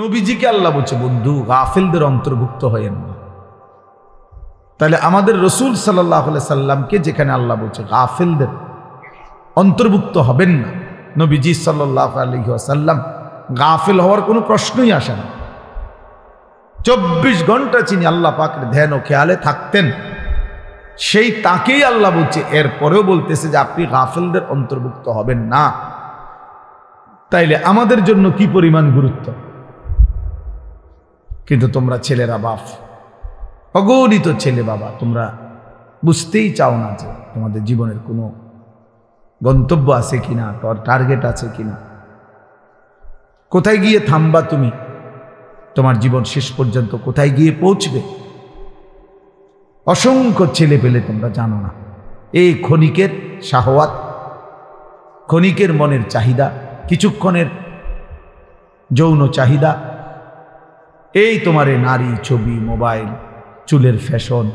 নবীজিকে আল্লাহ বলছে বন্ধু গাফিলদের অন্তর্ভুক্ত হয়েন না। তাহলে আমাদের রসুল সাল্লাল্লাহু আলাইহি সাল্লামকে যেখানে আল্লাহ বলছে গাফিলদের অন্তর্ভুক্ত হবেন না, নবীজি সাল্লাল্লাহু আলাইহি ওয়াসাল্লাম গাফিল হওয়ার কোনো প্রশ্নই আসে না। 24 ঘন্টা তিনি আল্লাহ পাকের ধ্যান ও খেয়ালে থাকতেন, সেই তাকেই আল্লাহ বলছে, এরপরেও বলতেছে যে আপনি গাফিলদের অন্তর্ভুক্ত হবেন না। তাইলে আমাদের জন্য কি পরিমাণ গুরুত্ব। কিন্তু তোমরা ছেলেরা বাপ, অগণিত ছেলে বাবা, তোমরা বুঝতেই চাও না যে তোমাদের জীবনের কোনো গন্তব্য আছে কিনা, টার্গেট আছে কিনা, কোথায় গিয়ে থামবা তুমি, তোমার জীবন শেষ পর্যন্ত কোথায় গিয়ে পৌঁছবে। অসংখ্য ছেলে পেলে তোমরা জানো না, এই ক্ষণিকের শাহওয়াত, ক্ষণিকের মনের চাহিদা, কিছুক্ষণের যৌন চাহিদা, এই তোমার নারী, ছবি, মোবাইল, চুলের ফ্যাশন,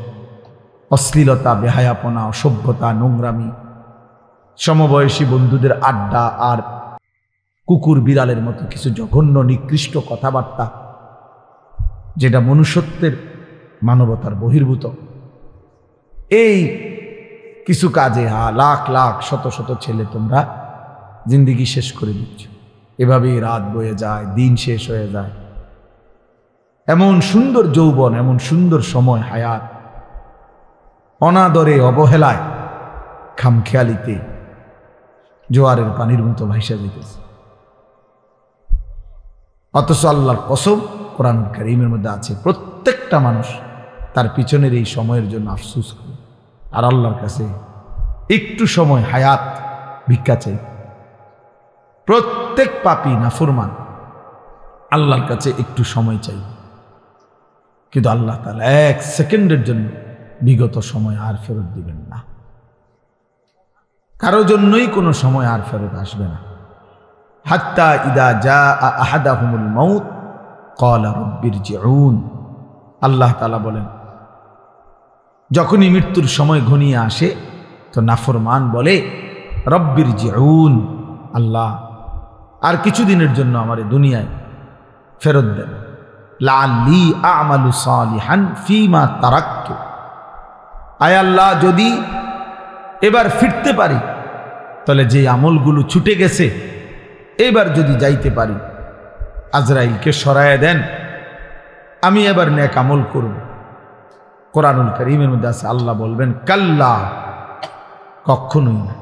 অশ্লীলতা, বেহায়াপনা, অসভ্যতা, নোংরামি, সমবয়সী বন্ধুদের আড্ডা, আর কুকুর বিড়ালের মতো কিছু জঘন্য নিকৃষ্ট কথাবার্তা, যেটা মনুষ্যত্বের, মানবতার বহির্ভূত। এই কিছু কাজে লাখ লাখ শত শত ছেলে তোমরা জিন্দিগি শেষ করে দিচ্ছ। এভাবেই রাত বয়ে যায়, দিন শেষ হয়ে যায়। এমন সুন্দর যৌবন, এমন সুন্দর সময়, হায়াত অনাদরে, অবহেলায়, খামখেয়ালিতে জোয়ারের পানির মতো ভাইসা যেতেছে। অথচ আল্লাহর কসম, কোরআন কারীমের মধ্যে আছে, প্রত্যেকটা মানুষ তার পিছনের এই সময়ের জন্য আফসোস করে, আর আল্লাহর কাছে একটু সময় হায়াত ভিক্ষা চাই। প্রত্যেক পাপী নাফরমান আল্লাহর কাছে একটু সময় চাই, কিন্তু আল্লাহ তাআলা 1 সেকেন্ডের জন্য বিগত সময় আর ফেরত দিবেন না। কারো জন্যই কোনো সময় আর ফেরত আসবে না। হাত্তা ইদা জা আহাদাহুমুল মাউত ক্বালা রাব্বিরজিউন, আল্লাহ তাআলা বলেন, যখনই মৃত্যুর সময় ঘনিয়ে আসে তো নাফরমান বলে রাব্বিরজিউন, আল্লাহ আর কিছুদিনের জন্য আমার দুনিয়ায় ফেরত দেন, লাআল্লি আ'মালু সালিহান ফীমা তারাকতু, আয় আল্লাহ যদি এবার ফিরতে পারি, তাহলে যে আমলগুলো ছুটে গেছে এবার যদি যাইতে পারি, আজরাইলকে সরায়ে দেন, আমি এবার নেক আমল করব। কোরআনুল কারীমের মধ্যে আছে, আল্লাহ বলবেন কাল্লা, কখনোই না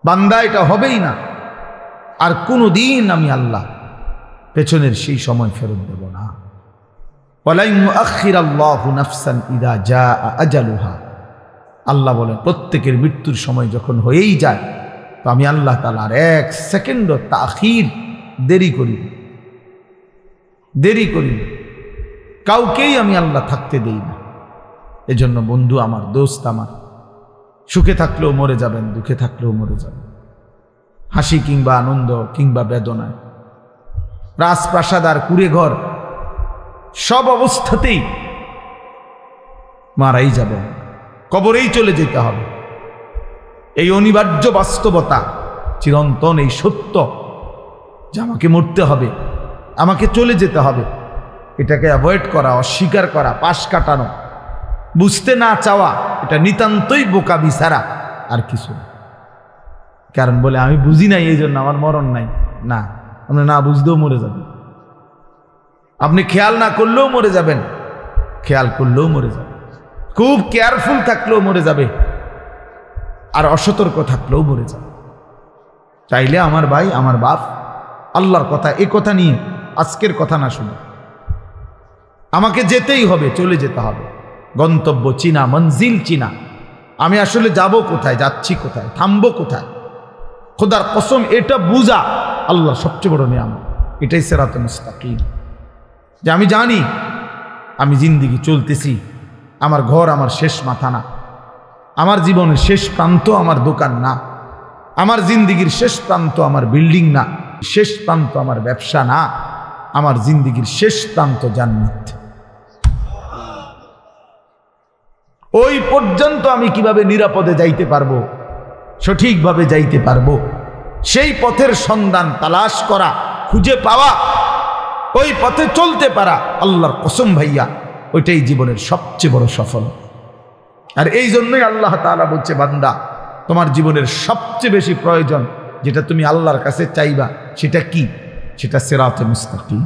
বান্দা, এটা হবেই না। আর কোনোদিন আমি আল্লাহ পেছনের সেই সময় ফেরত দেব না। ওয়ালা ইউআখিরাল্লাহু নাফসান ইযা জাআ আজালুহা, আল্লাহ বলেন প্রত্যেকের মৃত্যুর সময় যখন হয়েই যায় তো আমি আল্লাহ তাআলা আর 1 সেকেন্ডও তাখির, দেরি করি, কাউকেই আমি আল্লাহ থাকতে দেই না। এজন্য বন্ধু আমার, দোস্ত আমার, সুখে থাকলেও মরে যাবেন, দুঃখে থাকলেও মরে যাবেন, হাসি কিংবা আনন্দ কিংবা বেদনায়, রাজপ্রাসাদ আর কুড়ে ঘর, সব অবস্থাতেই মারাই যাব, কবরেই চলে যেতে হবে। এই অনিবার্য বাস্তবতা, চিরন্তন এই সত্য যে আমাকে মরতে হবে, আমাকে চলে যেতে হবে, এটাকে অ্যাভয়েড করা, অস্বীকার করা, পাশ কাটানো, বুঝতে না চাওয়া, এটা নিতান্তই বোকামি ছাড়া আর কিছু না। কারণ বলে আমি বুঝি নাই এই জন্য আমার মরণ নাই, না, আপনি না বুঝতেও মরে যাবেন, আপনি খেয়াল না করলেও মরে যাবেন, খেয়াল করলেও মরে যাবেন, খুব কেয়ারফুল থাকলেও মরে যাবে, আর অসতর্ক থাকলেও মরে যাবে। চাইলে আমার ভাই, আমার বাপ, আল্লাহর কথা, এ কথা নিয়ে আজকের কথা না শুনে, আমাকে যেতেই হবে, চলে যেতে হবে। গন্তব্য চিনা, মঞ্জিল চিনা, আমি আসলে যাব কোথায়, যাচ্ছি কোথায়, থামবো কোথায়, খোদার কসম এটা বুঝা আল্লাহ সবচেয়ে বড় নিয়ামত। এটাই সিরাতে মুস্তাকিম, যে আমি জানি আমি জিন্দিগি চলতেছি, আমার ঘর আমার শেষ মাথা না, আমার জীবনের শেষ প্রান্ত আমার দোকান না, আমার জিন্দিগির শেষ প্রান্ত আমার বিল্ডিং না, শেষ প্রান্ত আমার ব্যবসা না, আমার জিন্দিগির শেষ প্রান্ত জান্নাত। ওই পর্যন্ত আমি কিভাবে নিরাপদে যাইতে পারবো, সঠিকভাবে যাইতে পারবো, সেই পথের সন্ধান তালাশ করা, খুঁজে পাওয়া, ওই পথে চলতে পারা, আল্লাহর কসম ভাইয়া ওইটাই জীবনের সবচেয়ে বড় সফল। আর এই জন্যই আল্লাহ তাআলা বলছে, বান্দা তোমার জীবনের সবচেয়ে বেশি প্রয়োজন যেটা তুমি আল্লাহর কাছে চাইবা, সেটা কি? সেটা সিরাতে মুস্তাকিম।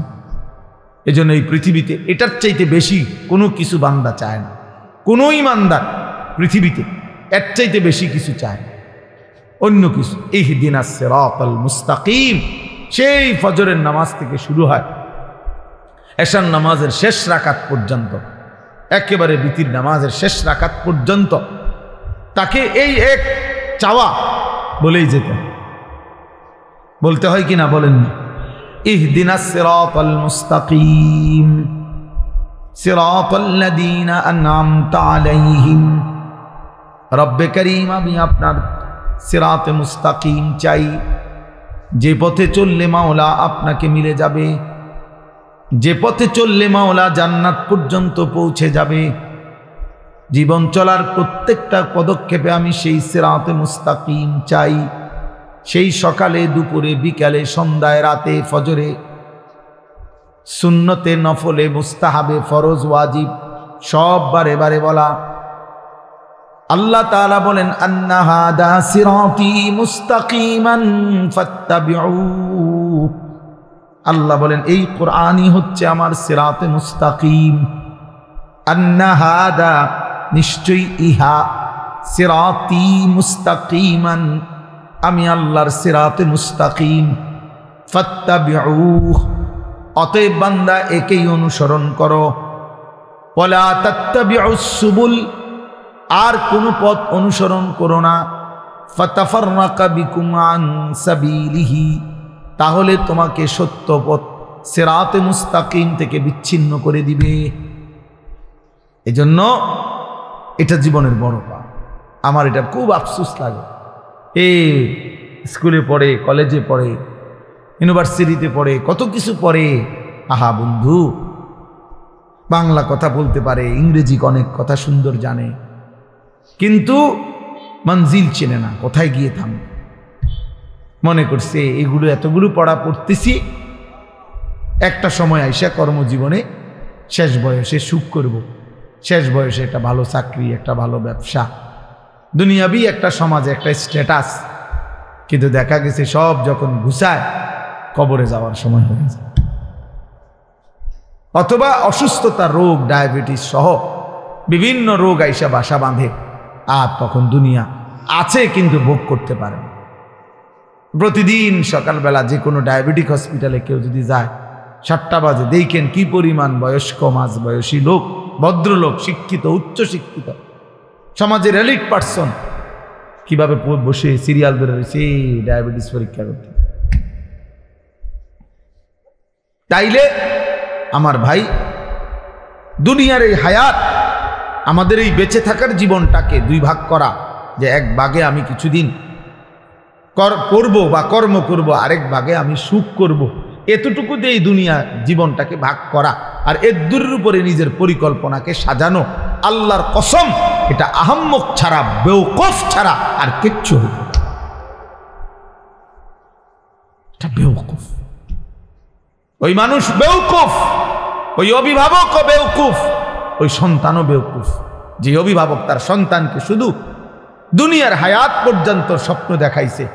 এই জন্য এই পৃথিবীতে এটার চাইতে বেশি কোনো কিছু বান্দা চায় না। কোনো ইমানদার পৃথিবীতে এর চাইতে বেশি কিছু চায় না, অন্য কিছু। ইহদিনাস সিরাতাল মুস্তাকিম সেই ফজরের নামাজ থেকে শুরু হয় এশার নামাজের শেষ রাকাত পর্যন্ত, একেবারে বিতির নামাজের শেষ রাকাত পর্যন্ত তাকে এই এক চাওয়া বলেই যেতে, বলতে হয় কি না বলেন না? ইহদিনাস সিরাতাল মুস্তাকিম সিরাতাল্লাযীনা আন'আমতা আলাইহিম। রব্বে করিম, আমি আপনার সিরাতে মুস্তাকিম চাই, যে পথে চললে মাওলা আপনাকে মিলে যাবে, যে পথে চললে মাওলা জান্নাত পর্যন্ত পৌঁছে যাবে। জীবন চলার প্রত্যেকটা পদক্ষেপে আমি সেই সিরাতে মুস্তাকিম চাই। সেই সকালে, দুপুরে, বিকালে, সন্ধ্যায়, রাতে, ফজরে, সুন্নতে, নফলে, মুস্তাহাবে, ফরজ, ওয়াজিব সব বারে বারে বলা। আল্লাহ তাআলা বলেন, আন্না হাদা সিরাতি মুস্তাকিমান ফাত্তাবিউ। আল্লাহ বলেন এই কোরআনই হচ্ছে আমার সিরাতে মুস্তাকিম। আন্না হাদা, নিশ্চয়ই ইহা, সিরাতি মুস্তাকিমান, আমি আল্লাহর সিরাতে মুস্তাকিম। ফাত্তাবিউ, অতএব বান্দা একেই অনুসরণ করো। ওয়ালা তাত্তাবিউস সুবুল, আর কোন পথ অনুসরণ করো না। ফাতাফাররাকা বিকুম আন সাবিলিহি, তাহলে তোমাকে সত্য পথ সিরাতে মুস্তাকিম থেকে বিচ্ছিন্ন করে দিবে। এজন্য এটা জীবনের বড় পাপ। আমার এটা খুব আফসোস লাগে। স্কুলে পড়ে, কলেজে পড়ে, ইউনিভার্সিটিতে পড়ে, কত কিছু পড়ে। আহা বন্ধু, বাংলা কথা বলতে পারে, ইংরেজি অনেক কথা সুন্দর জানে, কিন্তু মঞ্জিল চেনে না, কোথায় গিয়ে থামবে। মনে করছে এগুলো এতগুলো পড়া পড়তেছি, একটা সময় আইসা কর্মজীবনে শেষ বয়সে সুখ করব, শেষ বয়সে একটা ভালো চাকরি, একটা ভালো ব্যবসা, দুনিয়াবি একটা সমাজে একটা স্ট্যাটাস। কিন্তু দেখা গেছে সব যখন ঘুষায় কবরে যাওয়ার সময় হয়ে যায়, অথবা অসুস্থতা, রোগ, ডায়াবেটিস সহ বিভিন্ন রোগ আইসা বাসা বাঁধে, আর তখন দুনিয়া আছে কিন্তু ভোগ করতে পারে না। প্রতিদিন সকালবেলা যে কোনো ডায়াবেটিক হসপিটালে কেউ যদি যায়, 7টা বাজে, দেখেন কি পরিমাণ বয়স্ক, মাঝ বয়সী লোক, ভদ্রলোক, শিক্ষিত, উচ্চ শিক্ষিত, সমাজের এলিট পার্সন কিভাবে বসে সিরিয়াল ধরে রয়েছে ডায়াবেটিস পরীক্ষা করতে। তাইলে আমার ভাই, দুনিয়ার এই হায়াত, আমাদের এই বেঁচে থাকার জীবনটাকে দুই ভাগ করা, যে এক ভাগে আমি কিছুদিন করব বা কর্ম করব, আরেক ভাগে আমি সুখ করব, এতটুকু দিয়ে এই দুনিয়া জীবনটাকে ভাগ করা আর এর দূরের উপরে নিজের পরিকল্পনাকে সাজানো, আল্লাহর কসম এটা আহাম্মক ছাড়া, বেওকুফ ছাড়া আর কিচ্ছু হতো না। এটা বেওকুফ, ওই মানুষ বেওকুফ, ওই অভিভাবকও বেওকুফ, ওই সন্তানও বেওকুফ, যে অভিভাবক তার সন্তানকে শুধু দুনিয়ার হায়াত পর্যন্ত স্বপ্ন দেখাইছে,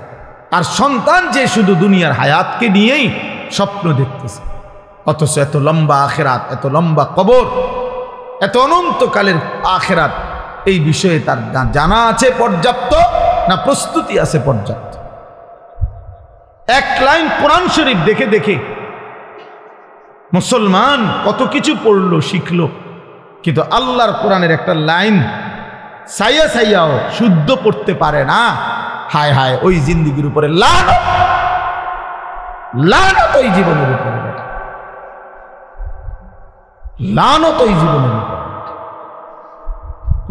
আর সন্তান যে শুধু দুনিয়ার হায়াতকে নিয়েই স্বপ্ন দেখতেছে। অথচ এত লম্বা আখেরাত, এত লম্বা কবর, এত অনন্তকালের আখেরাত, এই বিষয়ে তার জানা আছে পর্যাপ্ত, না প্রস্তুতি আছে পর্যাপ্ত। এক লাইন কোরআন শরীফ দেখে দেখে মুসলমান কত কিছু পড়লো, শিখলো, কিন্তু আল্লাহর কোরআনের একটা লাইন সাইয়া সাইয়াও শুদ্ধ পড়তে পারে না। হায় হায়, ওই জিন্দিগির উপরে লানত, লানত ওই জীবনের উপরে, লানত ওই জীবনের উপরে,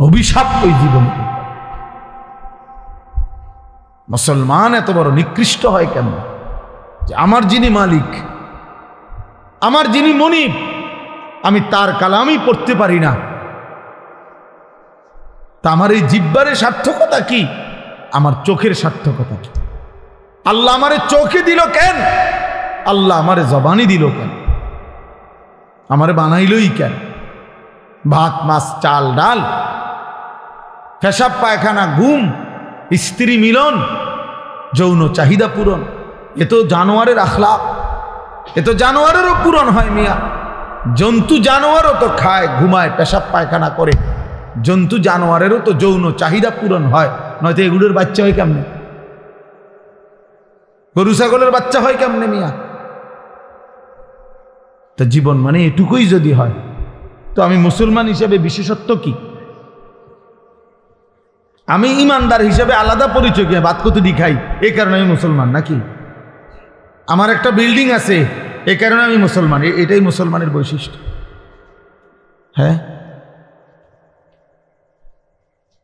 অভিশাপ ওই জীবনের উপরে। মুসলমান এত বড় নিকৃষ্ট হয় কেন? যে আমার যিনি মালিক, আমার যিনি মনিব, আমি তার কালামই পড়তে পারি না। তা আমার এই জিহ্বার সার্থকতা কি? আমার চোখের সার্থকতা কি? আল্লাহ আমারে চোখে দিল কেন? আল্লাহ আমারে জবানি দিল কেন? আমারে বানাইলই কেন? ভাত মাছ চাল ডাল, পেশাব পায়খানা, ঘুম, স্ত্রী মিলন, যৌন চাহিদা পূরণ, এ তো জানোয়ারের আখলাক, এ তো জানোয়ারেরও পূরণ হয় মিয়া। জন্তু জানোয়ারও তো খায়, ঘুমায়, পেশাব পায়খানা করে। জন্তু জানোয়ারেরও তো যৌন চাহিদা পূরণ হয়, নয়তো এগুলোর বাচ্চা হয় কেমনে? গরু ছাগলের বাচ্চা হয় কেমনে মিয়া? তো জীবন মানে এটুকুই যদি হয়, তো আমি মুসলমান হিসেবে বিশেষত্ব কি? আমি ইমানদার হিসেবে আলাদা পরিচয়, গিয়ে ভাত কত খাই এই কারণে আমি মুসলমান নাকি? আমার একটা বিল্ডিং আছে এই কারণে আমি মুসলমান, এটাই মুসলমানের বৈশিষ্ট্য? হ্যাঁ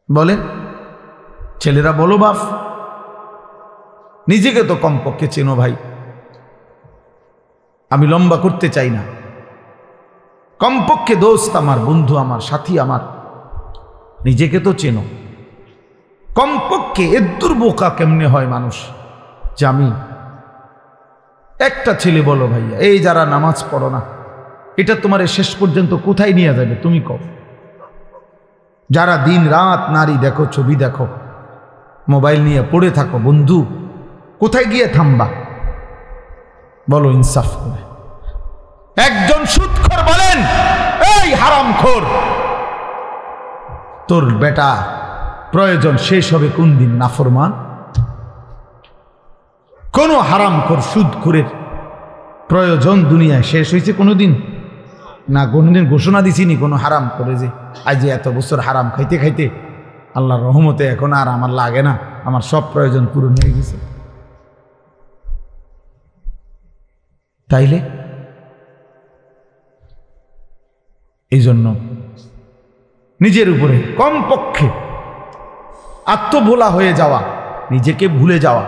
বলেন ছেলেরা, বলো বাপ, নিজেকে তো কমপক্ষে চেনো ভাই। আমি লম্বা করতে চাই না, কমপক্ষে দোস্ত আমার, বন্ধু আমার, সাথী আমার, নিজেকে তো চেনো কমপক্ষে। এদ্দুর বোকা কেমনে হয় মানুষ যে আমি একটা ছেলে, বলো ভাইয়া, এই যারা নামাজ পড়ো না, এটা তোমার শেষ পর্যন্ত কোথায় নিয়ে যাবে তুমি কও? যারা দিন রাত নারী দেখো, ছবি দেখো, মোবাইল নিয়ে পড়ে থাকো, বন্ধু কোথায় গিয়ে থামবা বলো ইনসাফ করে? একজন সুদখোর বলেন, এই হারামখোর, তোর বেটা প্রয়োজন শেষ হবে কোন দিন? নাফরমান কোন হারামখোর সুদখোরের প্রয়োজন দুনিয়ায় শেষ হয়েছে কোনোদিন? না, কোনোদিন ঘোষণা দিছিনি কোনো হারাম করে যে আজ এত বছর হারাম খাইতে খাইতে আল্লাহর রহমতে এখন আর আমার লাগে না, আমার সব প্রয়োজন পূরণ হয়ে গেছে। তাইলে এই জন্য নিজের উপরে কমপক্ষে আত্মভোলা হয়ে যাওয়া, নিজেকে ভুলে যাওয়া,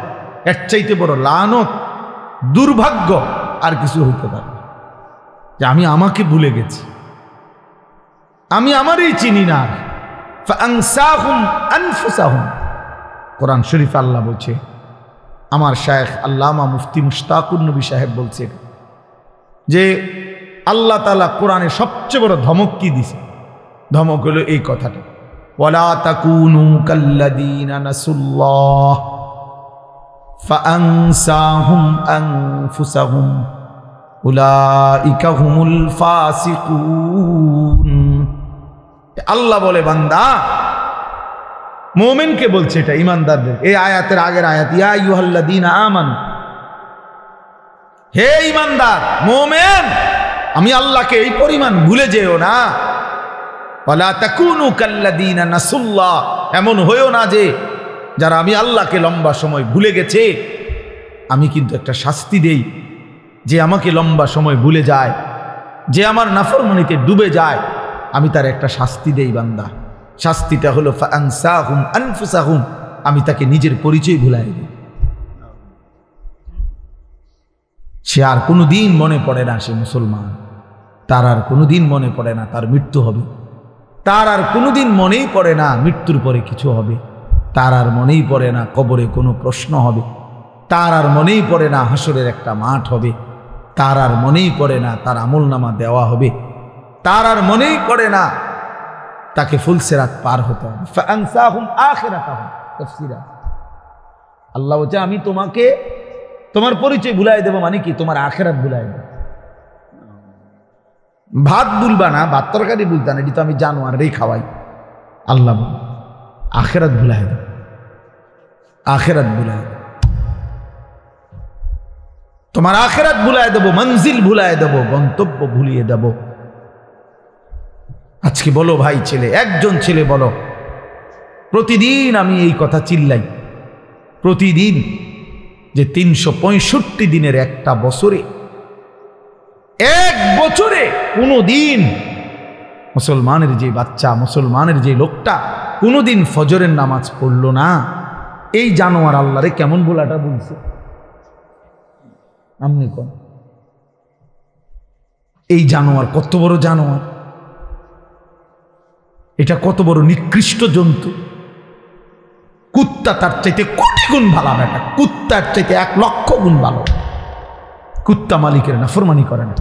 এর চাইতে বড় লানত, দুর্ভাগ্য আর কিছু হইতে পারে না। যে আমি আমাকে ভুলে গেছি, আমি আমারই চিনি না। ফাআনসাহুম আনফুসাহুম, কোরআন শরীফ আল্লাহ বলছে, আমার শায়েখ আল্লামা মুফতি মুশতাকুর নবী সাহেব বলছে যে আল্লাহ তাআলা কোরআনে সবচেয়ে বড় ধমক কি দিছে? ধমক হলো এই কথাটা, ওয়ালা তাকুনু কাল্লাযীনা নাসুল্লাহ ফাআনসাহুম আনফুসাহুম উলাইকা হুমুল ফাসিকুন। আল্লাহ বলে, বান্দা, মুমিনকে বলছে, এটা ইমানদারদের। এই আয়াতের আগের আয়াত, ইয়া আইয়ুহাল্লাযীনা আমানু, হে ইমানদার মুমিন, আমি আল্লাহকে এই পরিমাণ ভুলে যেও না। ওয়ালা তাকুনু কাল্লাযীনা নাসুল্লাহ, এমন হইও না যে যারা আমি আল্লাহকে লম্বা সময় ভুলে গেছে। আমি কিন্তু একটা শাস্তি দেই, যে আমাকে লম্বা সময় ভুলে যায়, যে আমার নাফরমানিতে ডুবে যায়, আমি তার একটা শাস্তি দেই বান্দা। শাস্তিটা হলো ফাআনসাহুম আনফুসাহুম, আমি তাকে নিজের পরিচয় ভুলাই দিই। সে আর কোনোদিন মনে পড়ে না সে মুসলমান, তার আর কোনোদিন মনে পড়ে না তার মৃত্যু হবে, তার আর কোনোদিন মনেই পড়ে না মৃত্যুর পরে কিছু হবে, তার আর মনেই পড়ে না কবরে কোনো প্রশ্ন হবে, তার আর মনেই পড়ে না হাসরের একটা মাঠ হবে, তার আর মনেই পড়ে না তার আমলনামা দেওয়া হবে, তার আর মনেই পড়ে না তাকে ফুলসিরাত পার হতে হবে। ফাআনসাহুম আখিরাতাহুম, তাফসীরা আল্লাহ বলছে, আমি তোমাকে তোমার পরিচয় ভুলাই দেব, মানে কি? তোমার আখিরাত ভুলাই দেব। ভাত ভুলবা না, ভাত তরকারি ভুলতা না, এটি তো আমি জানোয়ারেরই খাওয়াই। আল্লাহ বলে আখিরাত ভুলাই দেব, আখিরাত ভুলাই দেব, তোমার আখিরাত ভুলাই দেব, মঞ্জিল ভুলাই দেব, গন্তব্য ভুলিয়ে দেব। আজকে বলো ভাই, ছেলে, একজন ছেলে বলো, প্রতিদিন আমি এই কথা চিল্লাই, প্রতিদিন যে 365 দিনের একটা বছরে, এক বছরে কোনো দিন মুসলমানের যে বাচ্চা, মুসলমানের যে লোকটা কোনোদিন ফজরের নামাজ পড়লো না, এই জানোয়ার আল্লাহরে কেমন বলাটা বলছে? আপনি কোন এই জানোয়ার কত বড় জানোয়ার, এটা কত বড় নিকৃষ্ট জন্তু। কুত্তা তার চাইতে কোটি গুণ ভালো, বেটা, কুত্তার চাইতে 1,00,000 গুণ ভালো। কুত্তা মালিকের নাফরমানি করে না,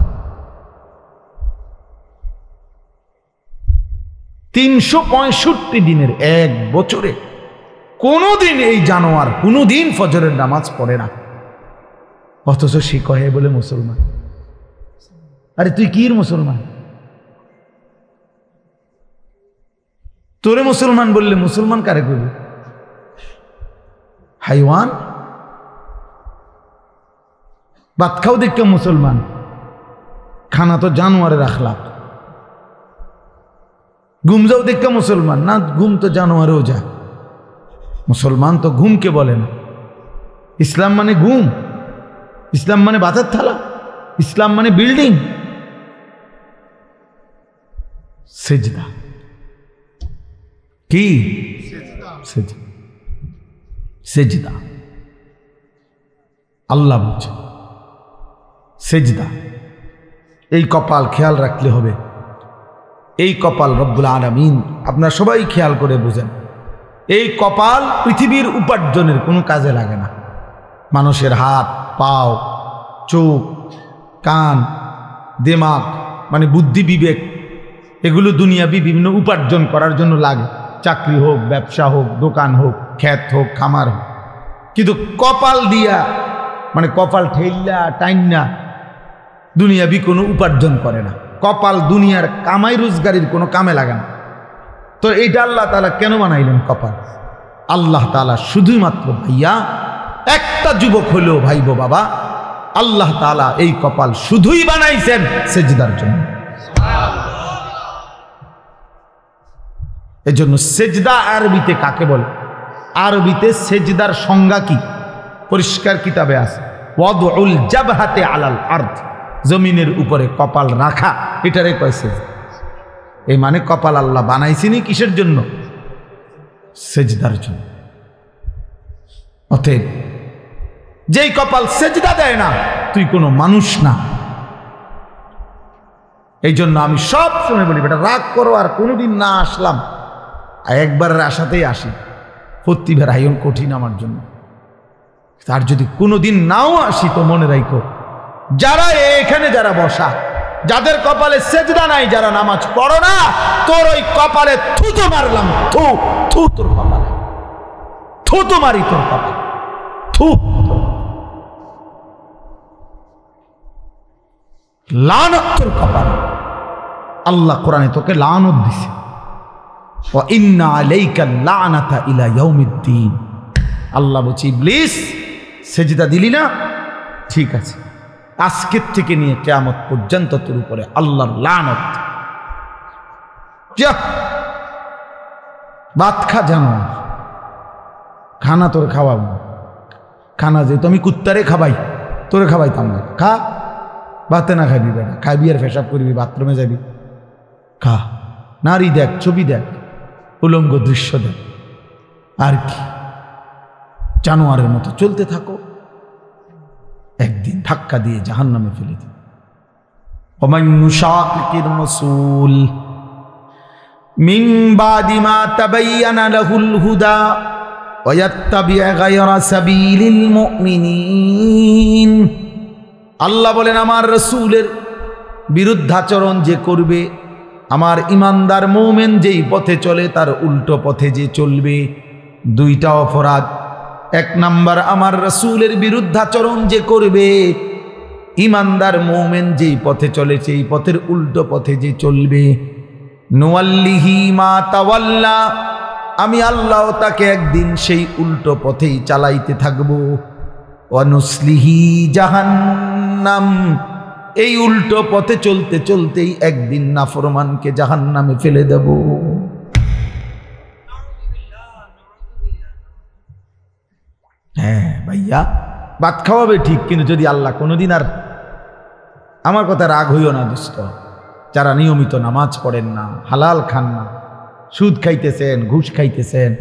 365 দিনের এক বছরে কোনোদিন এই জানোয়ার কোনোদিন ফজরের নামাজ পড়ে না, অথচ সে কহে বলে মুসলমান। আরে তুই কি মুসলমান? তোরে মুসলমান বললে মুসলমান কারে করবে? হাইওয়ান। ভাত খাও দেখে মুসলমান, খানা তো জানোয়ারের আখলাক। ঘুম যাও দেখে মুসলমান, না ঘুম তো জানোয়ারেও যায়। মুসলমান তো ঘুমকে বলে না। ইসলাম মানে ঘুম, ইসলাম মানে ভাতের থালা, ইসলাম মানে বিল্ডিং। সেজদা কি? সেজদা আল্লাহ বলছে সেজদা। এই কপাল খেয়াল রাখলে হবে। এই কপাল রব্বুল আলামিন, আপনারা সবাই খেয়াল করে বুঝেন, এই কপাল পৃথিবীর উপার্জনের কোনো কাজে লাগে না। মানুষের হাত, পাও, চোখ, কান, দিমাগ মানে বুদ্ধি, বিবেক, এগুলো দুনিয়াবি বিভিন্ন উপার্জন করার জন্য লাগে। চাকরি হোক, ব্যবসা হোক, দোকান হোক, ক্ষেত হোক, খামার হোক। কিন্তু কপাল দিয়া মানে কপাল ঠেল্লা টাইন্না দুনিয়াবি কোনো উপার্জন করে না। কপাল দুনিয়ার কামাই রোজগারির কোনো কামে লাগে না। তো এইটা আল্লাহ তাআলা কেন বানাইলেন কপাল? আল্লাহ তাআলা শুধুমাত্র ভাইয়া একটা যুবক হলেও ভাইবো বাবা, আল্লাহ তাআলা এই কপাল শুধুই বানাইছেন সেজদার জন্য। এজন্য সেজদা আরবিতে কাকে বলে? আরবিতে সেজদার সংজ্ঞা কি? পরিষ্কার কিতাবে আছে, ওয়াদউল জাবহাতে আলাল আরদ, জমিনের উপরে কপাল রাখা, এটারে কয় সেজদা। এই মানে কপাল আল্লাহ বানাইছিনি কিসের জন্য? সেজদার জন্য। অতএব যেই কপাল সেজদা দেয় না, তুই কোনো মানুষ না। এই জন্য আমি সব সময় বলি, বেটা রাগ করো আর কোনোদিন না আসলাম, একবারের আশাতেই আসি, প্রতিবার আয়ন কঠিন আমার জন্য। তার যদি কোনোদিন নাও আসি তো মনে রাখো, যারা এখানে যারা বসা, যাদের কপালে সেজদা নাই, যারা নামাজ পড়ো না, তোর ওই কপালে থুতো মারলাম, থু থু তোর কপালে, থুতো মারি তোর কপালে, থু। লানত তোর কপালে। আল্লাহ কোরআনে তোকে লানত দিছে, ওয়া ইন্না আলাইকা লানাতা ইলা ইয়াউমিদ্দিন। আল্লাহ বলছে, ইবলিস সেজদা দিলি না, ঠিক আছে, আজকের থেকে নিয়ে কিয়ামত পর্যন্ত তোর উপরে আল্লাহর লানত। যা ভাত খা, জানো খানা তোর খাওয়াবো, খানা যেহেতু আমি কুত্তারে খাবাই, তোরে খাবাইতাম না। খা, ভাতে না খাবি বেটা, খাবি আর পেশাব করবি, বাথরুমে যাবি, খা। নারী দেখ, ছবি দেখ, উলঙ্গ দৃশ্য দেখ, আর কি জানোয়ারের মতো চলতে থাকো, একদিন ধাক্কা দিয়ে জাহান্নামে ফেলে দিবে। ওমান ইউশাকিকির রাসূল মিন বাদি মা তাবায়্যানা লাহুল হুদা ওয়া ইয়াত্তাবি' গায়রা সাবিলিল মুমিনিন। আল্লাহ বলেন, আমার রাসূলের বিরুদ্ধাচরণ যে করবে, আমার ইমানদার মুমিন যেই পথে চলে তার উল্টো পথে যে চলবে, দুইটা অপরাধ। এক নাম্বার, আমার রাসূলের বিরুদ্ধাচরণ যে করবে, ইমানদার মুমিন যেই পথে চলে সেই পথের উল্টো পথে যে চলবে, নুওয়াল্লিহি মা তাওয়াল্লা, আমি আল্লাহ তাকে একদিন সেই উল্টো পথেই চালাইতে থাকব। ওয়া নুসলিহি জাহান্নাম, এই উল্টো পথে চলতে চলতেই একদিন নাফরমানকে জাহান্নামে ফেলে দেব। হ্যাঁ ভাইয়া, ভাত খাওয়াবে ঠিক, কিন্তু যদি আল্লাহ কোনোদিন, আর আমার কথা রাগ হইও না দোস্ত, যারা নিয়মিত নামাজ পড়েন না, হালাল খান না, সুদ খাইতেছেন, ঘুষ খাইতেছেন,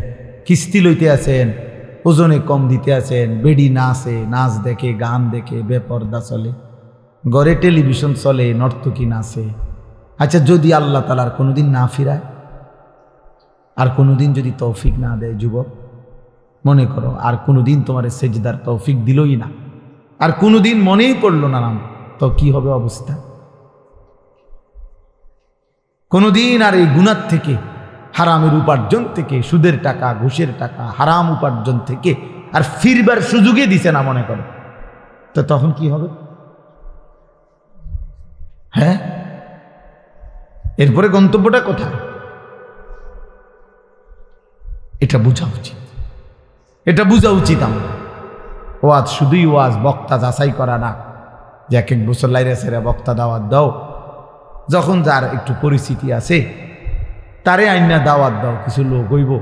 কিস্তি লইতে আছেন, ওজনে কম দিতে আছেন, বেডি নাচে, নাচ দেখে, গান দেখে, বেপর্দা চলে, ঘরে টেলিভিশন চলে, নর্তকী নাচে। আচ্ছা, যদি আল্লাহ তাআলা কোনোদিন না ফিরায়, আর কোনোদিন যদি তৌফিক না দেয়, যুবক মনে করো আর কোনোদিন তোমার সেজদার তৌফিক দিলই না, আর কোনোদিন মনেই পড়লো না নাম, তো কি হবে অবস্থা? কোনোদিন আর এই গুনাহ থেকে হারামের উপার্জন থেকে, সুদের টাকা, ঘুষের টাকা, হারাম উপার্জন থেকে, আর ফিরবার সুযোগে দিছে না মনে করে, তো তখন কি হবে? হ্যাঁ, এরপরে গন্তব্যটা কোথায়? এটা বোঝা উচিত, এটা বোঝা উচিত। আমরা ওয়াজ শুধুই ওয়াজ, বক্তা যাচাই করা না যে এক এক বছর লাইরে সেরা বক্তা দাওয়াত দাও, যখন যার একটু পরিস্থিতি আছে তারে আইনা দাওয়াত দাও, কিছু লোক হইব,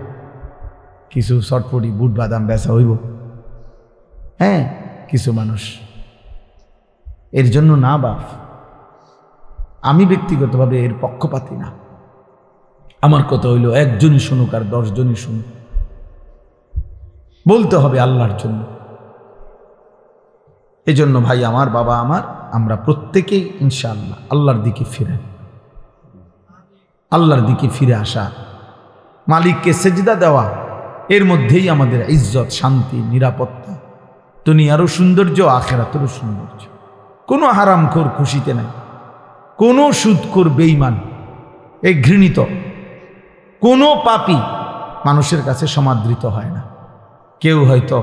কিছু চটপটি বুট বাদাম বেচা হইব, হ্যাঁ কিছু মানুষ, এর জন্য না বাপ, আমি ব্যক্তিগতভাবে এর পক্ষপাতী না। আমার কথা হইল একজনই শুনুক আর 10 জনই শুনুক, বলতে হবে আল্লাহর জন্য। এই জন্য ভাই আমার, বাবা আমার, আমরা প্রত্যেকেই ইনশাআল্লাহ আল্লাহর দিকে ফিরে, আল্লাহর দিকে ফিরে আসা, মালিককে সেজদা দেওয়া, এর মধ্যেই আমাদের ইজ্জত, শান্তি, নিরাপত্তা, দুনিয়ারও সৌন্দর্য, আখিরাতেরও সৌন্দর্য। কোনো হারামখোর খুশিতে নাই, কোনো সুদখোর বেঈমান, এই ঘৃণিত কোনো পাপী মানুষের কাছে সমাদৃত হয় না। কেউ হয়তো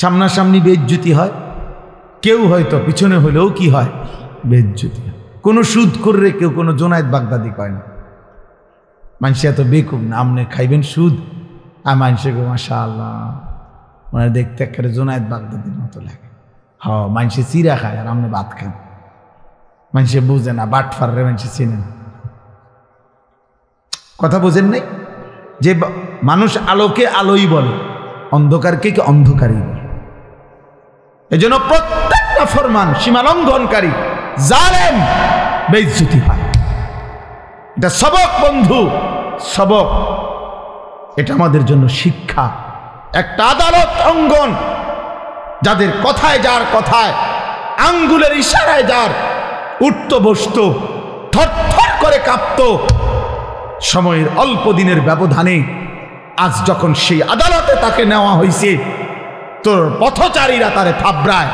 সামনাসামনি বেইজ্জতি হয়, কেউ হয়তো পিছনে হলেও কি হয়, বেইজ্জতি হয়। কোনো সুদখোর রে কেউ কোনো জোনায়েদ বাগদাদি কয় না। মানুষ এত বেকুব না, আপনি খাইবেন সুদ, আর মানুষের মাশাআল্লাহ মানে দেখতে একেবারে জোনায়েদ বাগদাদির মতো লাগে। মানুষে চিরা খায় আর আপনি ভাত খান। মানুষে বুঝে না, বাটফার রে মানুষে চিনেন। কথা বোঝেন নাই যে মানুষ আলোকে আলোই বলে, অন্ধকারকে কি অন্ধকারই বলে। এই জন্য প্রত্যেকটা ফরমান সীমালঙ্ঘনকারী, জালেম বেইজ্জতি হয়। এটা সবক বন্ধু, সবক। এটা আমাদের জন্য শিক্ষা। একটা আদালত অঙ্গন, যাদের কথায়, যার কথায় আঙ্গুলের ইশারায় যার উঠত বসত, থরথর করে কাঁপত, সময়ের অল্প দিনের ব্যবধানে আজ যখন সেই আদালতে তাকে নেওয়া হয়েছে, তোর পথচারীরা তারে থাবড়ায়,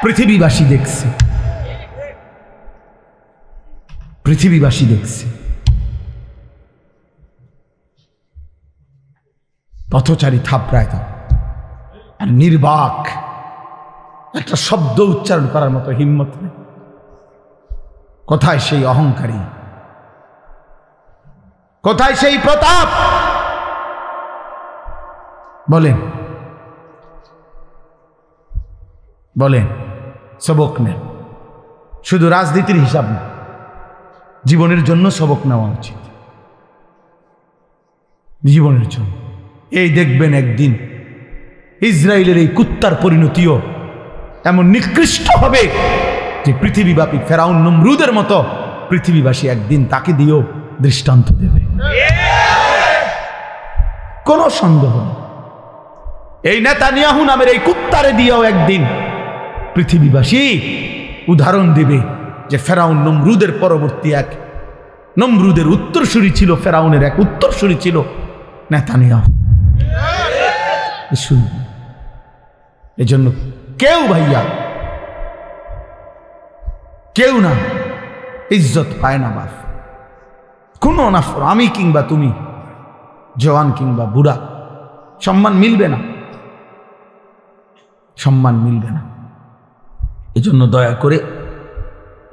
পৃথিবীবাসী দেখছে, পৃথিবীবাসী দেখছে। পথচারী থাবড়ায় তা, আর নির্বাক একটা শব্দ উচ্চারণ করার মতো হিম্মত নেই। কোথায় সেই অহংকারী, কোথায় সেই প্রতাপ? বলেন, বলেন। সবক নেন, শুধু রাজনীতির হিসাব না, জীবনের জন্য সবক নেওয়া উচিত, জীবনের জন্য। এই দেখবেন একদিন ইসরায়েলের এই কুত্তার পরিণতিও এমন নিকৃষ্ট হবে যে পৃথিবীব্যাপী ফেরাউন নমরুদের মতো পৃথিবীবাসী একদিন তাকে দিয়েও দৃষ্টান্ত দেবে, কোনো সন্দেহ নেই। এই নেতানিয়াহু নামের এই কুত্তারে দিয়েও একদিন পৃথিবীবাসী উদাহরণ দেবে যে ফেরাউন নমরুদের পরবর্তী এক নমরুদের উত্তরসূরি ছিল, ফেরাউনের এক উত্তরসূরি ছিল নেতানিয়াহু। এই জন্য কেউ ভাইয়া, কেউ না ইজ্জত পায় না বাপ, কোনো না। আমি কিংবা তুমি, জওয়ান কিংবা বুড়া, সম্মান মিলবে না, সম্মান মিলবে না। এজন্য দয়া করে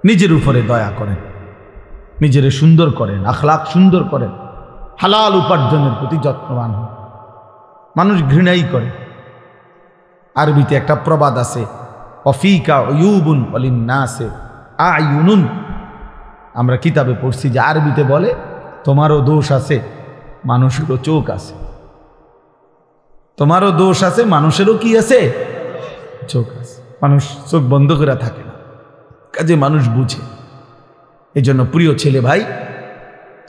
নিজের উপরে দয়া করেন, নিজেরে সুন্দর করেন, আখলাক সুন্দর করেন, হালাল উপার্জনের প্রতি যত্নবান হন। মানুষ ঘৃণাই করে। আরবিতে একটা প্রবাদ আছে, অফিকা ইউবুন অলিন্নাসে আয়ুনুন। আমরা কিতাবে পড়ছি যে আরবিতে বলে তোমারও দোষ আছে, মানুষেরও চোখ আছে। তোমারও দোষ আছে, মানুষেরও কি আছে, চোখ আছে। মানুষ চোখ বন্ধ করে থাকে না, কাজে মানুষ বুঝে। এই জন্য প্রিয় ছেলে ভাই,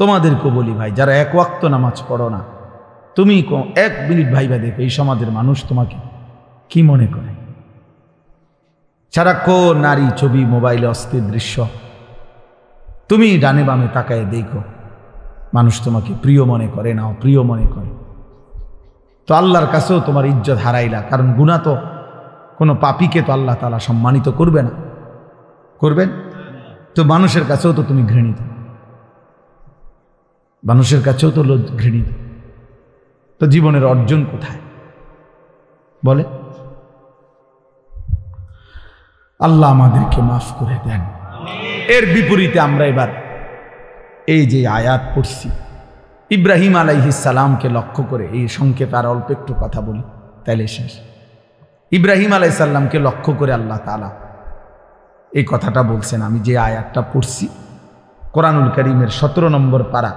তোমাদেরকে বলি ভাই, যারা এক ওয়াক্ত নামাজ পড়ো না, তুমি 1 মিনিট ভাইবা দেখো এই সমাজের মানুষ তোমাকে কি মনে করে। সারাক্ষণ নারী ছবি, মোবাইলে অস্থির দৃশ্য, তুমি ডানে বামে তাকায় দেখো, মানুষ তোমাকে প্রিয় মনে করে না অপ্রিয় মনে করে। তো আল্লাহর কাছেও তোমার ইজ্জত হারাইলা, কারণ গুনাহ তো কোনো পাপীকে তো আল্লাহ তাআলা সম্মানিত করবে না, করবেন তো মানুষের কাছেও তো তুমি ঘৃণিত। মানুষের কাছেও তো ঘৃণিত। তো জীবনের অর্জন কোথায় বলে? আল্লাহ আমাদেরকে মাফ করে দেন। এর বিপরীতে আমরা এবার এই যে আয়াত পড়ছি, ইব্রাহিম আলাইহিস সালামকে লক্ষ্য করে, এই সংক্ষেপে আর অল্প একটু কথা বলি তাইলে শেষ। ইব্রাহিম আলাইহিস সালামকে লক্ষ্য করে আল্লাহ তাআলা এই কথাটা বলছেন। আমি যে আয়াতটা পড়ছি কোরআনুল কারীমের 17 নম্বর পারা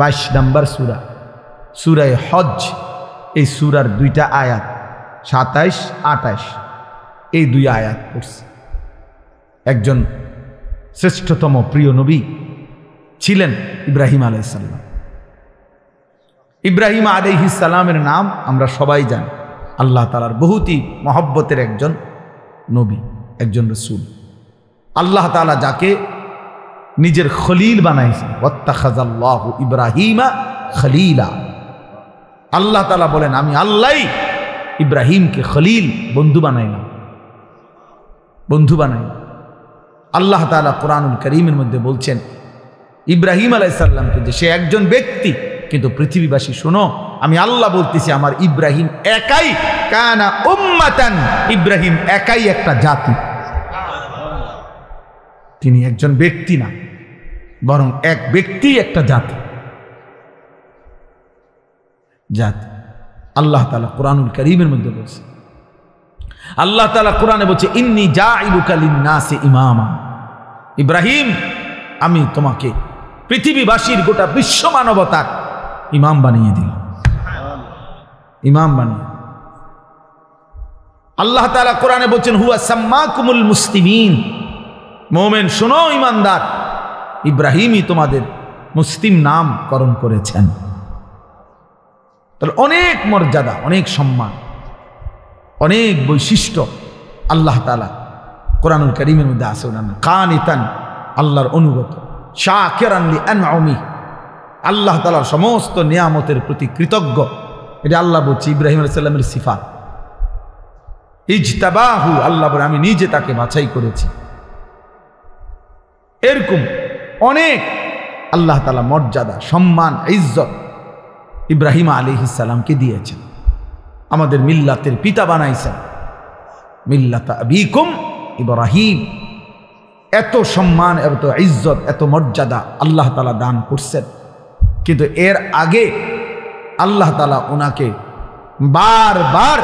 22 নম্বর সূরা, সূরা হজ, এই সূরার 2টা আয়াত 27, 28, এই 2 আয়াত পড়ছি। একজন শ্রেষ্ঠতম প্রিয় নবী ছিলেন ইব্রাহিম আলাইহিস সালাম। ইব্রাহিম আলাইহিস সালামের নাম আমরা সবাই জানি, আল্লাহ তাআলার বহুতই মহব্বতের একজন নবী, একজন রাসূল। আল্লাহ তাআলা যাকে নিজের খলিল বানাইছেন, ওয়াত্তাখাযাল্লাহু ইব্রাহিমা খলিলা। আল্লাহ তাআলা বলেন আমি আল্লাহই ইব্রাহিমকে খলিল, বন্ধু বানাইলাম, বন্ধু বানাইলাম। আল্লাহ তাআলা কোরআনুল কারীমের মধ্যে বলছেন ইব্রাহিম আলাইহিস সালামকে যে সে একজন ব্যক্তি, কিন্তু পৃথিবীবাসী শোনো, আমি আল্লাহ বলতেছি আমার ইব্রাহিম একাই, কানা উম্মাতান, ইব্রাহিম একাই একটা জাতি। তিনি একজন ব্যক্তি না, বরং এক ব্যক্তি একটা জাতি। জাতি আল্লাহ তাআলা কোরআনুল কারীমের মধ্যে বলছে। আল্লাহ তাআলা কোরআনে বলছে ইন্নী জাইলুকা লিন-নাসি ইমামা, ইব্রাহিম আমি তোমাকে পৃথিবীবাসীর গোটা বিশ্ব মানবতার ইমাম বানিয়ে দিলাম, ইমাম বানিয়ে। আল্লাহ তাআলা কোরআনে বলছেন হুয়া সাম্মাকুমুল মুসলিমিন, মুমিন শোনো ঈমানদার, ইব্রাহিমই তোমাদের মুসলিম নামকরণ করেছেন। তাহলে অনেক মর্যাদা, অনেক সম্মান, অনেক বৈশিষ্ট্য আল্লাহ তাআলা কোরআনুল কারীমের মধ্যে আছে। কানিতান, আল্লাহর অনুগত, শাকিরান লিআনউমি, আল্লাহ তাআলার সমস্ত নিয়ামতের প্রতি কৃতজ্ঞ। এটা আল্লাহ বলছে ইব্রাহিম আলাইহিস সালামের সিফাত। ইজতাবাহু, আল্লাহ বলে আমি নিজে তাকে বাছাই করেছি। এরকম অনেক আল্লাহ তাআলা মর্যাদা, সম্মান, ইজ্জত ইব্রাহিম আলাইহিস সালামকে দিয়েছেন। আমাদের মিল্লাতের পিতা বানাইছেন, মিল্লাতা আবিকুম ইব্রাহিম। এত সম্মান, এত ইজ্জত, এত মর্যাদা আল্লাহ তাআলা দান করছেন। কিন্তু এর আগে আল্লাহ তাআলা ওনাকে বারবার,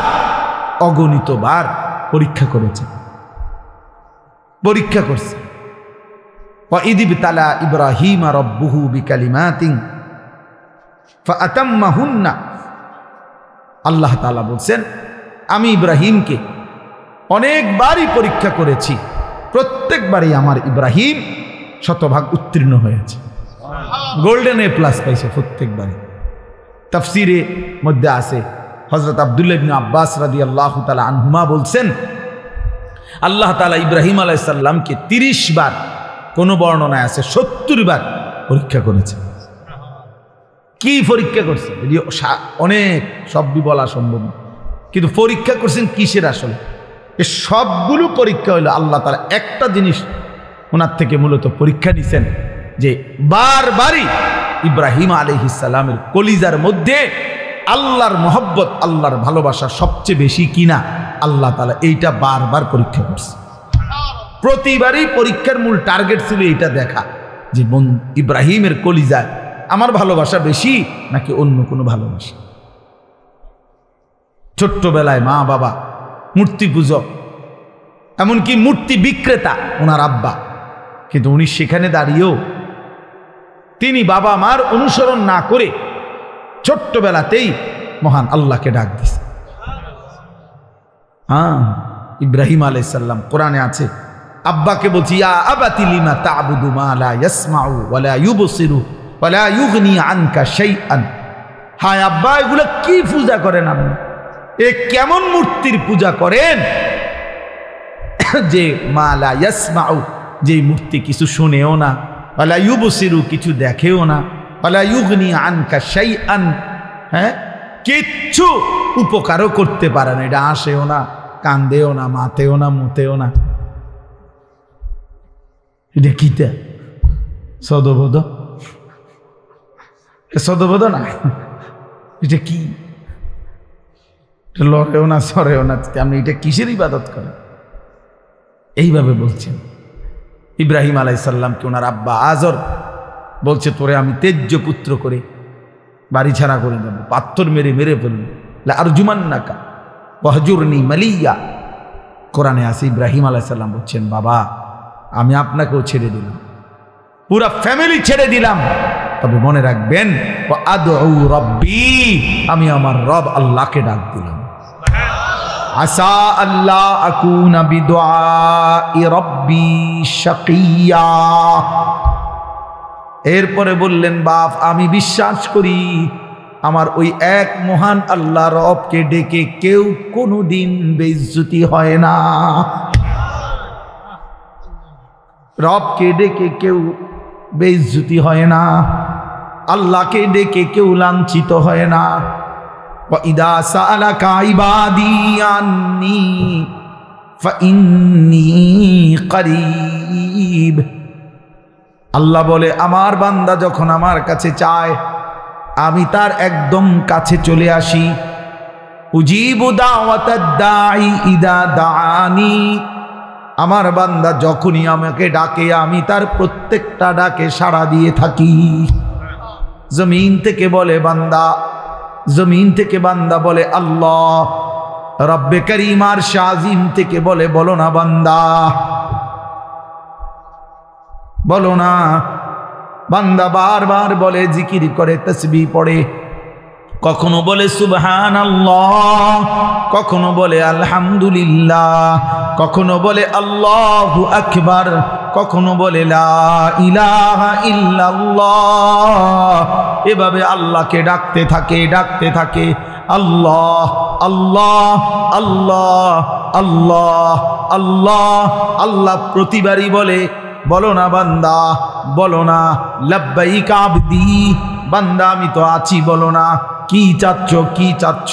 অগণিতবার পরীক্ষা করেছেন, পরীক্ষা করছে। وَإِذِ ابْتَلَى إِبْرَاهِيمَ رَبُّهُ بِكَلِمَاتٍ فَأَتَمَّهُنَّ, আল্লাহ তাআলা বলছেন আমি ইব্রাহিমকে অনেকবারই পরীক্ষা করেছি, প্রত্যেকবারই আমার ইব্রাহিম শতভাগ উত্তীর্ণ হয়েছে, গোল্ডেন এ প্লাস পাইছে প্রত্যেকবারই। তাফসিরে মধ্যে আছে হযরত আব্দুল্লাহ ইবনে আব্বাস রাদিয়াল্লাহু তাআলা আনহুমা বলছেন আল্লাহ তাআলা ইব্রাহিম আলাইহিস সালামকে 30 বার, কোন বর্ণনায় আছে 70 বার পরীক্ষা করেছে। কি পরীক্ষা করছে অনেক, সবই বলা সম্ভব না, কিন্তু পরীক্ষা করছেন কিসের? আসলে এই সবগুলো পরীক্ষা হইলো আল্লাহ তাআলা একটা জিনিস ওনার থেকে মূলত পরীক্ষা নিছেন, যে বারবারই ইব্রাহিম আলাইহিস সালামের কলিজার মধ্যে আল্লাহর মহব্বত, আল্লাহর ভালোবাসা সবচেয়ে বেশি কিনা, আল্লাহ তাআলা এইটা বারবার পরীক্ষা করছে। প্রতিবারই পরীক্ষার মূল টার্গেট ছিল এইটা দেখা, যে ইব্রাহিমের কলিজায় আমার ভালোবাসা বেশি নাকি অন্য কোনো ভালোবাসা। ছোট্টবেলায় মা বাবা মূর্তি পূজক, এমনকি মূর্তি বিক্রেতা ওনার আব্বা, কিন্তু উনি সেখানে দাঁড়িয়েও তিনি বাবা মার অনুসরণ না করে ছোট্টবেলাতেই মহান আল্লাহকে ডাক দিছে। হ্যাঁ, ইব্রাহিম আলাইহিস সালাম কোরআনে আছে, আব্বাকে বলছি ইয়া আবাতি লিমা তা'বুদু মা লা ইয়াসমাউ ওয়া লা ইউবসিরু ওয়া লা ইউগনি আনকা শাইআন। হায় আব্বা, এগুলো কি পূজা করেন আপনি? এ কেমন মূর্তির পূজা করেন যে মা লা ইয়াসমাউ, যে মূর্তি কিছু শুনেও না, ওয়া লা ইউবসিরু কিছু দেখেও না, ওয়া লা ইউগনি আনকা শাইআন, হ্যাঁ কিচ্ছু উপকারও করতে পারে না, এটা আসেও না, কান্দেও না, মাতেও না, মুতেও না। এটা কিটা সদবদ? সদবোধ না, এটা কি? লড়েও না, সরেও না, আপনি এটা কিসের ইবাদত করেন? এইভাবে বলছেন। ইব্রাহিম আলাইসাল্লামকে ওনার আব্বা আজর বলছে, তোরে আমি তেজ্য পুত্র করে বাড়ি ছাড়া করে দেবো, পাথর মেরে মেরে ফেলবো, আরজুমান্নাকা ওয়াহজুরনি মালিয়া। কোরআনে আছে ইব্রাহিম আলাইসাল্লাম বলছেন, বাবা আমি আপনাকেও ছেড়ে দিলাম, পুরা ফ্যামিলি ছেড়ে দিলাম, তবে মনে রাখবেন আদউ রব্বি, আমি আমার রব আল্লাহকে ডাক দিলাম। আসা আল্লাহ আকুনা বিদুআই রব্বি শাকিয়া। এরপরে বললেন, বাপ আমি বিশ্বাস করি আমার ওই এক মহান আল্লাহ রবকে ডেকে কেউ কোনোদিন বেইজ্জতি হয় না। রবকে ডেকে কেউ বেইজ্জতি হয় না, আল্লাহকে ডেকে কেউ লাঞ্ছিত হয় না। وَإِذَا سَأَلَكَ عِبَادِي عَنِّي فَإِنِّي قَرِيبٌ। আল্লাহ বলে, আমার বান্দা যখন আমার কাছে চায় আমি তার একদম কাছে চলে আসি। উজিবু দাওয়াতাদ দাঈ ইযা দাআনি। আমার বান্দা যখনই আমাকে ডাকে আমি তার প্রত্যেকটা ডাকে সাড়া দিয়ে থাকি। জমিন থেকে বলে বান্দা, জমিন থেকে বান্দা বলে আল্লাহ। রব্বে করিম আর শাজিম থেকে বলে, বলো না বান্দা, বলো না। বান্দা বারবার বলে, জিকির করে, তাসবিহ পড়ে, কখনো বলে সুবহানাল্লাহ, কখনো বলে আলহামদুলিল্লাহ, কখনো বলে আল্লাহু আকবার, কখনো বলে লা ইলাহা ইল্লাল্লাহ। এভাবে আল্লাহকে ডাকতে থাকে, ডাকতে থাকে। আল্লাহ আল্লাহ আল্লাহ আল্লাহ আল্লাহ আল্লাহ। প্রতিবারই বলে, বলো না বান্দা, বলো না লাব্বাইক আবদি, বান্দা আমি তো আছি, বলো না কি চাচ্ছ, কি চাচ্ছ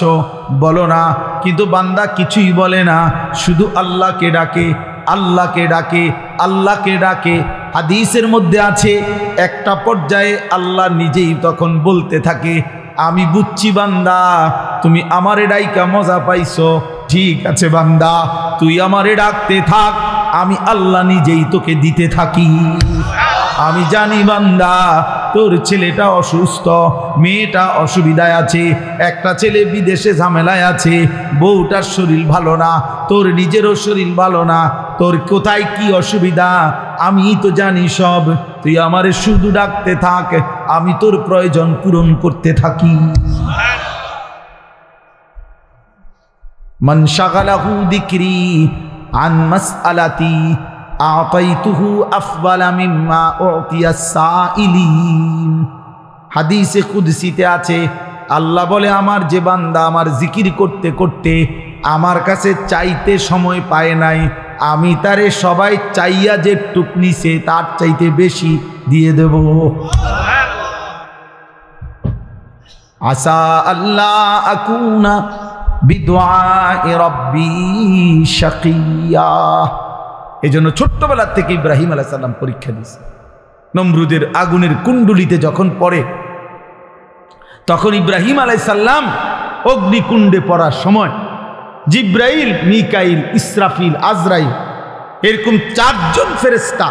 বলো না। কিন্তু বান্দা কিছুই বলে না, শুধু আল্লাহকে ডাকে, আল্লাহকে ডাকে, আল্লাহকে ডাকে। হাদিসের মধ্যে আছে একটা পর্যায়ে আল্লাহ নিজেই তখন বলতে থাকে, আমি বুঝছি বান্দা তুমি আমারে ডাইকা মজা পাইছো, ঠিক আছে বান্দা তুই আমারে ডাকতে থাক, আমি আল্লাহ নিজেই তোকে দিতে থাকি। আমি জানি বান্দা তোর ছেলেটা অসুস্থ, মেয়েটা অসুবিধায় আছে, একটা ছেলে বিদেশে ঝামেলায় আছে, বউটার শরীর ভালো না, তোর নিজেরও শরীর ভালো না, তোর কোথায় কি অসুবিধা আমি তো জানি সব। তুই আমারে শুধু ডাকতে থাক, আমি তোর প্রয়োজন পূরণ করতে থাকি। মান শাগালাহু যিকরি আন মাসআলাতি আতাইতুহু আফদালা মিম্মা উতিয়াস সাইলিন। হাদিসে কুদসিতে আছে, আল্লাহ বলে, আমার যে বান্দা আমার জিকির করতে করতে আমার কাছে চাইতে সময় পায় নাই, আমি তারে সবাই চাইয়া যে টুক নিছে তার চাইতে বেশি দিয়ে দেব। আসা আল্লাহ আকুনা বিদুআই রব্বি শাকিয়া। এই জন্য ছোট্টবেলার থেকে ইব্রাহিম আলাইহিস সালাম পরীক্ষা দিয়েছে। নমরুদের আগুনের কুণ্ডুলিতে যখন পড়ে, তখন ইব্রাহিম আলাইহিস সালাম অগ্নিকুণ্ডে পড়ার সময় জিব্রাইল, মিকাইল, ইসরাফিল, আজরাইল এরকম চারজন ফেরেশতা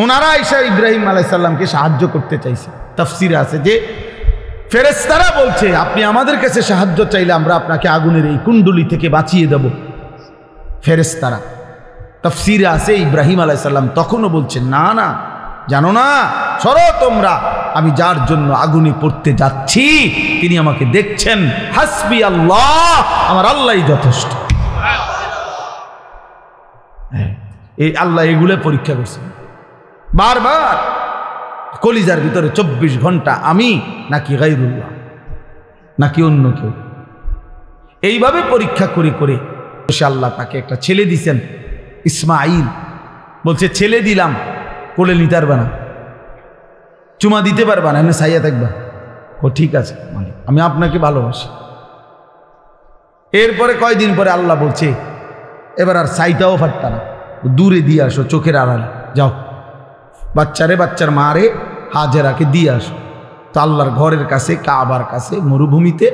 ওনারা এসে ইব্রাহিম আলাইহিস সালামকে সাহায্য করতে চাইছে। তাফসিরে আছে যে ফেরেশতারা বলছে, আপনি আমাদের কাছে সাহায্য চাইলে আমরা আপনাকে আগুনের এই কুণ্ডুলি থেকে বাঁচিয়ে দেব। ফেরেশতারা তাফসিরে আছে ইব্রাহিম আলাইহিস সালাম তখনও বলছেন, না না, জানো না, সরো তোমরা, আমি যার জন্য আগুনে পড়তে যাচ্ছি তিনি আমাকে দেখছেন, হাসবি আল্লাহ, আমার আল্লাহই যথেষ্ট। এই আল্লাহ এগুলো পরীক্ষা করছেন বারবার, কলিজার ভিতরে 24 ঘন্টা আমি নাকি গায়রুল্লাহ, নাকি অন্য কেউ। এইভাবে পরীক্ষা করে করে আল্লাহ তাকে একটা ছেলে দিছেন, ইসমাইল। বলছে, ছেলে দিলাম, কোলে নিতে পারবে না, চুমা দিতে পারবা না, এমনি সাইয়া থাকবা। ও ঠিক আছে, মানে আমি আপনাকে ভালোবাসি। এরপরে কয়দিন পরে আল্লাহ বলছে, এবার আর সাইটাও ফাটতা না, দূরে দিয়ে আসো, চোখের আড়ালে যাও, বাচ্চারে, বাচ্চার মারে হাজেরাকে দিয়ে আসো। তো আল্লাহর ঘরের কাছে, কাবার কাছে, মরুভূমিতে,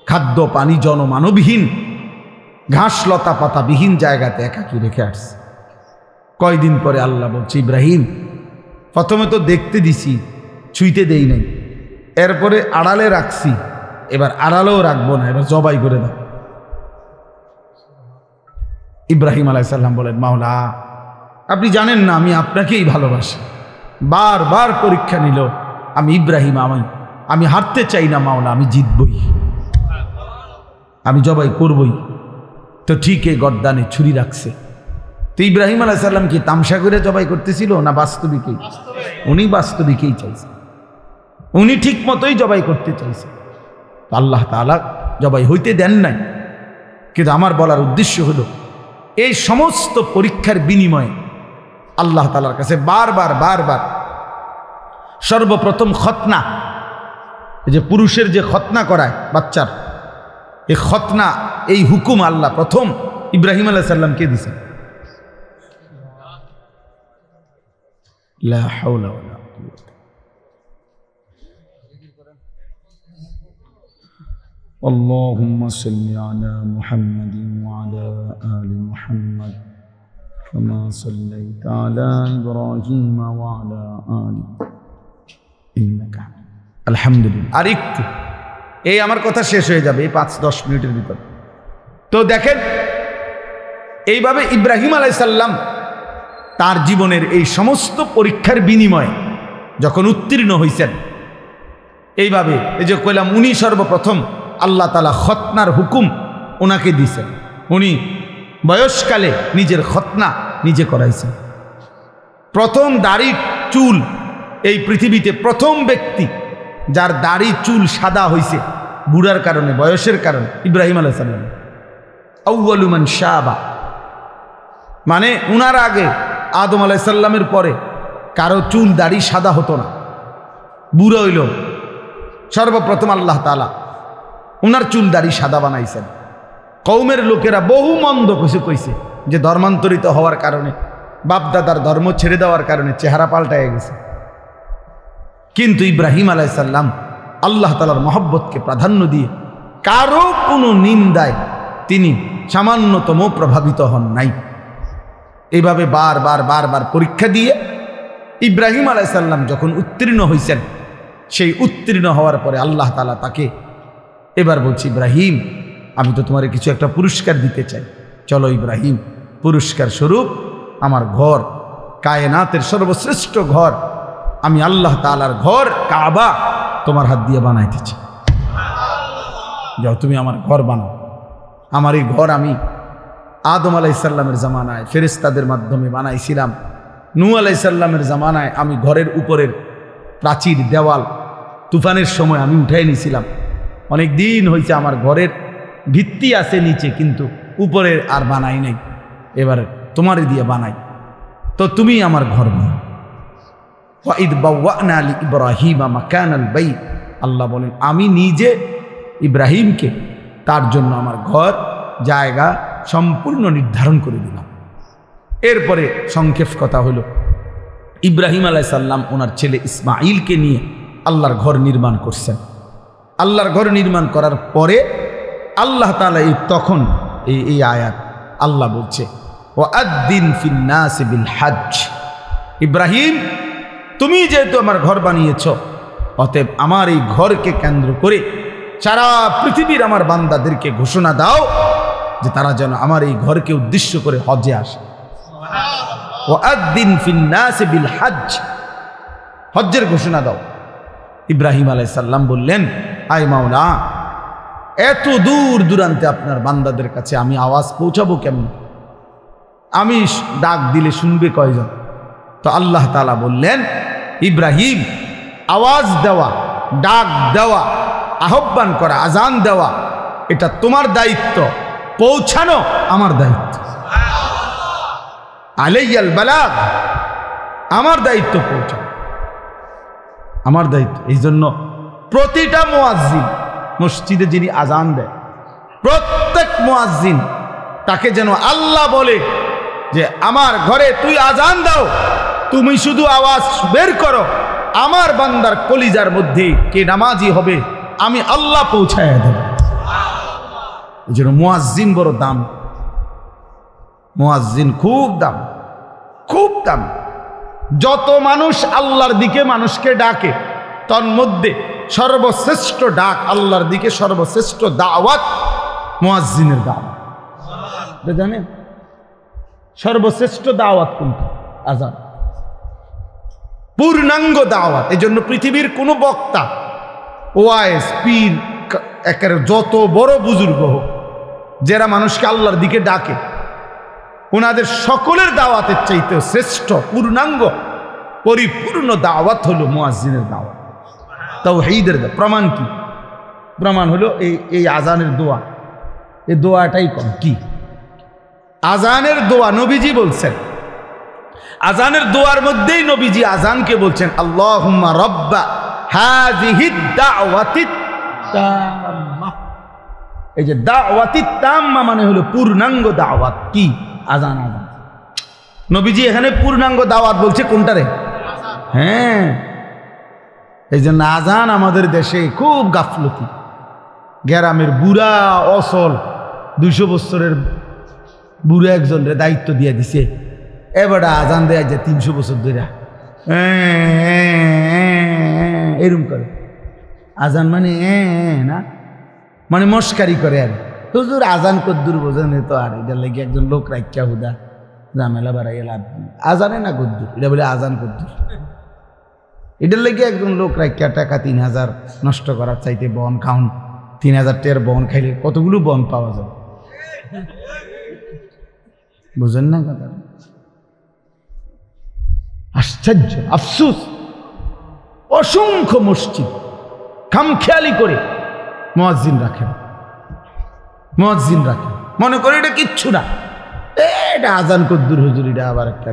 খাদ্য পানি জনমানবহীন, ঘাস লতা পাতাবিহীন জায়গাতে একাকী রেখে আসছে। কয়দিন পরে আল্লাহ বলছে, ইব্রাহিম, প্রথমে তো দেখতে দিছি, ছুঁইতে দেই নাই, এরপরে আড়ালে রাখছি, এবার আড়ালেও রাখবো না, এবার জবাই করে দাও। ইব্রাহিম আলাইহিস সালাম বলেন, মাওলা, আপনি জানেন না আমি আপনাকেই ভালোবাসি। বারবার পরীক্ষা নিল, আমি ইব্রাহিম, আমি হারতে চাই না মাওলা, আমি জিতবই, আমি জবাই করবই। তো ঠিক এই গর্দানে ছুরি রাখছে। তো ইব্রাহিম আলাইহিস সালাম কি তামসা করে জবাই করতেছিল না বাস্তবিকই? উনি বাস্তবিকই চাইছে, উনি ঠিক মতোই জবাই করতে চাইছে। আল্লাহ তাআলা জবাই হইতে দেন নাই। কিন্তু আমার বলার উদ্দেশ্য হলো, এই সমস্ত পরীক্ষার বিনিময়ে আল্লাহ তাআলার কাছে বারবার বারবার সর্বপ্রথম খতনা, এই যে পুরুষের যে খতনা করায় বাচ্চার, এই খতনা, এই হুকুম আল্লাহ প্রথম ইব্রাহিম আলাইহিস সালামকে দিয়েছেন। লা হাওলা ওয়ালা কুওয়াতা। اللهم صل على محمد وعلى آل محمد كما صليت على إبراهيم وعلى آل إنك حميد الحمد لله। আর একটু এই আমার কথা শেষ হয়ে যাবে এই 5-10 মিনিটের ভিতর। তো দেখেন, এইভাবে ইব্রাহিম আলাইহিস সালাম তার জীবনের এই সমস্ত পরীক্ষার বিনিময়ে যখন উত্তীর্ণ হয়েছেন, এইভাবে এই যে কইলাম, উনি সর্বপ্রথম আল্লাহ তাআলা খতনার হুকুম ওনাকে দিয়েছেন। উনি বয়সকালে নিজের খতনা নিজে করাইছেন। প্রথম দাড়ি চুল, এই পৃথিবীতে প্রথম ব্যক্তি যার দাড়ি চুল সাদা হয়েছে বুড়ার কারণে, বয়সের কারণে, ইব্রাহিম আলাইহিস সালাম। আউয়ালু মান শাবা, মানে উনার আগে আদম আলাইহিস সালামের পরে কারো চুল দাড়ি সাদা হতো না, বুড়া হইল। সর্বপ্রথম আল্লাহ তাআলা উনার চুল দাড়ি সাদা বানাইছেন। কওমের লোকেরা বহু মন্দ কিছু কইছে যে ধর্মান্তরিত হওয়ার কারণে, বাপদাদার ধর্ম ছেড়ে দেওয়ার কারণে চেহারা পাল্টায় গেছে। কিন্তু ইব্রাহিম আলাইহিস সালাম আল্লাহ তাআলার মহব্বতকে প্রাধান্য দিয়ে কারো কোনো নিন্দায় তিনি সামান্যতম প্রভাবিত হন নাই। এইভাবে বারবার বারবার পরীক্ষা দিয়ে ইব্রাহিম আলাইহিস সালাম যখন উত্তীর্ণ হয়েছেন, সেই উত্তীর্ণ হওয়ার পরে আল্লাহ তাআলা তাকে এবার বলছি, ইব্রাহিম, আমি তো তোমার কিছু একটা পুরস্কার দিতে চাই। চলো ইব্রাহিম, পুরস্কার স্বরূপ আমার ঘর, কায়নাতের সর্বশ্রেষ্ঠ ঘর, আমি আল্লাহ তাআলার ঘর কাবা তোমার হাত দিয়ে বানাইতেছি। যাও তুমি আমার ঘর বানাও। আমার এই ঘর আমি আদম আলাইহিস সালামের জামানায় ফেরেশতাদের মাধ্যমে বানাইছিলাম। নূহ আলাইহিস সালামের জামানায় আমি ঘরের উপরের প্রাচীর, দেওয়াল তুফানের সময় আমি উঠাই নিয়েছিলাম। অনেক দিন হয়েছে আমার ঘরের ভিত্তি আছে নিচে, কিন্তু উপরে আর বানাই নাই। এবার তোমারে দিয়ে বানাই, তো তুমি আমার ঘর বানাও। ওয়াইদ বাওয়ানা লিইব্রাহিমা মাকানাল বাইত, আল্লাহ বলেন আমি নিজে ইব্রাহিমকে তার জন্য আমার ঘর, জায়গা সম্পূর্ণ নির্ধারণ করে দিলাম। এরপরে সংক্ষেপ কথা হলো, ইব্রাহিম আলাইহিস সালাম ওনার ছেলে ইসমাঈলকে নিয়ে আল্লাহর ঘর নির্মাণ করছেন। আল্লাহর ঘর নির্মাণ করার পরে আল্লাহ তাআলা তখন এই আয়াত আল্লাহ বলছে, ওয়াআদ্দিন ফিন নাস বিল হজ, ইব্রাহিম তুমি যেহেতু আমার ঘর বানিয়েছ, অতএব আমার এই ঘরকে কেন্দ্র করে সারা পৃথিবীর আমার বান্দাদেরকে ঘোষণা দাও যে তারা যেন আমার এই ঘরকে উদ্দেশ্য করে হজে আসে। ওয়াআদ্দিন ফিন নাস বিল হজ, হজ্জের ঘোষণা দাও। ইব্রাহিম আলাইহিস সালাম বললেন, আয় মাওলা, এত দূর দূরান্তে আপনার বান্দাদের কাছে আমি আওয়াজ পৌঁছাবো কেমন? আমি ডাক দিলে শুনবে কয়জন? তো আল্লাহ তাআলা বললেন, ইব্রাহিম, আওয়াজ দেওয়া, ডাক দেওয়া, আহ্বান করা, আজান দেওয়া এটা তোমার দায়িত্ব, পৌঁছানো আমার দায়িত্ব। আলাইয়াল বালাগ, আমার দায়িত্ব পৌঁছানো, আমার দায়িত্ব। এই জন্য প্রতিটা মুয়াজ্জিন, মসজিদে যিনি আজান দেয়, প্রত্যেক মুয়াজ্জিন তাকে যেন আল্লাহ বলে যে আমার ঘরে তুই আজান দাও, তুমি শুধু আওয়াজ বের করো, আমার বান্দার কলিজার মধ্যে কে নামাজি হবে আমি আল্লাহ পৌঁছায় দেব। এই জন্য মুয়াজ্জিন বড় দাম, মুয়াজ্জিন খুব দাম, খুব দাম। যত মানুষ আল্লাহর দিকে মানুষকে ডাকে তার মধ্যে সর্বশ্রেষ্ঠ ডাক আল্লাহর দিকে, সর্বশ্রেষ্ঠ দাওয়াত মুয়াজ্জিনের দাওয়াত। জানেন সর্বশ্রেষ্ঠ দাওয়াত কোনটা? আযান, পূর্ণাঙ্গ দাওয়াত। এই জন্য পৃথিবীর কোনো বক্তা, ওয়াইজ, পীর, একের যত বড় বুজুর্গ হোক, যারা মানুষকে আল্লাহর দিকে ডাকে, ওনাদের সকলের দাওয়াতের চাইতে শ্রেষ্ঠ পূর্ণাঙ্গ পরিপূর্ণ দাওয়াত হলো মুয়াজ্জিনের দাওয়াত, তাওহীদের দাওয়াত। প্রমাণ কি? প্রমাণ হলো এই আজানের দোয়া। এই দোয়াটাই কম কি? আজানের দোয়া নবীজি বলছেন, আজানের দোয়ার মধ্যেই নবীজি আজানকে বলছেন আল্লাহুম্মা রাব্বা হাযিহিদ দাওয়াতিত তাম্মা। এই যে দাওয়াতিত তাম্মা মানে হলো পূর্ণাঙ্গ দাওয়াত। কি? আজান। আজান নবীজি এখানে পূর্ণাঙ্গ দাওয়াত বলছে কোনটা রে? হ্যাঁ, এই জন্য আজান আমাদের দেশে খুব গাফলতি। গ্রামের বুড়া অসল 200 বছরের বুড়া একজনের দায়িত্ব দিয়ে দিছে, এবার আজান দেয়া যায় 300 বছর ধরে এরম করে। আজান মানে না, মানে মস্কারি করে। আর হুজুর আজান কদ্দুর বোঝেন তো, আর এটা লেগে একজন লোক রাখিয়া হুদা ঝামেলা বাড়াইয়া লাভ। আজানে না কদ্দুর, এটা বলে আজান কদ্দুর। এটার লেগে একজন লোক রাখিয়া টাকা 3000 নষ্ট করার চাইতে বন খাউন। 3000 টাকার বন খাইলে কতগুলো বন পাওয়া যায়, বুঝেন না কথা? আশ্চর্য, আফসুস, অসংখ্য মসজিদ খামখেয়ালি করে মুয়াজ্জিন রাখেন, মুয়াজ্জিন রাখেন, মনে করে এটা কিচ্ছু না, এটা আজান কদ্দুর হুজুর, এটা আবার একটা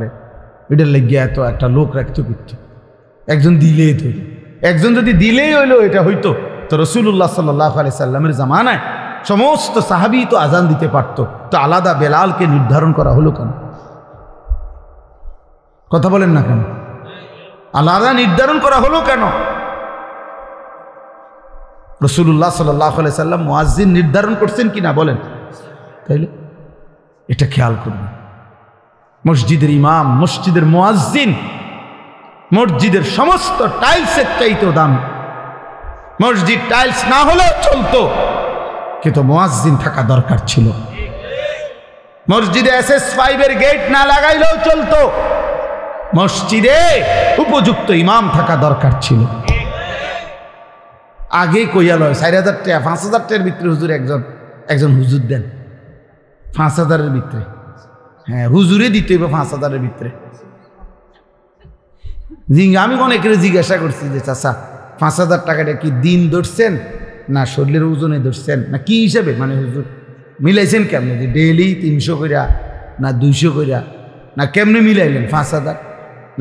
এটার লেগে এত একটা লোক রাখতো কিচ্ছু। একজন দিলেই তৈরি, একজন যদি দিলেই হইলো এটা হইতো, তো রাসূলুল্লাহ সাল্লাল্লাহু আলাইহি সাল্লামের জামানায় সমস্ত সাহাবী তো আজান দিতে পারতো, তো আলাদা বেলালকে নির্ধারণ করা হলো কেন? কথা বলেন না কেন? আলাদা নির্ধারণ করা হলো কেন? রাসূলুল্লাহ সাল্লাল্লাহু আলাইহি সাল্লাম মুয়াজ্জিন নির্ধারণ করছেন কিনা বলেন? তাইলে এটা খেয়াল করবেন। মসজিদের ইমাম, মসজিদের মুয়াজ্জিন মসজিদের সমস্ত টাইলসের চাইতেও দামি। মসজিদ টাইলস না হলেও চলতো, কিন্তু মুয়াজ্জিন থাকা দরকার ছিল। মসজিদে SS5 এর গেট না লাগাইলেও চলতো, মসজিদে উপযুক্ত ইমাম থাকা দরকার ছিল। আগে কইয়া লয় 4000 টাকা 5000 টাকার ভিতরে হুজুর একজন হুজুর দেন, 5000-এর ভিতরে। হ্যাঁ, হুজুরে দিতে হবে 5000-এর ভিতরে। আমি অনেকের জিজ্ঞাসা করছি যে চাচা 5000 টাকাটা কি দিন ধরছেন না শরীরের ওজনে ধরছেন না কি হিসাবে, মানে হুজুর মিলাইছেন কেমনে, যে ডেইলি 300 কইরা না 200 কইরা না কেমনে মিলাইলেন 5000?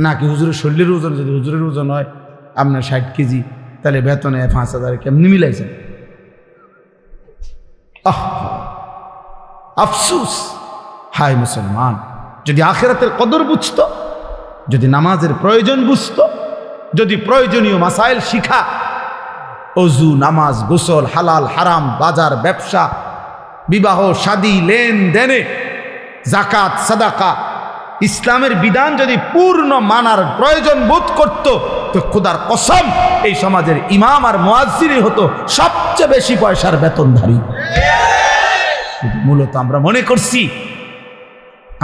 নাকি হুজুরের শরীরের ওজন, যদি হুজুরের ওজন হয় আপনার 60 কেজি, তাহলে বেতনে 5000 কেমনি মিলাইছেন? আফসুস, হায় মুসলমান, যদি আখিরাতের কদর বুঝতো, যদি নামাজের প্রয়োজন বুঝতো, যদি প্রয়োজনীয় মাসাইল শিখা, অজু, নামাজ, গোসল, হালাল হারাম, বাজার, ব্যবসা, বিবাহ, শাদী, লেনদেনে, জাকাত, সাদাকা, ইসলামের বিধান যদি পূর্ণ মানার প্রয়োজন বোধ করত, তো খোদার কসম এই সমাজের ইমাম আর মুয়াজ্জিনই হতো সবচেয়ে বেশি পয়সার বেতনধারী। মূলত আমরা মনে করছি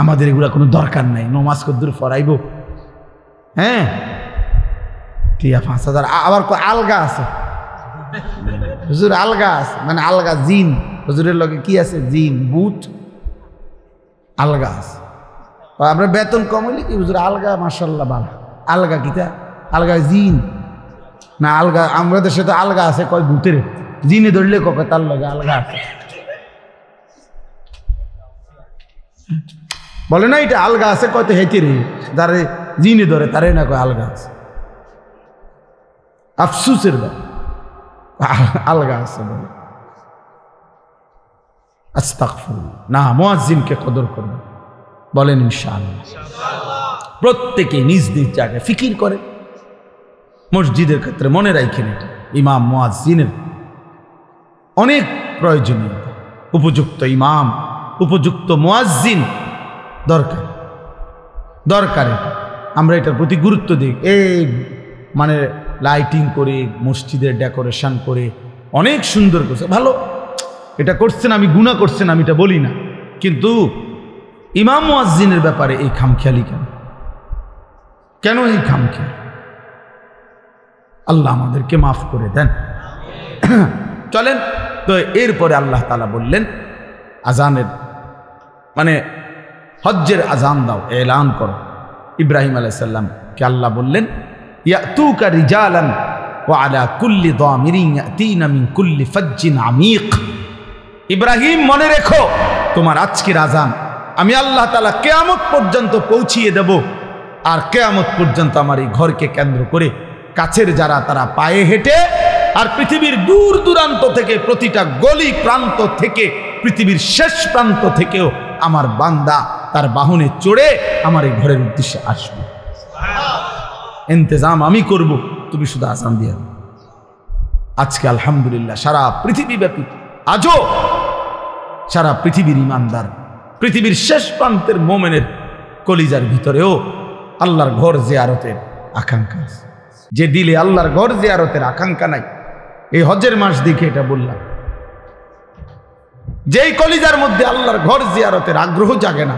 আমাদের এগুলা কোনো দরকার নাই, নমাজ কদ্দুর ফরাইব। হ্যাঁ, টিয়া 5000 আবার আলগা আছে হুজুর, আলগা আছে মানে আলগা জিন, হুজুরের লগে কি আছে? জিন, ভূত, আলগা আছে। আমরা বেতন কম হইলে কি হুজুর আলগা, মাশাআল্লাহ ভালো। আলগা কিতা? আলগা জিন না আলগা? আমরা দেশে তো আলগা আছে কয় ভূতের, জিনে ধরলে কয় তার লগে আলগা আছে, বলে না এটা আলগা আছে কয় তো হেঁটে রে, যারে জিনে ধরে তারে না কয় আলগা আছে। আফসুসের আলগা আছে বলে। আস্তাগফিরুল্লাহ। না, মুয়াজ্জিনকে কদর করবে, বলেন ইনশাআল্লাহ। প্রত্যেকে নিজ নিজ জায়গায় ফিকির করে, মসজিদের ক্ষেত্রে মনে রাখেন, এটা ইমাম মুয়াজ্জিনের অনেক প্রয়োজনীয়তা। উপযুক্ত ইমাম, উপযুক্ত মুয়াজ্জিন দরকার দরকার। এটা আমরা এটার প্রতি গুরুত্ব দিই। এই মানে লাইটিং করে, মসজিদের ডেকোরেশন করে অনেক সুন্দর করছে, ভালো, এটা করছেন, আমি গুনাহ করছেন আমি এটা বলি না, কিন্তু ইমাম মুয়াজ্জিনের ব্যাপারে এই খামখেয়ালি কেন? কেন এই খামখেয়ালি? আল্লাহ আমাদেরকে মাফ করে দেন। চলেন তো, এরপরে আল্লাহ তাআলা বললেন আজানের মানে হজ্জের আজান দাও, এলান করো। ইব্রাহিম আলাইহিস সালামকে আল্লাহ বললেন ইয়াতুকা রিজালান ওয়া আলা কুল্লি দামিরিন ইয়াতিনা মিন কুল্লি ফাজ্জিন আমিক। ইব্রাহিম মনে রেখো, তোমার আজকের আজান আমি আল্লাহ তাআলা কিয়ামত পর্যন্ত পৌঁছিয়ে দেব। আর কিয়ামত পর্যন্ত আমার এই ঘরকে কেন্দ্র করে কাছের যারা তারা পায়ে হেঁটে, আর পৃথিবীর দূর দূরান্ত থেকে, প্রতিটা গলি প্রান্ত থেকে, পৃথিবীর শেষ প্রান্ত থেকেও আমার বান্দা তার বাহনে চড়ে আমার এই ঘরের উদ্দেশ্যে আসবে। ইন্তজাম আমি করব, তুমি শুধু আজান দিয়ে দাও। আজকে আলহামদুলিল্লাহ সারা পৃথিবীব্যাপী, আজও সারা পৃথিবীর ইমানদার, পৃথিবীর শেষ প্রান্তের মোমেনের কলিজার ভিতরেও আল্লাহর ঘর জিয়ারতের আকাঙ্ক্ষা আছে। যে দিলে আল্লাহর ঘর জিয়ারতের আকাঙ্ক্ষা নাই, এই হজ্জের মাস দেখে এটা বললাম, যেই কলিজার মধ্যে আল্লাহর ঘর জিয়ারতের আগ্রহ জাগে না,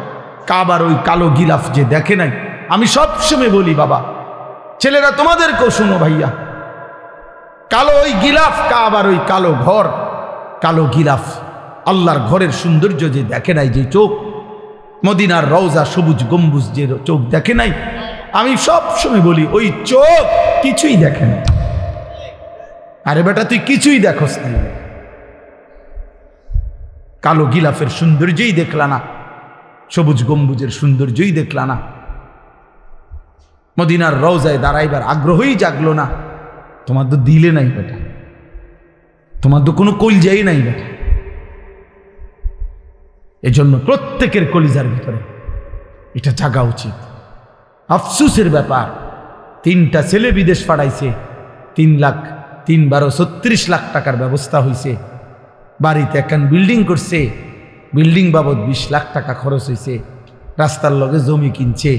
কাবার ওই কালো গিলাফ যে দেখে নাই। আমি সবসময় বলি বাবা, ছেলেরা তোমাদেরকেও শুনো ভাইয়া, কালো ওই গিলাফ, কাবার ওই কালো ঘর, কালো গিলাফ, আল্লাহর ঘরের সৌন্দর্য যে দেখে নাই, যে চোখ, মদিনার রওজা সবুজ গম্বুজ যে চোখ দেখে নাই, আমি সবসময় বলি ওই চোখ কিছুই দেখে না। আরে বেটা তুই কিছুই দেখোস না, কালো গিলাফের সৌন্দর্যই দেখলা না, সবুজ গম্বুজের সৌন্দর্যই দেখলা না, মদিনার রওজায় দাঁড়াইবার আগ্রহই জাগলো না। তোমার তো দিলে নাই বেটা, তোমার তো কোনো কলজাই নাই বেটা। এজন্য প্রত্যেকের কলিজার ভিতরে এটা জাগা উচিত। আফসুসের ব্যাপার, 3টা ছেলে বিদেশ পাঠাইছে, 3 লাখ 3 12 36 লাখ টাকার ব্যবস্থা হয়েছে। বাড়িতে একখান বিল্ডিং করছে, বিল্ডিং বাবদ 20 লাখ টাকা খরচ হয়েছে। রাস্তার লগে জমি কিনছে,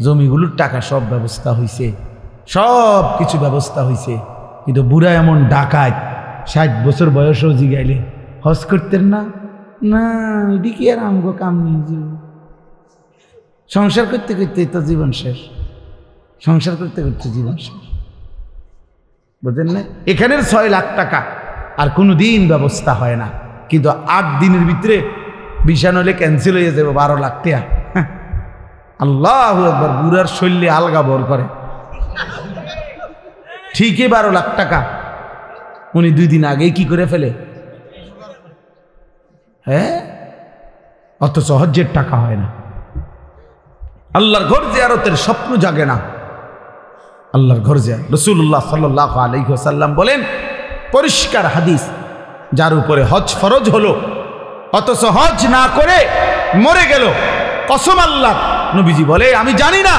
জমিগুলোর টাকা সব ব্যবস্থা হয়েছে, সব কিছু ব্যবস্থা হয়েছে। কিন্তু বুড়া এমন ডাকাত, 60 বছর বয়সও জিগাইলে হজ করতেন না, না এটি কি আর আমগো কাম নিয়ে, সংসার করতে করতে তো জীবন শেষ, সংসার করতে করতে জীবন শেষ, বুঝলেন না? এখানের 6 লাখ টাকা আর কোনো দিন ব্যবস্থা হয় না, কিন্তু 8 দিনের ভিতরে ভিসা নইলে ক্যান্সেল হয়ে যাবে 12 লাখ টাকা। আল্লাহু আকবার, বুড়ার শৈলী আলগা ভর করে, ঠিকই 12 লাখ টাকা উনি 2 দিন আগেই কি করে ফেলে, হ্যাঁ, অথচ হজ্জের টাকা হয় না। আল্লাহর ঘর জিয়ারতের স্বপ্ন জাগে না, আল্লাহর ঘর জিয়ারত। রাসূলুল্লাহ সাল্লাল্লাহু আলাইহি ওয়াসাল্লাম বলেন, পরিষ্কার হাদিস, যার উপরে হজ ফরজ হলো অথচ হজ না করে মরে গেল, কসম আল্লাহ, নবীজি বলে আমি জানি না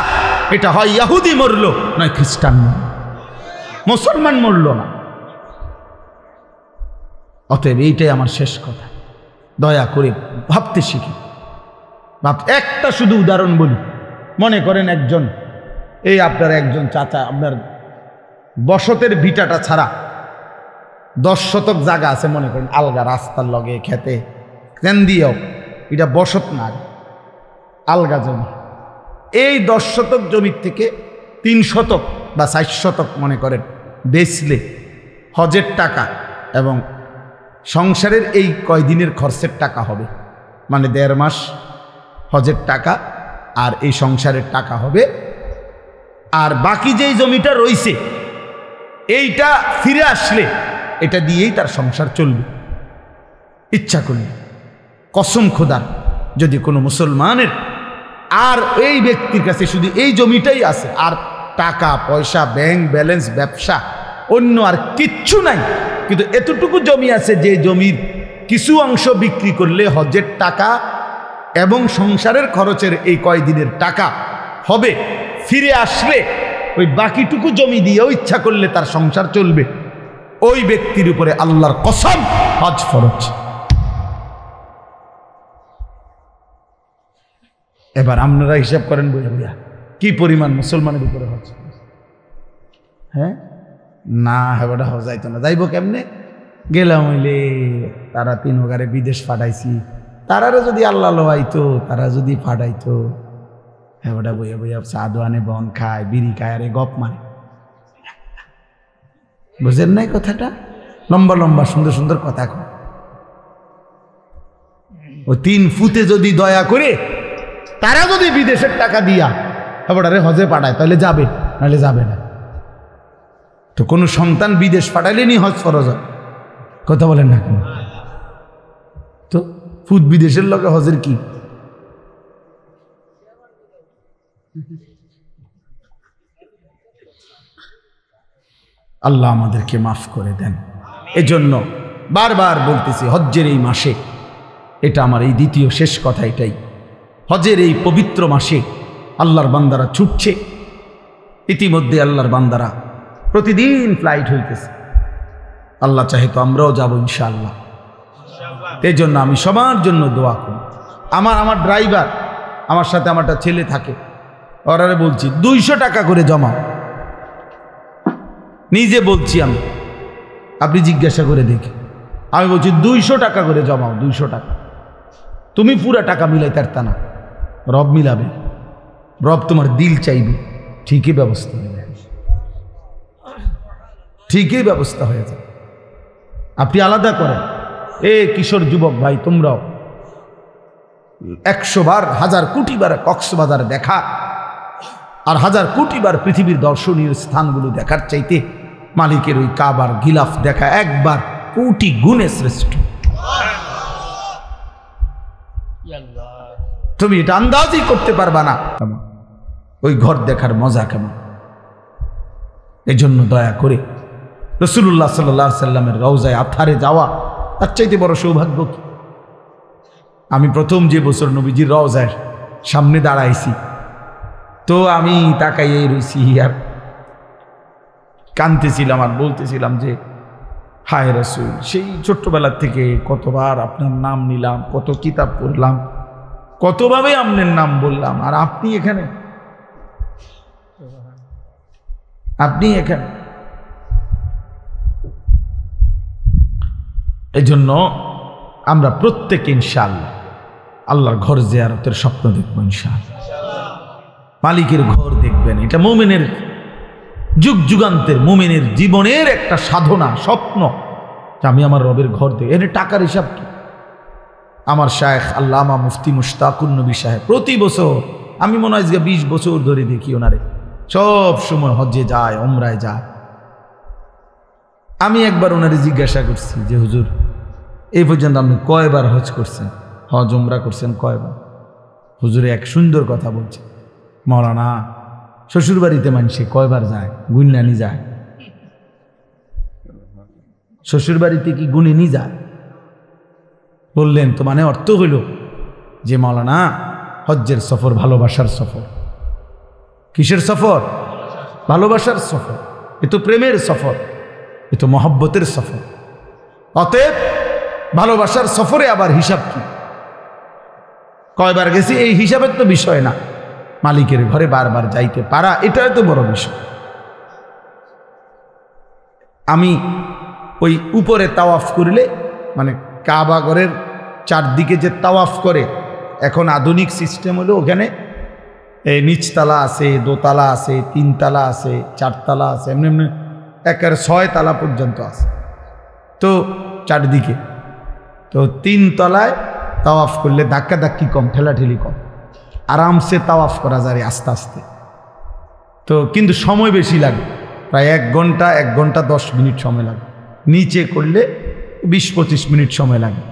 এটা হয় ইহুদি মরলো নয় খ্রিস্টান মরল, মুসলমান মরল না। অতএব এইটাই আমার শেষ কথা, দয়া করে ভাবতে শিখি। একটা শুধু উদাহরণ বলি, মনে করেন একজন, এই আপনার একজন চাচা, আপনার বসতের ভিটাটা ছাড়া 10 শতক জায়গা আছে, মনে করেন আলগা রাস্তার লগে খেতে কেন দিয়েও, এটা বসত না, আলগা জমি। এই 10 শতক জমির থেকে 3 শতক বা 4 শতক মনে করেন বেচলে হজের টাকা এবং সংসারের এই কয়দিনের খরচের টাকা হবে, মানে 1.5 মাস হজের টাকা আর এই সংসারের টাকা হবে। আর বাকি যেই জমিটা রইছে এইটা ফিরে আসলে এটা দিয়েই তার সংসার চলবে ইচ্ছা করলে। কসম খোদার, যদি কোনো মুসলমানের আর এই ব্যক্তির কাছে শুধু এই জমিটাই আছে, আর টাকা পয়সা, ব্যাংক ব্যালেন্স, ব্যবসা, অন্য আর কিচ্ছু নাই, কিন্তু এতটুকু জমি আছে যে জমির কিছু অংশ বিক্রি করলে হজের টাকা এবং সংসারের খরচের এই কয়দিনের টাকা হবে, ফিরে আসলে ওই বাকিটুকু জমি দিয়েও ইচ্ছা করলে তার সংসার চলবে, ওই ব্যক্তির উপরে আল্লাহর কসম হজ ফরজ। এবার আপনারা হিসাব করেন বইয়া বইয়া কি পরিমাণ মুসলমানের উপরে হজ। হ্যাঁ না হেবাটা হজাইতো না, যাইব কেমনে? গেলাম হইলে তারা 3 ওগারে বিদেশ পাঠাইছি, তারারও যদি আল্লাহ লোয়াইতো, তারা যদি পাঠাইতো, হেবাটা বইয়া বইয়া চা দোয়ানে বন খায়, বিড়ি খায়, আরে গপ মারে। বুঝেন নাই কথাটা? লম্বা লম্বা সুন্দর সুন্দর কথা কয়। ও 3 ফুটে যদি দয়া করে তারা যদি বিদেশের টাকা দিয়া হেবাটারে হজে পাঠায় তাহলে যাবে, নাহলে যাবে না। তো কোনো সন্তান বিদেশ পাঠাইলেনি হজ ফরজ হয়? কথা বলেন না কেন? তো ফুট বিদেশের লগে হজের কি? আল্লাহ আমাদেরকে মাফ করে দেন। এজন্য বারবার বলতেছি, হজ্জের এই মাসে, এটা আমার এই দ্বিতীয় শেষ কথা এটাই, হজের এই পবিত্র মাসে আল্লাহর বান্দারা ছুটছে। ইতিমধ্যে আল্লাহর বান্দারা প্রতিদিন ফ্লাইট হইতেছে। আল্লাহ চাহে তো আমরাও যাব ইনশাআল্লাহ। এই জন্য আমি সবার জন্য দোয়া করি। আমার ড্রাইভার, আমার সাথে আমারটা ছেলে থাকে, ওরারে বলছি 200 টাকা করে জমাও। নিজে বলছি আমি, আপনি জিজ্ঞাসা করে দেখি। আমি বলছি 200 টাকা করে জমাও, 200 টাকা। তুমি পুরা টাকা মিলাইতে পারতা না, রব মিলাবে, রব তোমার দিল চাইবে, ঠিকই ব্যবস্থা হয়ে যাবে, ঠিকই ব্যবস্থা হয়ে যাবে। আপনি আলাদা করেন। কিশোর যুবক ভাই, তোমরাও 100 বার 1000 কোটি বার কক্সবাজার দেখা আর 1000 কোটি বার পৃথিবীর দর্শনীয় স্থানগুলো দেখার চাইতে মালিকের ওই কাবার গিলাফ দেখা একবার কোটি গুণে শ্রেষ্ঠ। তুমি এটা আন্দাজই করতে পারবা না ওই ঘর দেখার মজা কেমন। এই জন্য দয়া করে রাসূলুল্লাহ সাল্লাল্লাহু আলাইহি সাল্লামের রওজায়ে আতহারে যাওয়া তার চাইতে বড় সৌভাগ্য কি? আমি প্রথম যে বছর নবীজির রওজার সামনে দাঁড়াইছি, তো আমি তাকাইয়ে রইছি আর কাঁদতেছিলাম আর বলতেছিলাম যে, হায় রাসূল, সেই ছোট্টবেলার থেকে কতবার আপনার নাম নিলাম, কত কিতাব পড়লাম, কতভাবে আপনার নাম বললাম, আর আপনি এখানে, আপনি এখানে। এই জন্য আমরা প্রত্যেকে ইনশাআল্লাহ আল্লাহর ঘর জিয়ারতের স্বপ্ন দেখবো ইনশাআল্লাহ। মালিকের ঘর দেখবেন, এটা মুমিনের যুগ যুগান্তের মুমিনের জীবনের একটা সাধনা, স্বপ্ন, যে আমি আমার রবের ঘর দেখব। এর টাকার হিসাব কি? আমার শায়েখ আল্লামা মুফতি মুশতাকুন নবী সাহেব প্রতি বছর, আমি মনে হয় 20 বছর ধরে দেখি ওনারে সব সময় হজ্জে যায়, উমরায় যায়। আমি একবার ওনারে জিজ্ঞাসা করছি যে, হুজুর, এই পর্যন্ত আপনি কয়বার হজ করছেন, হজ উমরা করছেন কয়বার? হুজুরে এক সুন্দর কথা বলছে, মাওলানা, শ্বশুরবাড়িতে মানুষে কয়বার যায় গুণানি যায়, শ্বশুরবাড়িতে কি গুণিনি যায়? বললেন, তো মানে অর্থ হইল যে মাওলানা, হজ্জের সফর ভালোবাসার সফর। কিসের সফর? ভালোবাসার সফর। এ তো প্রেমের সফর, এ তো মহব্বতের সফর। অতএব ভালোবাসার সফরে আবার হিসাব কি, কয়বার গেছি এই হিসাবের তো বিষয় না, মালিকের ঘরে বারবার যাইতে পারা, এটাই তো বড় বিষয়। আমি ওই উপরে তাওয়াফ করলে, মানে কাবা ঘরের চারদিকে যে তাওয়াফ করে, এখন আধুনিক সিস্টেম হলো, ওখানে নিচতলা আছে, দোতলা আছে, 3 তালা আছে, 4 তালা আছে, এমনি এমনি একেবারে 6 তালা পর্যন্ত আছে। তো চারদিকে, তো 3 তলায় তাওয়াফ করলে ধাক্কা ধাক্কি কম, ঠেলাঠেলি কম, আরামসে তাওয়াফ করা যায় আস্তে আস্তে। তো কিন্তু সময় বেশি লাগে, প্রায় 1 ঘন্টা 1 ঘন্টা 10 মিনিট সময় লাগে। নিচে করলে 20-25 মিনিট সময় লাগে।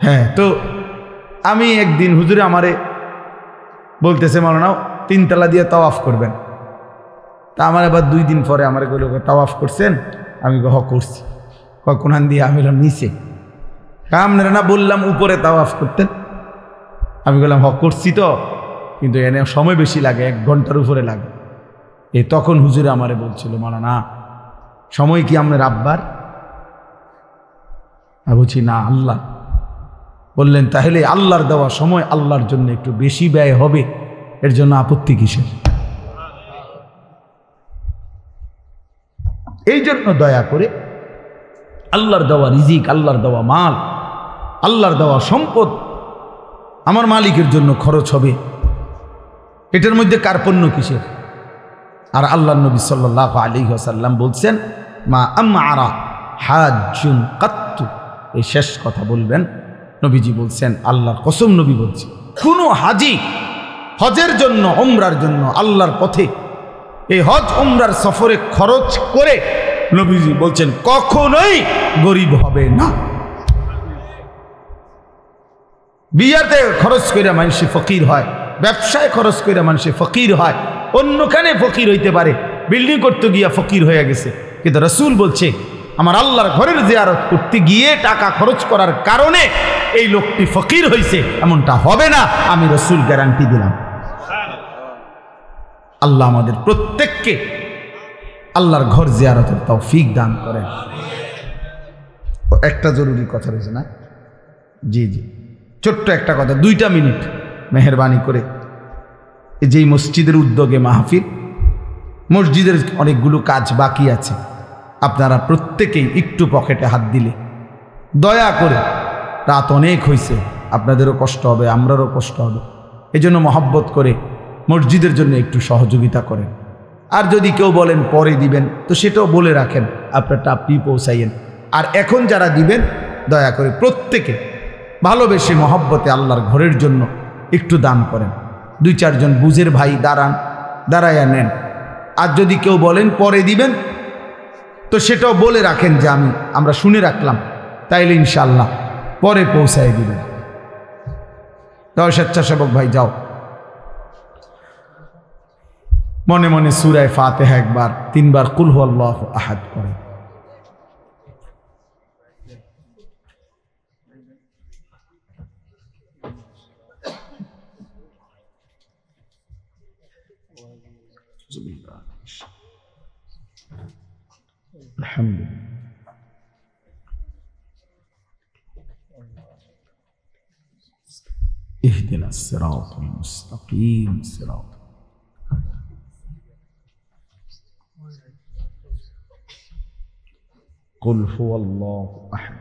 হ্যাঁ, তো আমি একদিন হুজুরে আমারে বলতেছে, মাওলানা 3 তালা দিয়ে তাওয়াফ করবেন। তা আমার আবার 2 দিন পরে আমার বলল, তাওয়াফ করছেন? আমি হ করছি। কোনখান দিয়ে? আমি বললাম নিচে। আপনারা না বললাম উপরে তাওয়াফ করতেন? আমি বললাম হ করছি। তো কিন্তু এনে সময় বেশি লাগে, 1 ঘন্টার উপরে লাগে। তখন হুজুরে আমারে বলছিল, মাওলানা সময় কি আপনার আব্বার? আমি বলছি না, আল্লাহ। বললেন তাহলে আল্লাহর দেওয়া সময় আল্লাহর জন্য একটু বেশি ব্যয় হবে, এর জন্য আপত্তি কিসের? এই জন্য দয়া করে আল্লাহর দেওয়া রিজিক, আল্লাহর দেওয়া মাল, আল্লাহর দেওয়া সম্পদ আমার মালিকের জন্য খরচ হবে, এটার মধ্যে কার্পণ্য কিসের? আর আল্লাহর নবী সাল্লাল্লাহু আলাইহি ওয়াসাল্লাম বলছেন, মা আমারা হাজ্জুন কাত্তু, এই শেষ কথা বলবেন নবীজি বলছেন, আল্লাহর কসম নবী বলছে, কোনো হাজি হজের জন্য, উমরার জন্য আল্লাহর পথে এই হজ উমরার সফরে খরচ করে নবীজি বলছেন কখনোই গরিব হবে না। বিয়াতে খরচ করে মানুষ ফকির হয়, ব্যবসায় খরচ করে মানুষ ফকির হয়, অন্যখানে ফকির হইতে পারে, বিল্ডিং করতে গিয়া ফকির হয়ে গেছে, কিন্তু রাসূল বলছে আমার আল্লাহর ঘরের জিয়ারত করতে গিয়ে টাকা খরচ করার কারণে এই লোকটি ফকির হয়েছে, এমনটা হবে না, আমি রাসূল গ্যারান্টি দিলাম। আল্লাহ আমাদের প্রত্যেককে আল্লাহর ঘর জিয়ারতের তৌফিক দান করেন। একটা জরুরি কথা রয়েছে না? জি জি, ছোট্ট একটা কথা, 2টা মিনিট মেহেরবানি করে। যেই মসজিদের উদ্যোগে মাহফিল, মসজিদের অনেকগুলো কাজ বাকি আছে, আপনারা প্রত্যেকেই একটু পকেটে হাত দিলে দয়া করে, রাত অনেক হয়েছে, আপনাদেরও কষ্ট হবে, আমরারও কষ্ট হবে, এই জন্য মহব্বত করে মসজিদের জন্য একটু সহযোগিতা করেন। আর যদি কেউ বলেন পরে দিবেন, তো সেটাও বলে রাখেন, আপনারটা আপনি পৌঁছাইয়েন। আর এখন যারা দিবেন, দয়া করে প্রত্যেকে ভালোবেসে মহব্বতে আল্লাহর ঘরের জন্য একটু দান করেন। 2-4 জন বুঝের ভাই দাঁড়াইয়া নেন। আর যদি কেউ বলেন পরে দিবেন, তো সেটাও বলে রাখেন যে আমরা শুনে রাখলাম, তাইলে ইনশাআল্লাহ পরে পৌঁছায় দিবেন। তাও স্বেচ্ছাসেবক ভাই যাও, মনে মনে সূরা ফাতিহা একবার, 3 বার কুল হুয়াল্লাহু আহাদ করে। আলহামদুলিল্লাহ। ইহদিনাস সিরাতাল মুস্তাকিম সিরাত কুল হুয়াল্লাহু আহাদ।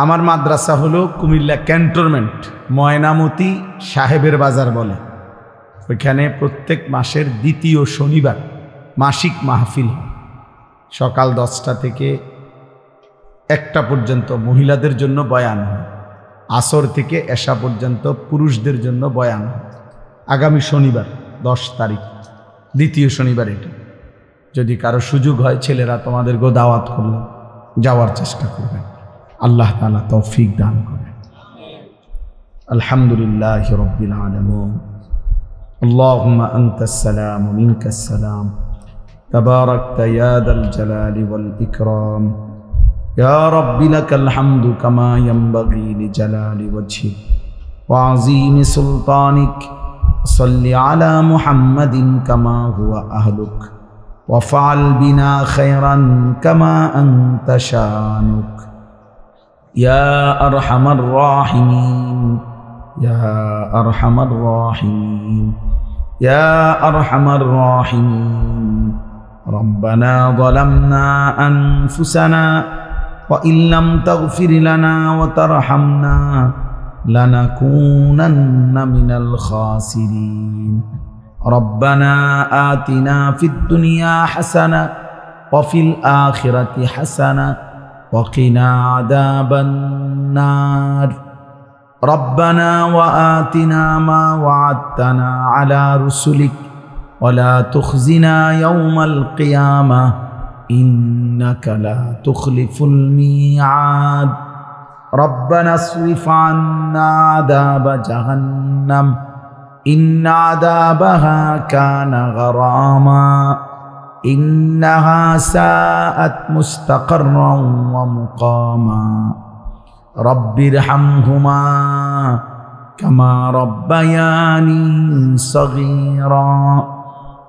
আমার মাদ্রাসা হলো কুমিল্লা ক্যান্টনমেন্ট, ময়নামতি সাহেবের বাজার বলে, ওইখানে প্রত্যেক মাসের 2য় শনিবার মাসিক মাহফিল হয়। সকাল 10টা থেকে 1টা পর্যন্ত মহিলাদের জন্য বয়ান হয়, আসর থেকে এশা পর্যন্ত পুরুষদের জন্য বয়ান হয়। আগামী শনিবার 10 তারিখ, 2য় শনিবার এটা। যদি কারো সুযোগ হয়, ছেলেরা তোমাদেরকে দাওয়াত করলাম, যাওয়ার চেষ্টা করবেন। আল্লাহ তাআলা তৌফিক দান করেন। আলহামদুলিল্লাহি রাব্বিল আলামিন। আল্লাহুম্মা আনতাস সালাম ওয়া মিনকাস সালাম, তাবারাকতা ইয়া যাল জালালি ওয়াল ইকরাম, ইয়া রাব্বি লাকাল হামদু কামা ইয়ানবাগি লিজালালি ওয়াজহিক ওয়া আযীমি সুলতানিক। সাল্লি আলা মুহাম্মাদিন কামা হুয়া আহলুক ওয়া ফাআল বিনা খায়রান কামা আনতা শানুক। يا أرحم الراحمين يا أرحم الراحمين يا أرحم الراحمين. ربنا ظلمنا أنفسنا وإن لم تغفر لنا وترحمنا لنكونن من الخاسرين. ربنا آتنا في الدنيا حسنة وفي الآخرة حسنة وقنا عذاب النار. ربنا وآتنا ما وعدتنا على رسلك ولا تخزنا يوم القيامة إنك لا تخلف الميعاد. ربنا اصرف عنا عذاب جهنم إن عذابها كان غراما إنها ساءت مستقرا ومقاما رب ارحمهما كما ربياني صغيرا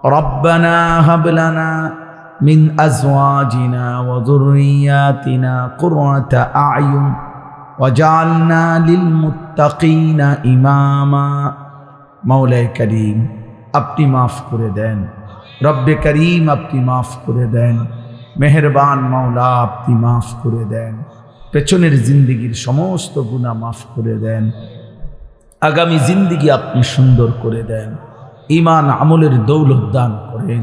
ربنا هب لنا من أزواجنا وذرياتنا قرة أعين وجعلنا للمتقين إماما মওলাই করিম আপনি মাফ করে দেন, রব্বে করিম আপনি মাফ করে দেন, মেহেরবান মাওলা আপনি মাফ করে দেন, পেছনের জিন্দেগির সমস্ত গুনাহ মাফ করে দেন, আগামী জিন্দেগি আপনি সুন্দর করে দেন, ঈমান আমলের দৌলত দান করেন,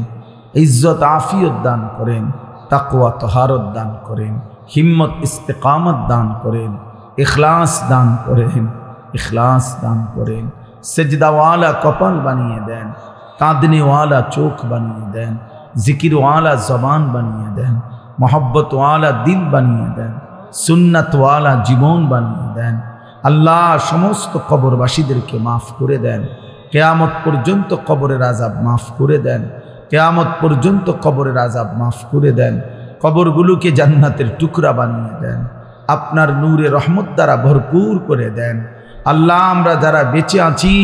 ইজ্জত আফিয়ত দান করেন, তাকওয়া তহারত দান করেন, হিম্মত ইস্তেকামত দান করেন, ইখলাস দান করেন, ইখলাস দান করেন, সেজদাওয়ালা কপাল বানিয়ে দেন, কাঁদনেওয়ালা চোখ বানিয়ে দেন, জিকিরওয়ালা জবান বানিয়ে দেন, মোহব্বতওয়ালা দিল বানিয়ে দেন, সুন্নাতওয়ালা জীবন বানিয়ে দেন। আল্লাহ সমস্ত কবরবাসীদেরকে মাফ করে দেন, কিয়ামত পর্যন্ত কবরের আযাব মাফ করে দেন, কিয়ামত পর্যন্ত কবরের আযাব মাফ করে দেন, কবরগুলোকে জান্নাতের টুকরা বানিয়ে দেন, আপনার নূরে রহমত দ্বারা ভরপুর করে দেন। আল্লাহ আমরা যারা বেঁচে আছি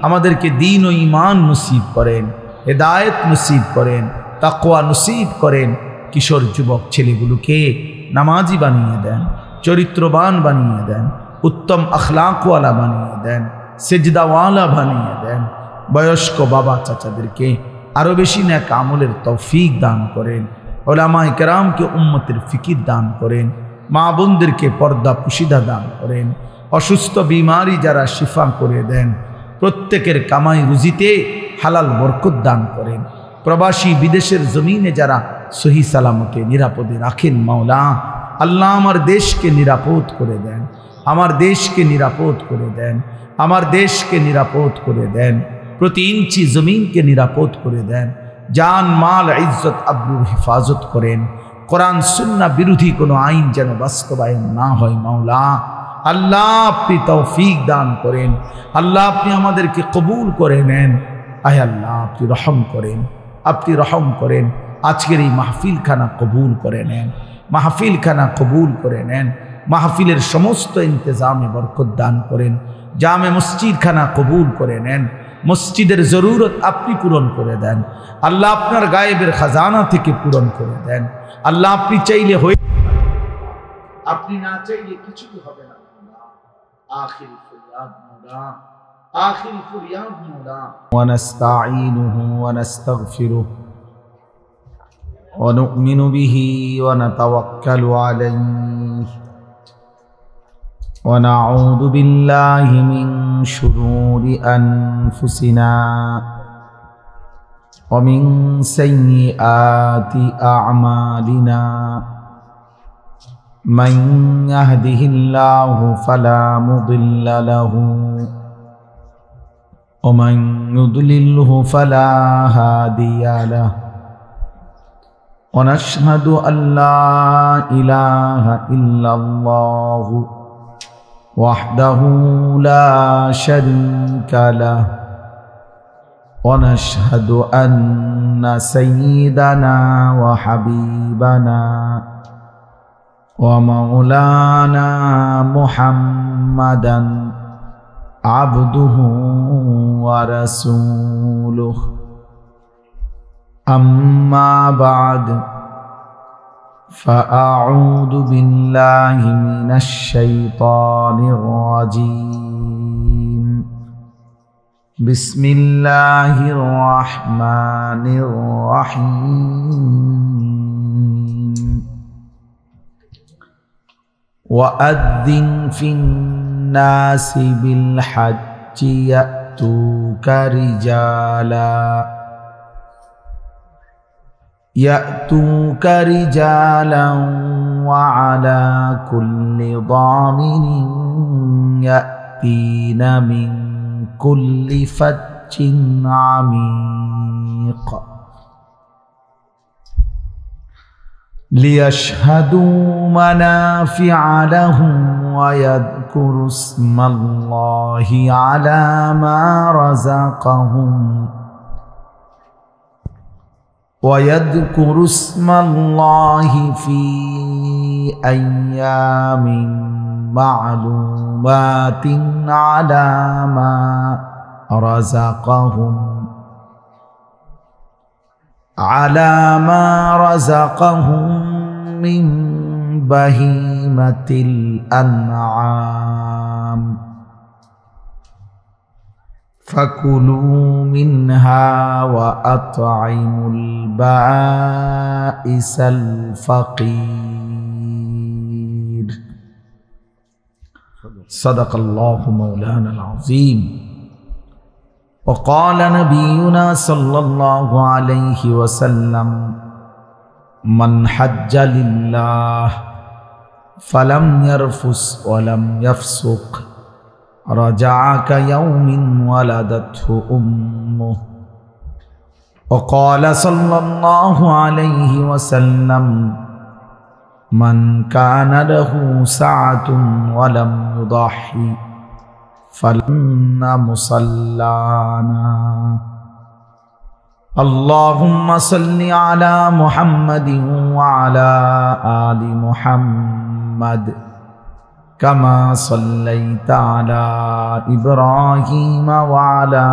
আমাদেরকে দ্বীন ও ঈমান নসিব করেন, হেদায়েত নসিব করেন, তাকওয়া নসিব করেন। কিশোর যুবক ছেলেগুলোকে নামাজি বানিয়ে দেন, চরিত্রবান বানিয়ে দেন, উত্তম আখলাকওয়ালা বানিয়ে দেন, সেজদাওয়ালা বানিয়ে দেন। বয়স্ক বাবা চাচাদেরকে আরও বেশি নেক আমলের তৌফিক দান করেন, উলামায়ে কেরামকে উম্মতের ফিকির দান করেন, মা বোনদেরকে পর্দা পুশিদা দান করেন, অসুস্থ বিমারি যারা শিফা করে দেন, প্রত্যেকের কামাই রুজিতে হালাল বরকত দান করেন। প্রবাসী বিদেশের জমিনে যারা সহি সালামতে নিরাপদে রাখেন মাওলা, আল্লাহ আমার দেশকে নিরাপদ করে দেন, আমার দেশকে নিরাপদ করে দেন, আমার দেশকে নিরাপদ করে দেন, প্রতি ইঞ্চি জমিনকে নিরাপদ করে দেন, জান মাল ইজ্জত আব্রুর হেফাজত করেন। কোরআন সুন্নাহ বিরোধী কোনো আইন যেন বাস্তবায়ন না হয় মাওলা। আল্লাহ আপনি তৌফিক দান করেন, আল্লাহ আপনি আমাদেরকে কবুল করে নেন। আয় আল্লাহ আপনি রহম করেন, আপনি রহম করেন। আজকের এই মাহফিলখানা কবুল করে নেন, মাহফিলখানা কবুল করে নেন, মাহফিলের সমস্ত ইন্তজামে বরকত দান করেন। জামে মসজিদখানা কবুল করে নেন, মসজিদের জরুরত আপনি পূরণ করে দেন। আল্লাহ আপনার গায়েবের খাজানা থেকে পূরণ করে দেন। আল্লাহ আপনি চাইলে হয়ে, আপনি না চাইলে কিছু হবে না। আখির ফরিয়াদ মওলা, আখির ফরিয়াদ মওলা। ওয়া নাস্তাঈনুহু ওয়া নাস্তাগফিরুহু ওয়া নু'মিনু বিহি ওয়া নাতাওয়াক্কালু আলাইহি ওয়া নাউযু বিল্লাহি মিন শুরুরি আনফুসিনা ওয়া মিন সাইয়্যিআতি আ'মালিনা। من يهده الله فلا مضل له ومن يضلله فلا هادي له ونشهد أن لا إله إلا الله وحده لا شريك له ونشهد أن سيدنا وحبيبنا ومولانا محمدا عبده ورسوله أما بعد فأعوذ بالله من الشيطان الرجيم بسم الله الرحمن الرحيم وأذن في الناس بالحج يأتوك رجالا وعلى كل ضامن يأتين من كل فج عميق ليشهدوا منافع لهم ويذكروا اسم الله على ما رزقهم ويذكروا اسم الله في أيام معلومات على ما رزقهم من بهيمة الأنعام فكلوا منها وأطعموا البائس الفقير صدق الله مولانا العظيم. وقال نبينا صلى الله عليه وسلم من حج لله فلم يرفث ولم يفسق رجع كيوم ولدته أمه. وقال صلى الله عليه وسلم من كان له سعة ولم يضحي فلن مصلانا. اللهم صل على محمد وعلى آل محمد كما صليت على إبراهيم وعلى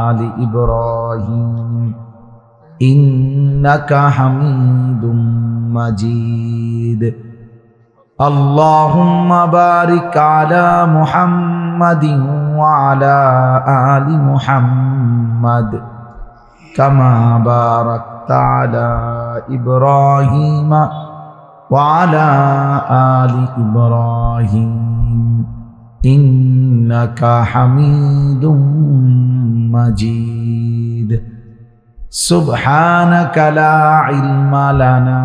آل إبراهيم إنك حميد مجيد. اللهم بارك على محمد وعلى آل محمد كما باركت على إبراهيم وعلى آل إبراهيم إنك حميد مجيد. سبحانك لا علم لنا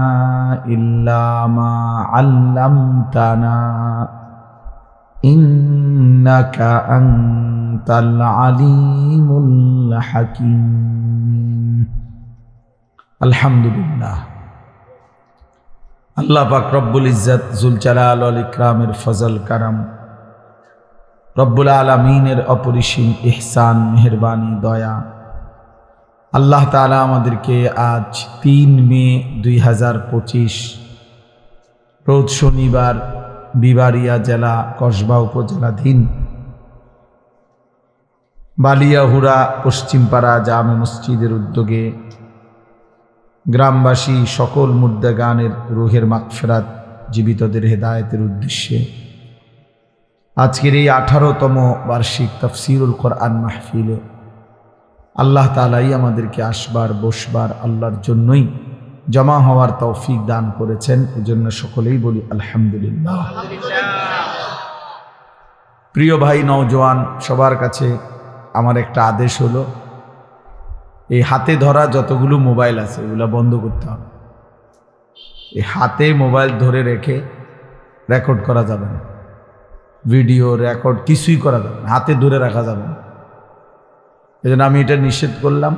إلا ما علمتنا إنك أنت العليم الحكيم. الحمد لله. আল্লাহ পাক রব্বুল ইজ্জত জুল জালাল ওয়াল ইকরামের ফজল কারাম, রব্বুল আলামিনের অপরিসীম ইহসান মেহেরবানি দয়া, আল্লাহ তাআলা আমাদেরকে আজ ৩ মে ২০২৫ রোজ শনিবার বিবাড়িয়া জেলা কসবা উপজেলাধীন বালিয়াহুড়া পশ্চিমপাড়া জামে মসজিদের উদ্যোগে গ্রামবাসী সকল মুর্দাগানের রুহের মাগফিরাত, জীবিতদের হেদায়েতের উদ্দেশ্যে আজকের এই 18তম বার্ষিক তাফসীরুল কোরআন মাহফিলে আল্লাহ তাআলাই আমাদেরকে আসবার বসবার আল্লাহর জন্যই জমা হওয়ার তৌফিক দান করেছেন। এজন্য সকলেই বলি আলহামদুলিল্লাহ। প্রিয় ভাই নওজোয়ান, সবার কাছে আমার একটা আদেশ হলো, এই হাতে ধরা যতগুলো মোবাইল আছে এগুলো বন্ধ করতে হবে। এই হাতে মোবাইল ধরে রেখে রেকর্ড করা যাবে না, ভিডিও রেকর্ড কিছুই করা যাবে না, হাতে ধরে রাখা যাবে না। এই জন্য আমি এটা নিষেধ করলাম।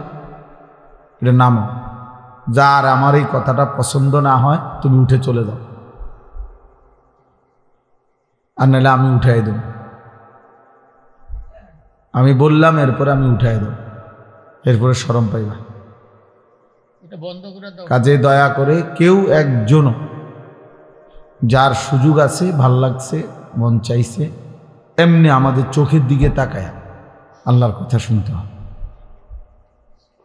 এটা নামো, যার আমার এই কথাটা পছন্দ না হয় তুমি উঠে চলে যাও, আর নাহলে আমি উঠাই দেব। আমি বললাম এরপরে আমি উঠাই দেব, এরপরে শরম পাইবা। কাজে দয়া করে কেউ একজন, যার সুযোগ আছে, ভাল লাগছে, মন চাইছে, এমনি আমাদের চোখের দিকে তাকায় আল্লাহর কথা শুনতে হবে,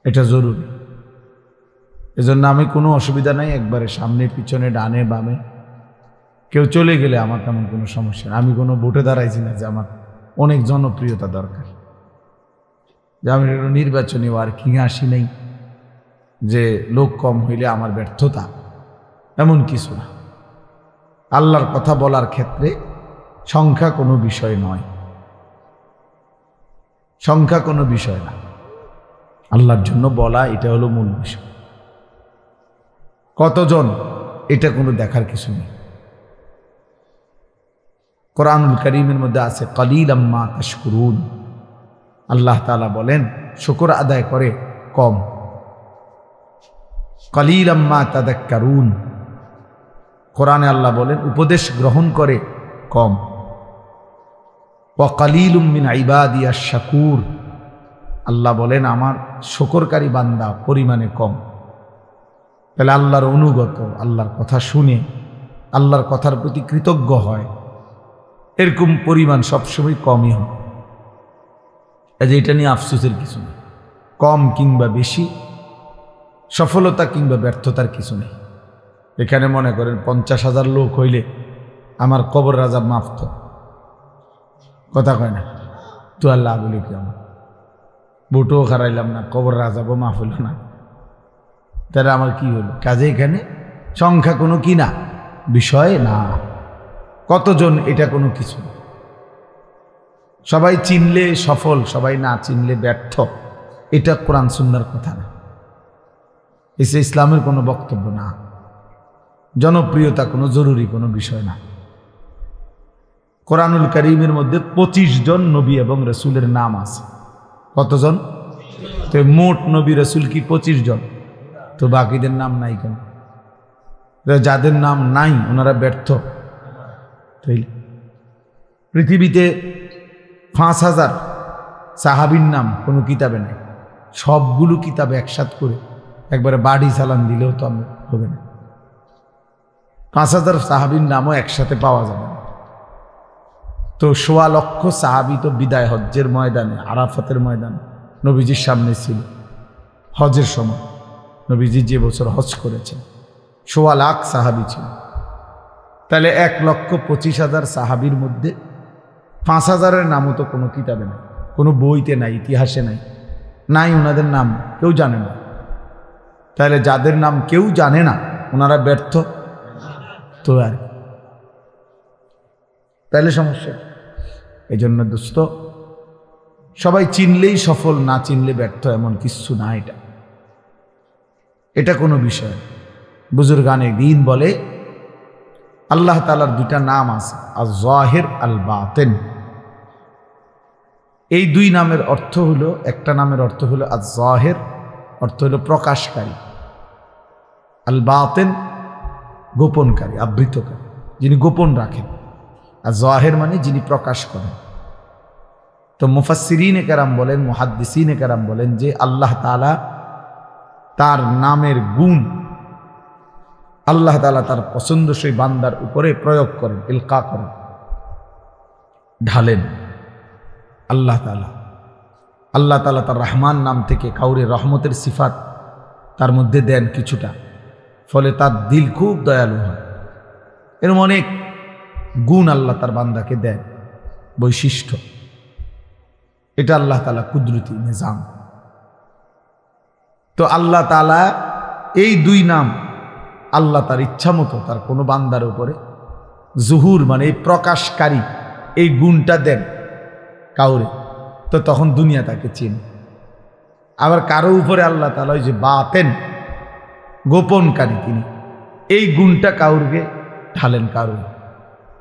এটা জরুরি। এজন্য আমি কোনো অসুবিধা নাই, একবারে সামনে পিছনে ডানে বামে কেউ চলে গেলে আমার তেমন কোনো সমস্যা নেই। আমি কোনো ভোটে দাঁড়াইছি না যে আমার অনেক জনপ্রিয়তা দরকার, যে আমি নির্বাচনী ওয়ার্কিং আসি নাই, যে লোক কম হইলে আমার ব্যর্থতা, এমন কিছু না। আল্লাহর কথা বলার ক্ষেত্রে সংখ্যা কোনো বিষয় নয়, সংখ্যা কোনো বিষয় না। আল্লাহর জন্য বলা এটা হলো মূল বিষয়। কতজন এটা কোনো দেখার কিছু নেই। কোরআনুল কারীমের মধ্যে আছে কলিলাম মা তাশকুরুন। আল্লাহ তাআলা বলেন শুকর আদায় করে কম। কলিলাম মা তাযাক্কারুন, কোরআনে আল্লাহ বলেন উপদেশ গ্রহণ করে কম। ওয়া কালিলুম মিন ইবাদিয়াশ শাকুর, আল্লাহ বলেন আমার শুকরকারী বান্দা পরিমাণে কম। তাহলে আল্লাহর অনুগত, আল্লাহর কথা শুনে আল্লাহর কথার প্রতি কৃতজ্ঞ হয়, এরকম পরিমাণ সবসময় কমই হয়। এটা নিয়ে আফসোসের কিছু নেই। কম কিংবা বেশি, সফলতা কিংবা ব্যর্থতার কিছু নেই। এখানে মনে করেন 50,000 লোক হইলে আমার কবর রাজা মাফ, তো কথা কয় না তো আল্লাহ বলি কি আমার বুটও খারাইলাম না, কবর রাজাবও মাফ হইল না, তাহলে আমার কি হলো? কাজে এখানে সংখ্যা কোনো কি না, বিষয় না। কতজন এটা কোনো কিছু না। সবাই চিনলে সফল, সবাই না চিনলে ব্যর্থ, এটা কোরআন সুন্নাহর কথা না, এসে ইসলামের কোনো বক্তব্য না। জনপ্রিয়তা কোনো জরুরি কোনো বিষয় না। কোরআনুল কারীমের মধ্যে 25 জন নবী এবং রসুলের নাম আছে। কতজন? তো মোট নবী রসুল কি 25 জন? তো বাকিদের নাম নাই কেন? যাদের নাম নাই ওনারা ব্যর্থ। পৃথিবীতে 5,000 সাহাবীর নাম কোনো কিতাবে নাই। সবগুলো কিতাবে একসাথ করে একবারে বাড়ি চালান দিলেও তো হবে না। 5,000 সাহাবীর নামও একসাথে পাওয়া যাবে না। তো 1.25 লক্ষ সাহাবী তো বিদায় হজ্জের ময়দানে, আরাফাতের ময়দানে নবীজির সামনে ছিল। হজের সময় নবীজি যে বছর হজ করেছেন 1.25 লাখ সাহাবী ছিল। তাহলে 1,25,000 সাহাবীর মধ্যে 5,000-এর নামও তো কোনো কিতাবে নাই, কোনো বইতে নাই, ইতিহাসে নাই, নাই ওনাদের নাম কেউ জানে না। তাহলে যাদের নাম কেউ জানে না ওনারা ব্যর্থ তো আর, তাহলে সমস্যা। এই জন্য দোস্ত, সবাই চিনলেই সফল, না চিনলে ব্যর্থ, এমন কিছু না। এটা কোনো বিষয়। বুজুর্গানে দ্বীন বলে আল্লাহ তাআলার 2টা নাম আছে, আয-যাহির আল-বাতিন। এই 2 নামের অর্থ হলো, একটা নামের অর্থ হলো আয-যাহির, অর্থ হলো প্রকাশকারী, আল-বাতিন গোপনকারী, আবৃতকারী, যিনি গোপন রাখেন। আর যাহির মানে যিনি প্রকাশ করেন। তো মুফাসসিরিনে কেরাম বলেন, মুহাদ্দিসিনে কেরাম বলেন যে আল্লাহ তাআলা তার নামের গুণ আল্লাহ তাআলা তার পছন্দসই বান্দার উপরে প্রয়োগ করেন, ইলকা করেন, ঢালেন। আল্লাহ তাআলা তার রহমান নাম থেকে কাউরে রহমতের সিফাত তার মধ্যে দেন কিছুটা, ফলে তার দিল খুব দয়ালু হয়। এরকম অনেক গুণ আল্লাহ তার বান্দাকে দেন, বৈশিষ্ট্য। এটা আল্লাহ তাআলা কুদরতি নিজাম। তো আল্লাহ তাআলা এই 2 নাম আল্লাহ তার ইচ্ছা মতো তার কোনো বান্দার উপরে জুহুর মানে এই প্রকাশকারী এই গুণটা দেন কাউরে, তো তখন দুনিয়া তাকে চেনে। আবার কারো উপরে আল্লাহ তাআলা ওই যে বাতেন গোপনকারী, তিনি এই গুণটা কাউকে ঢালেন কারো,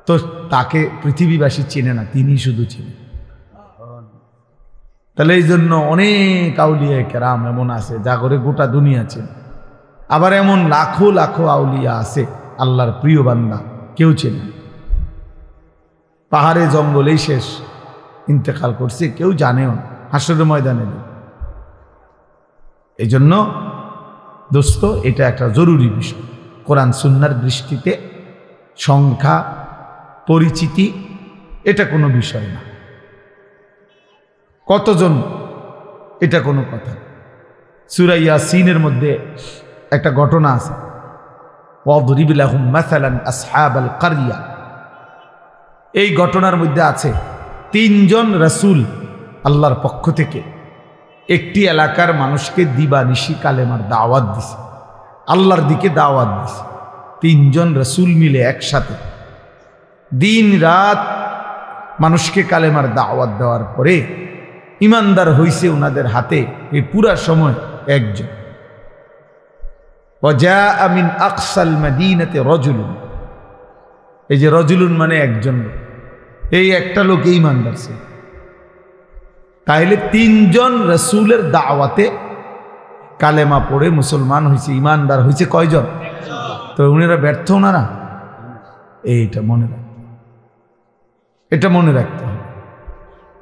তো তাকে পৃথিবীবাসী চেনে না, তিনি শুধু চেনে। তাহলে এই জন্য অনেক আউলিয়া কেরাম এমন আছে যা করে গোটা দুনিয়া চেনে। আবার এমন লাখো লাখো আউলিয়া আছে আল্লাহর প্রিয় বান্দা কেউ চেনে, পাহাড়ে জঙ্গলেই শেষ, ইন্তেকাল করছে, কেউ জানেও না, হাসরের ময়দানে নেই। এই জন্য দোস্ত, এটা একটা জরুরি বিষয়। কোরআন সুন্নাহর দৃষ্টিতে সংখ্যা, পরিচিতি এটা কোনো বিষয় না। কতজন এটা কোনো কথা। সূরা ইয়াসিনের মধ্যে একটা ঘটনা আছে, ওয়াদরিব লাহুম মাসালান আসহাবাল কারিয়া। এই ঘটনার মধ্যে আছে 3 জন রাসূল আল্লাহর পক্ষ থেকে একটি এলাকার মানুষকে দিবানিশি কালেমার দাওয়াত দিছে, আল্লাহর দিকে দাওয়াত দিছে। 3 জন রাসূল মিলে একসাথে দিন রাত মানুষকে কালেমার দাওয়াত দেওয়ার পরে ইমানদার হইছে ওনাদের হাতে এই পুরা সময় একজন। ওয়াজাআ মিন আকসাল মাদিনাতি রাজুলুন, এই যে রাজুলুন মানে একজন লোক, এই একটা লোক ইমানদার ছিল। তাইলে 3 জন রাসূলের দাওয়াতে কালেমা পড়ে মুসলমান হয়েছে, ইমানদার হয়েছে কয়জন? তো উনারা ব্যর্থ, ওনারা এইটা মনে রাখতে, এটা মনে রাখতে হবে।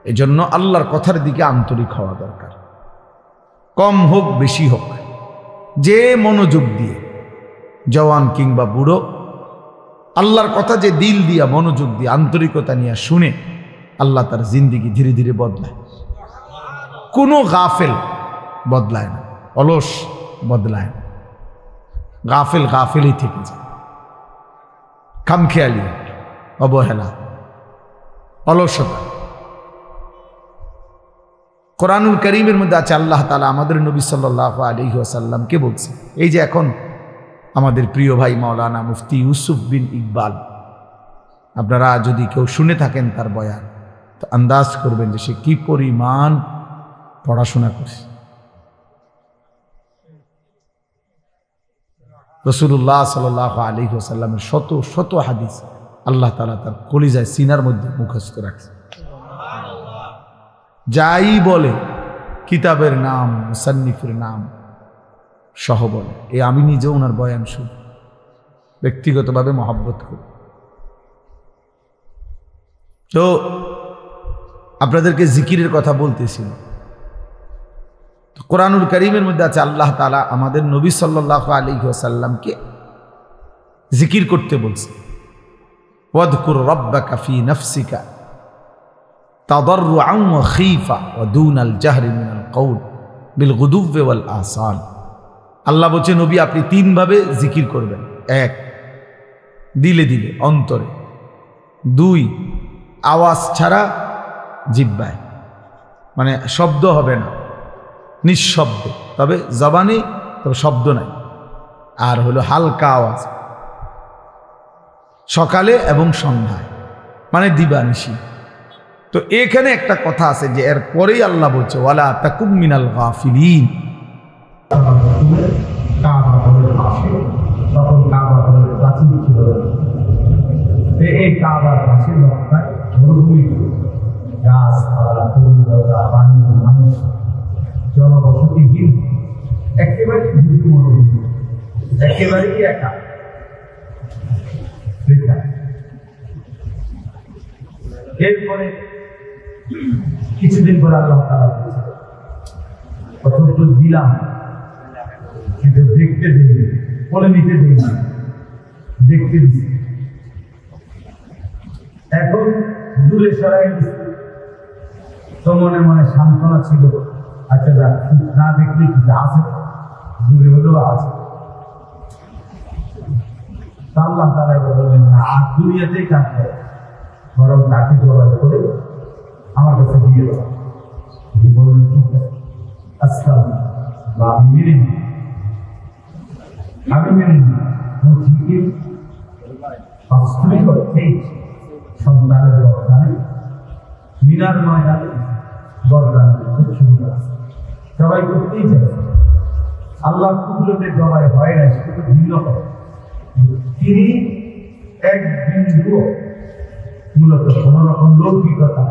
এজন্য আল্লাহর কথার দিকে আন্তরিক হওয়া দরকার। কম হোক বেশি হোক, যে মনোযোগ দিয়ে, জওয়ান কিংবা বুড়ো, আল্লাহর কথা যে দিল দিয়া মনোযোগ দিয়ে আন্তরিকতা নিয়ে শুনে, আল্লাহ তার জিন্দিগি ধীরে ধীরে বদলায়। কোনো গাফেল বদলায় না, অলস বদলায় না, গাফেল গাফেলই থেকে যায়। খামখেয়ালি, অবহেলা, অলসতা। কোরআনুল কারীমের মধ্যে আছে, আল্লাহ তাআলা আমাদের নবী সাল্লাল্লাহু আলাইহি ওয়াসাল্লামকে বলছে, এই যে এখন আমাদের প্রিয় ভাই মাওলানা মুফতি ইউসুফ বিন ইকবাল, আপনারা যদি কেউ শুনে থাকেন তার বয়ান, তো আন্দাজ করবেন যে সে কি পরিমাণ পড়াশোনা করছে। রাসূলুল্লাহ সাল্লাল্লাহু আলাইহি ওয়াসাল্লামের শত শত হাদিস আল্লাহ তাআলা তার কলিজায় সিনার মধ্যে মুখস্থ রাখছে। যাই বলে কিতাবের নাম, মুসান্নিফের নাম সহ বলে। আমি নিজেও ওনার বয়ান শুনি, ব্যক্তিগতভাবে মহব্বত করি। তো আপনাদেরকে জিকিরের কথা বলতেছিল। কোরআনুল কারীমের মধ্যে আছে, আল্লাহ তাআলা আমাদের নবী সাল্লাল্লাহু আলাইহি ওয়াসাল্লামকে জিকির করতে বলছে, ওয়াযকুর রাব্বাকা ফী নাফসিকা তাদাররুআন ওয়া খীফা ওয়া দুনাল জাহরি মিনাল কওল বিল গুদুওয়ি ওয়াল আসাল। আল্লাহ বলছে, নবী আপনি তিনভাবে জিকির করবেন। এক, দিলে দিলে, অন্তরে। দুই, আওয়াজ ছাড়া জিহ্বায়, মানে শব্দ হবে না, নিঃশব্দ, তবে জবানে তবে শব্দ নাই। আর হলো হালকা আওয়াজ, সকালে এবং সন্ধ্যায়, মানে দিবানিশি। তো এখানে একটা কথা আছে যে এর পরেই আল্লাহ বলছে, ওয়ালা তাকুম মিনাল গাফিলিন। তখন কাবা ঘরের প্রাচীন ছিল, এই কাবার পাশে মক্কায় মরুভূমি, গাছপালা, তরুণরা, পানি, মানুষ, জনবসতিহীন, একেবারেই দুর্গম মরুভূমি, একেবারেই একা। এরপরে কিছুদিন পরে আল্লাহ তাআলা বলছে, দিলাম কিন্তু দেখতে দেয়নি, বলে নিতে দেয়নি, দেখতে দিচ্ছি। এখন দূরে সরাই দিচ্ছি, তো মনে মনে সান্ত্বনা ছিল, আচ্ছা যাক, না দেখলে কিছু আছে, দূরে হলেও আছে। আল্লাহ তাআলা বললেন, না, আর দুনিয়াতেই কাটবে, বরং তাকে জবাই করে আমার কাছে দিয়ে দেওয়া। বললেন, ঠিক আছে, আসসালাম, আমি মেনে নিই, আমি মেনে নিই। ঠিকই বাস্তবিক অর্থেই সন্তানের বরদানে, মিনার ময়দানে বরদান শুরু আছে। জবাই করতেই চাইছে, আল্লাহ কুদরতে জবাই হয় না, সেটা ভিন্ন হয়। তিনি এক বিন্দু মূলত কোন রকম লৌকিকতা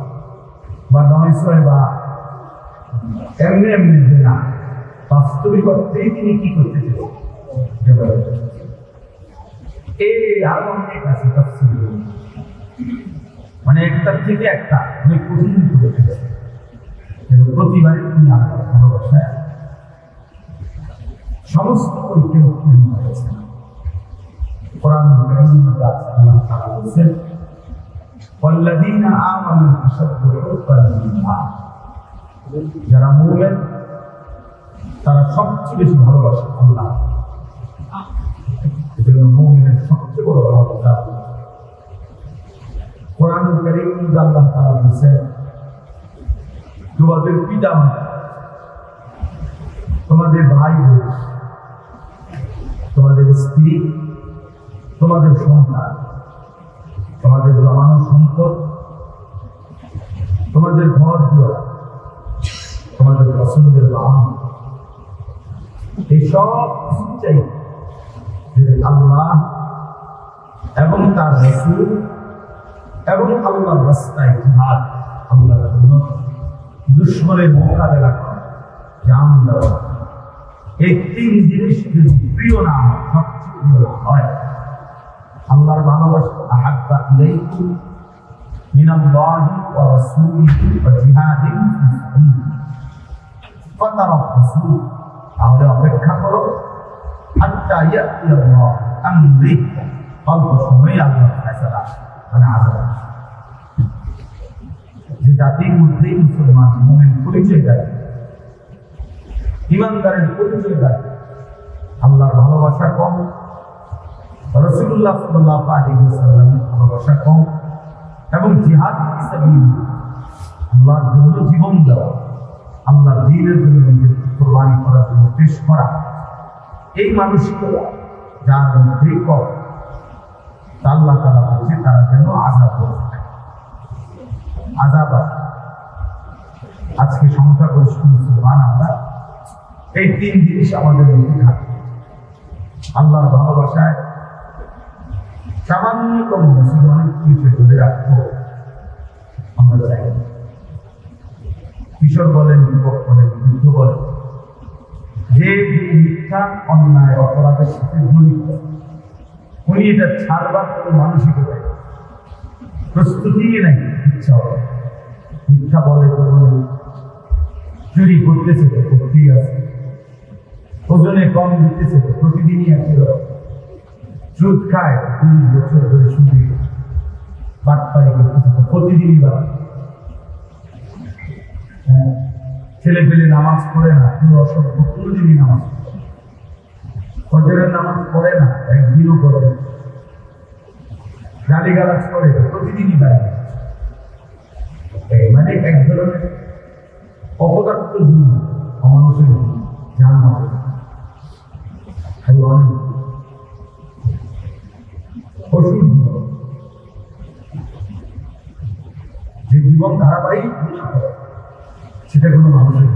বা নয়সয় বা এমনি এমনি যে না, বাস্তবিক অর্থেই তিনি কি করতে চাইছেন। এই আরো অনেক আছে তাফসীর, মানে একটার থেকে একটা অনেক কঠিন করতে চাইছে। প্রতিবারই তিনি আল্লাহর ভালোবাসায় সমস্ত পরীক্ষা উত্তীর্ণ হয়েছেন। কোরআন কারীমের মধ্যে আছে, আল্লাহ তাআলা বলেছেন, ওয়াল্লাযীনা আমানু আশাদ্দু হুব্বান লিল্লাহ। যারা মুমিন তারা সবচেয়ে বেশি ভালোবাসে আল্লাহ। এজন্য মুমিনের সবচেয়ে বড় ভালোবাসা আল্লাহ। কোরআন কারীমের মধ্যে আল্লাহ তাআলা বলেছেন, তোমাদের পিতা মাতা, তোমাদের ভাই বোন, তোমাদের স্ত্রী, তোমাদের সন্তান, তোমাদের জমানো সম্পদ, তোমাদের ঘর দুয়ার, তোমাদের পছন্দের বাহন, এই সব কিছু চাই আল্লাহ এবং তার রাসূল এবং আল্লাহর রাস্তায় জিহাদ, আল্লাহর জন্য দুশমনের মোকাবেলা করা, জান দেওয়া। এই তিন জিনিস যদি প্রিয় না হয়, সবচেয়ে প্রিয় না হয়, আল্লাহর ভালোবাসা আহাব্বা ইলাইকুম মিনাল্লাহি ওয়া রাসূলিহি ওয়া জিহাদিন ফি সাবিলিহি ফাতারাব্বাসু, তাহলে অপেক্ষা করো হাত্তা ইয়াতিয়াল্লাহ আমরিহি, অল্প সময় আল্লাহর ফয়সালা মানে আযাব। যে জাতির মধ্যেই মুসলমান মুমিন পরিচয় দেয়, ইমানদারের পরিচয় দেয়, আল্লাহর ভালোবাসা কম, রাসূলুল্লাহ সাল্লাল্লাহু আলাইহি ওয়াসাল্লামের ভালোবাসা কম, এবং জিহাদ ফি সাবিলিল্লাহ আল্লাহর জন্য জীবন দেওয়া, আল্লাহর দ্বীনের জন্য নিজের কোরবানি করার জন্য পেশ করা, এই মানসিকতা যার মধ্যেই কম, আল্লাহ তাআলা বলছে তারা যেন আযাব পায়। আযাব আজকে সংখ্যাগরিষ্ঠ মুসলমান আমরা এই তিন জিনিস আমাদের মধ্যে থাকে। আল্লাহর ভালোবাসায় সামান্যতম মুসলমানের পরিচয় ধরে রাখবো আমরা চাই। কিশোর বলেন, যুবক বলেন, বৃদ্ধ বলেন, যে মিথ্যা অন্যায় অপরাধের সাথে জড়িত, উনি এটা ছাড়বার কোনো মানসিকতা প্রস্তুতি নাই, ইচ্ছা হবে। মিথ্যা বলে চুরি করতেছে তো করতেই আছে, ওজনে কম দিতেছে তো প্রতিদিনই আছে, সুদ খায় ২০ বছর ধরে সুদে বাটপারি করতেছে তো প্রতিদিনই বাট, ছেলে পেলে নামাজ পড়ে না, কেউ অসভ্য কোনোদিনই নামাজ পড়ে, ফজরের নামাজ পড়ে না, একদিনও পড়ে না, গালিগালাজ করে প্রতিদিনই বাইরে, মানে এক ধরনের অপদার্থ জন্য অমানুষের জানা হবে। যে জীবন ধারাবাহিক সেটা কোনো মানুষের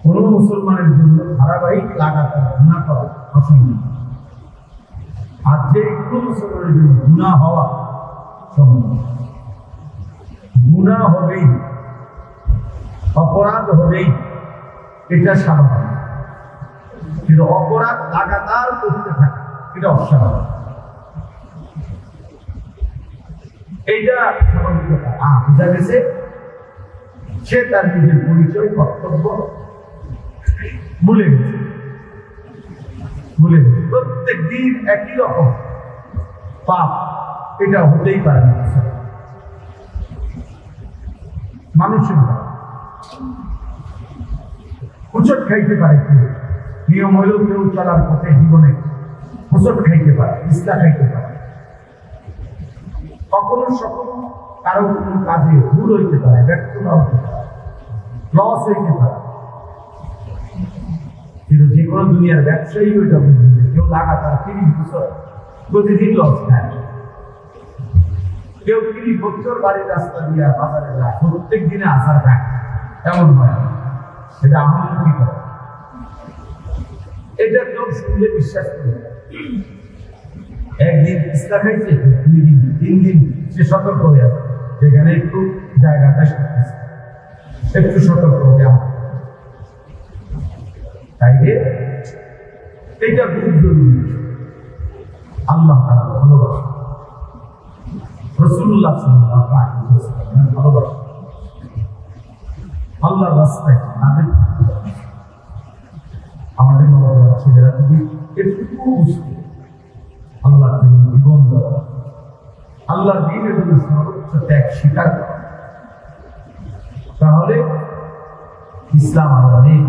কোন মুসলমানের জন্য ধারাবাহিক লাগাতার গুনাহ করা অসম্ভব। আর যে কোনো মুসলমানের জন্য গুনাহ হওয়া সম্ভব, গুনাহ হবেই, অপরাধ হবেই, এটা স্বাভাবিক, কিন্তু অপরাধ লাগাতার করতে থাকে এটা অস্বাভাবিক। এইটা স্বাভাবিকতা বোঝা গেছে। সে তার নিজের পরিচয় কর্তব্য ভুলে গেছে, প্রত্যেক দিন একই রকম পাপ, এটা হতেই পারে না। মানুষের হুচট খাইতে পারে, কেউ নিয়ম হলেও কেউ চলার পথে জীবনে হুচট খাইতে পারে, ইসলা খাইতে পারে, কখনো সকল কারো কোনো কাজে ভুল হইতে পারে, ব্যর্থতা হতে পারে, লস হইতে পারে, কিন্তু যে কোনো দুনিয়ার ব্যবসায়ী ওইটা বুঝবে। কেউ লাগাতার ৩০ বছর প্রতিদিন লস খায়, কেউ ৩০ বছর বাড়ির রাস্তা দিয়ে বাজারে যায়, প্রত্যেক দিনে আসার খায়, এমন হয় এটা আহ্বান করে। এটা কেউ শুনলে বিশ্বাস করে, একদিন ইসলা খাইছে, ২ দিন ৩ দিন সে সতর্ক হয়ে আছে, যেখানে একটু জায়গাটা একটু সতর্ক হয়ে আমার, তাইলে এটা খুব জরুরি। আল্লাহ তাআলা ভালোবাসা, রাসূলুল্লাহ সাল্লাল্লাহু আলাইহি ওয়াসাল্লামের ভালোবাসা, আল্লাহর রাস্তায় আমাদের ছেলেরা যদি একটু বুঝতে আল্লাহর জন্য জীবন দেওয়া, আল্লাহর দ্বীনের জন্য সর্বোচ্চ ত্যাগ স্বীকার করা, তাহলে ইসলাম আরো অনেক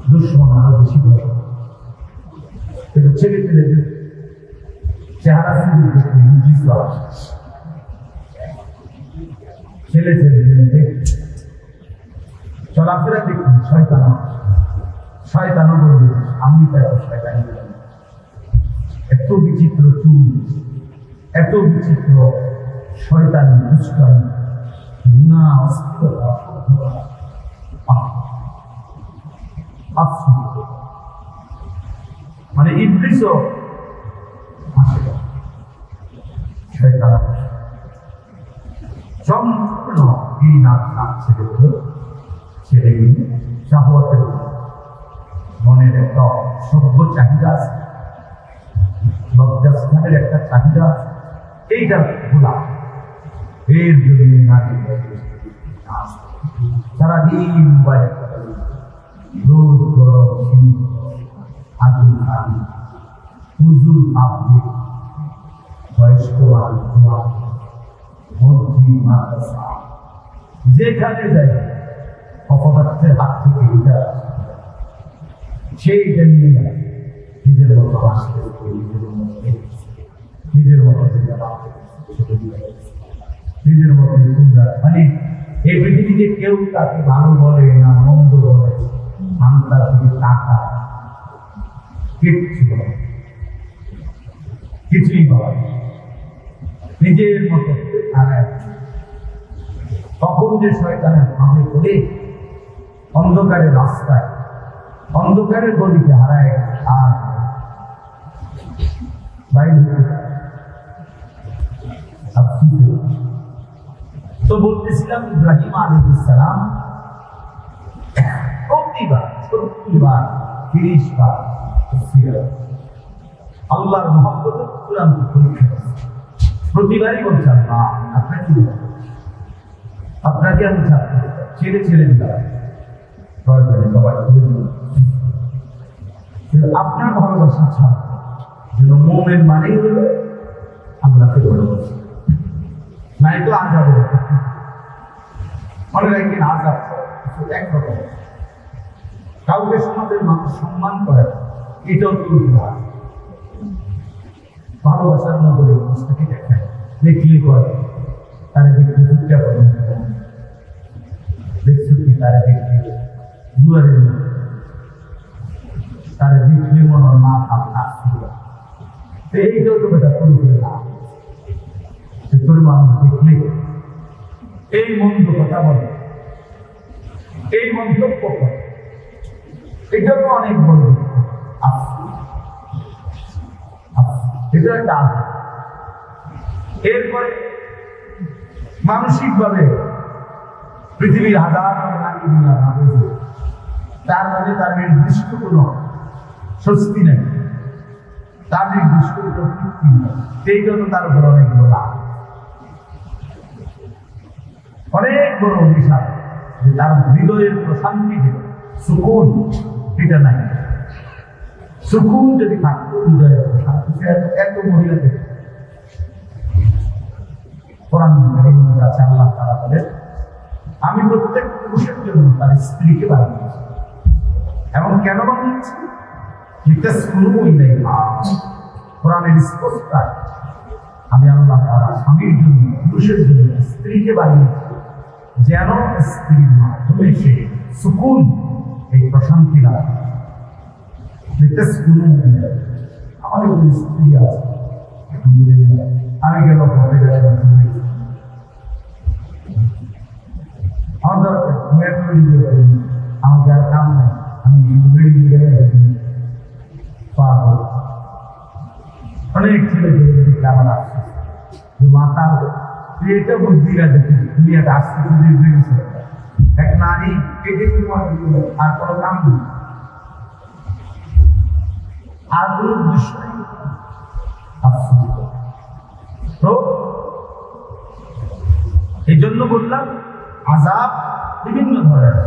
দুশ্মন আরো বেশি করে। কিন্তু ছেলে ছেলেদের চেহারা ছেলে ছেলেদের চলাফেরা দেখুন, শয়তানও বলবে আমি তাই শয়তানি, এত বিচিত্র চুল, এত বিচিত্র শয়তানি, দুষ্টামি, গুনাহ, অশ্লীলতা, মানে ইবলিসও শয়তান সম্পূর্ণ এই নাচ ছেড়ে শাহওয়াতের মনের একটা সভ্য চাহিদা আছে, লজ্জাস্থানের একটা চাহিদা, এইটা ভোলা। এর জন্য নারী সারাদিন রোদ গরম আগুন আগুন হুজুর আপনি বয়স্ক মন্ত্রী মাদ্রাসা যেখানে যায় অপদার্থের হাত থেকে সেইটা নিয়ে নিজের মতো আসতে নিজের মতো নিজের মতো সুন্দর। মানে এই পৃথিবীতে কেউ তাকে ভালো বলে না মন্দ বলে, আমি তার দিকে টাকা কিচ্ছু বলে কিছুই বলে নিজের মতো। তখন যে শয়তানের ভাবে করে অন্ধকারের রাস্তায় অন্ধকারের গলিতে হারায় আর বাইরে তো বলতেছিলাম ইব্রাহিম আলাইহিস সালাম প্রতিবার 30 বার আল্লাহর মহব্বতের চূড়ান্ত পরীক্ষা। প্রতিবারই বলছে আল্লাহ আপনাকে আপনাকে আমি ছেড়ে ছেড়ে দিলাম, প্রয়োজনে সবাই করে দিল। আপনার ভালোবাসা ছাড়া যেন মোমেন মানেই হল আল্লাহকে ভালোবাসা, নাই তো আজাব মনে রাখেন। আজাব একরকম, কাউকে সমাজের মানুষ সম্মান করে এটাও তুলতে হয়। ভালোবাসার নগরে মানুষটাকে দেখায়, দেখলে করে তারা দেখলে দুঃখটা করে, দেখছি তারা দেখলে দুয়ারের মধ্যে, তারা দেখলে মনে হয় মা ভাবনা এইটাও তো বেটা তুলতে না। তোর মানুষ দেখলে এই মন্দ কথা বলে, এই মন্তব্য করে, এটা তো অনেক বড়। এটা একটা এরপরে মানসিক ভাবে পৃথিবীর হাজার নারী তার মানে তার নির্দিষ্ট কোন স্বস্তি নেই, তার নির্দিষ্ট কোন তৃপ্তি নেই। এইটা তো তার উপর অনেক বড় অনেক বড় অভিশাপ যে তার হৃদয়ের প্রশান্তি সুকুন এটা নাই। সুকুন যদি থাকতো হৃদয়ের প্রশান্তি, এত মহিলাদের কোরআন কাছে আল্লাহ তাআলা বলেন আমি প্রত্যেক পুরুষের জন্য তার স্ত্রীকে বানিয়েছি। এবং কেন বানিয়েছি? কোরআনের স্পষ্ট আমি আল্লাহ তাআলা স্বামীর জন্য পুরুষের জন্য স্ত্রীকে বানিয়েছি যেন স্ত্রীর মাধ্যমে সে সুকুন এই প্রশান্তি লাভ। আমার স্ত্রী আছে আমি গেল আমাকে আর কাম নাই, আমি অনেক ছেলে আমার আসছে মাথা এটা বুদ্ধি আছে তুমি একটা আসতে এক নারী কেটে আর কোনো কাম নেই, আর কোনো উদ্দেশ্য নেই। তো এই জন্য বললাম আযাব বিভিন্ন ধরনের,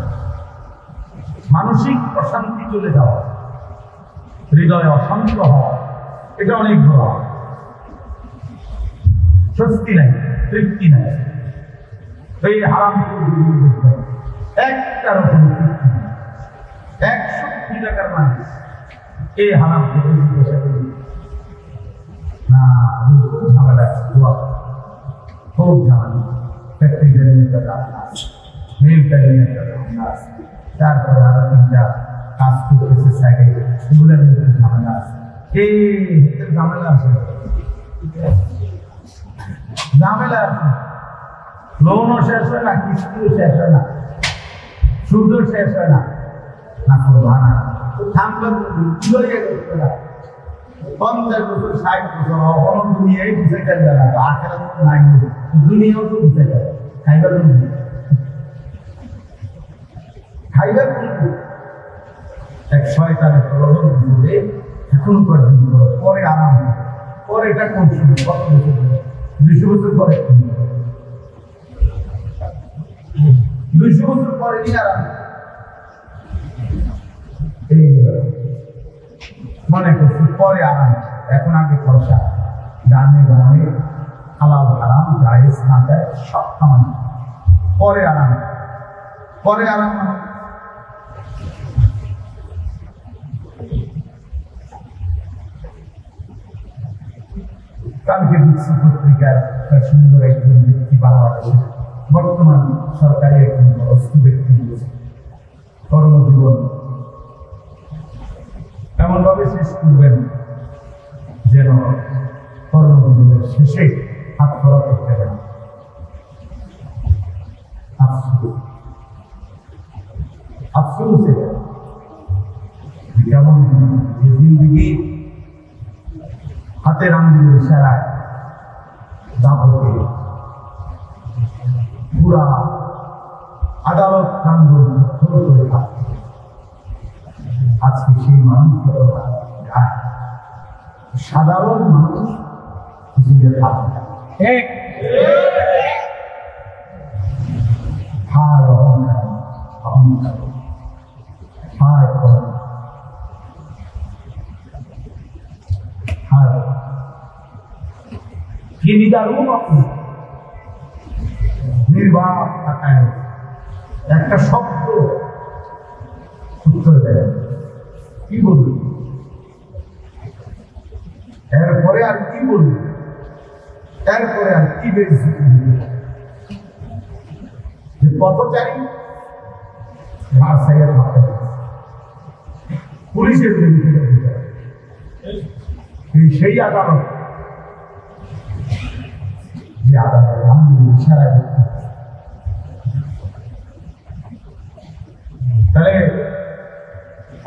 মানসিক প্রশান্তি চলে যাওয়া, হৃদয়ে অশান্ত হওয়া, এটা অনেক বড়। স্বস্তি নাই, তৃপ্তি নাই, এই হারাম একটা রকম তৃপ্তি নেই। 100 টাকার মানুষ এই হারাম না, খুব ঝামেলা আছে, খুব ঝামেলা। তারপরে আরো 3টা কাজ করতেছে সাইডে, সেগুলোর মধ্যে ঝামেলা আছে। এই ঝামেলা আছে, ঝামেলা আছে। লোনও শেষ হয় না, কিস্তিও শেষ হয় না, সুদও শেষ হয় না, না করবো না থামবে 50 বছর 60 বছর অহরণ দুনিয়ায় বুঝে গেল না, আখেরাত তো নাই, দুনিয়াও তো বুঝে গেল। খাইবার খাইবার এক শয়তানের প্রলোভন করে এখন পর্যন্ত পরে আরাম পরেটা কোন সময়, কত বছর পরে? 200 বছর পরে, 200 বছর পরে নিয়ে আরাম। মনে করছি পরে আরাম, এখন আগে খরচা, ডানে বামে হালাল হারাম জায়েজ না যায় সব খামান, পরে আরাম, পরে আরাম। কালকে দিচ্ছি পত্রিকার একটা সুন্দর একজন ব্যক্তি, বাংলাদেশের বর্তমান সরকারি একজন বয়স্ক ব্যক্তি, কর্মজীবন এমন ভাবে শেষ করবেন যেন কর্মজীবনের শেষে হাত ধরা করতে হবে। আফসোস কেমন জিন্দগি হাতের আঙ্গুলের ইশারায় দাবতে পুরা আদালত প্রাঙ্গণ করে থাকতে, আজকে সেই মানুষগুলো সাধারণ মানুষ হায় অহংকার, অহংকার, হায় হায় কি নিদারুণ নির্বাক থাকায় একটা শব্দ উত্তর দেয়, কি বলবে এরপরে, আর কি বলবে এরপরে, আর কি বেশি পথচারী ভারসাইয়ের মাথায় পুলিশের বিরুদ্ধে সেই আদালত, যে আদালত আমি ইশারা করতে, তাহলে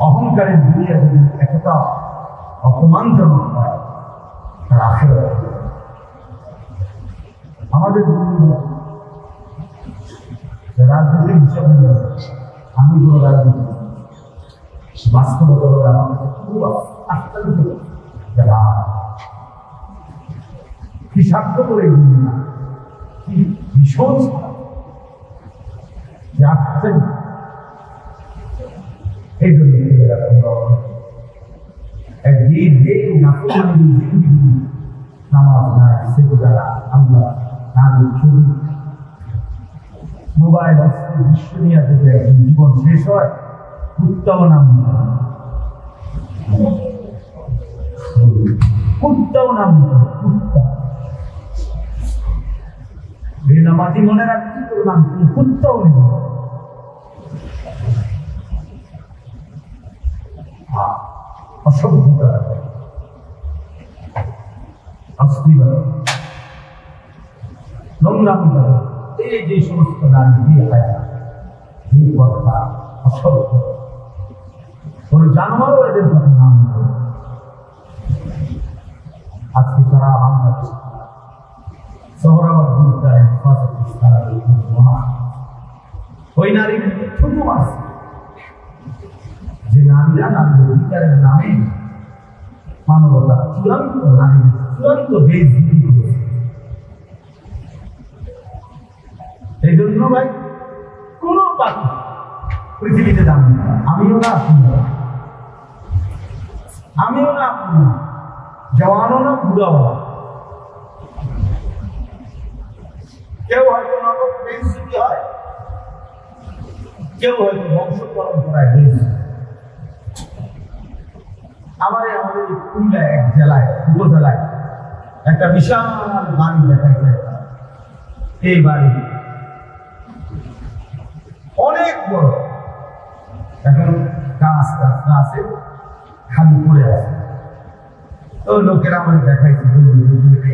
অহংকারের দুনিয়া যদি এতটা অপমানজনক হয়, তার আসলে আমাদের রাজনীতির হিসাবে আমি কোনো রাজনীতি বাস্তবতা আমার কাছে খুব আশ্চর্য, যারা কি স্বার্থ করে না, কি ভীষণ আশ্চর্য। এই জন্য একদিন নামাজ নাই, সেগুলা আমরা ছবি মোবাইল বিশ্ব নিয়ে থেকে জীবন শেষ হয়, কুত্তাও নাম কুত্তাও নাম কুত্তা বেনামাজি মনে রাখছি তোর নাম কুত্তাও নেই। অসভ্যতা, অশ্লীলতা, নোংরামি, এই যে সমস্ত নারী দিয়ে হয় এই কথা অসভ্য, কোন জানোয়ারও এদের কথা নাম করে। আজকে সারা বাংলাদেশ শহরাবাদ গুরুত্বায় ওই নারীর ঠুকু আছে, যে নারীরা নারীর অধিকারের নামে মানবতা চূড়ান্ত নারীর চূড়ান্ত বেইজ্জতি করেছে। এই জন্য ভাই কোন পাখি পৃথিবীতে দাম নেই, আমিও না আপনি, আমিও না আপনি, জওয়ানও না বুড়াও না। কেউ হয়তো নগদ বেইজ্জতি হয়, কেউ হয়তো বংশ পরম্পরায় বেইজ্জতি। আমাদের খুলনা এক জেলায়, উপজেলায় একটা বিশাল বাড়ি দেখা যায়। এই বাড়ি অনেক বড়, এখন গাছ আছে, খালি পড়ে আছে। তো লোকেরা আমাদের দেখাইছে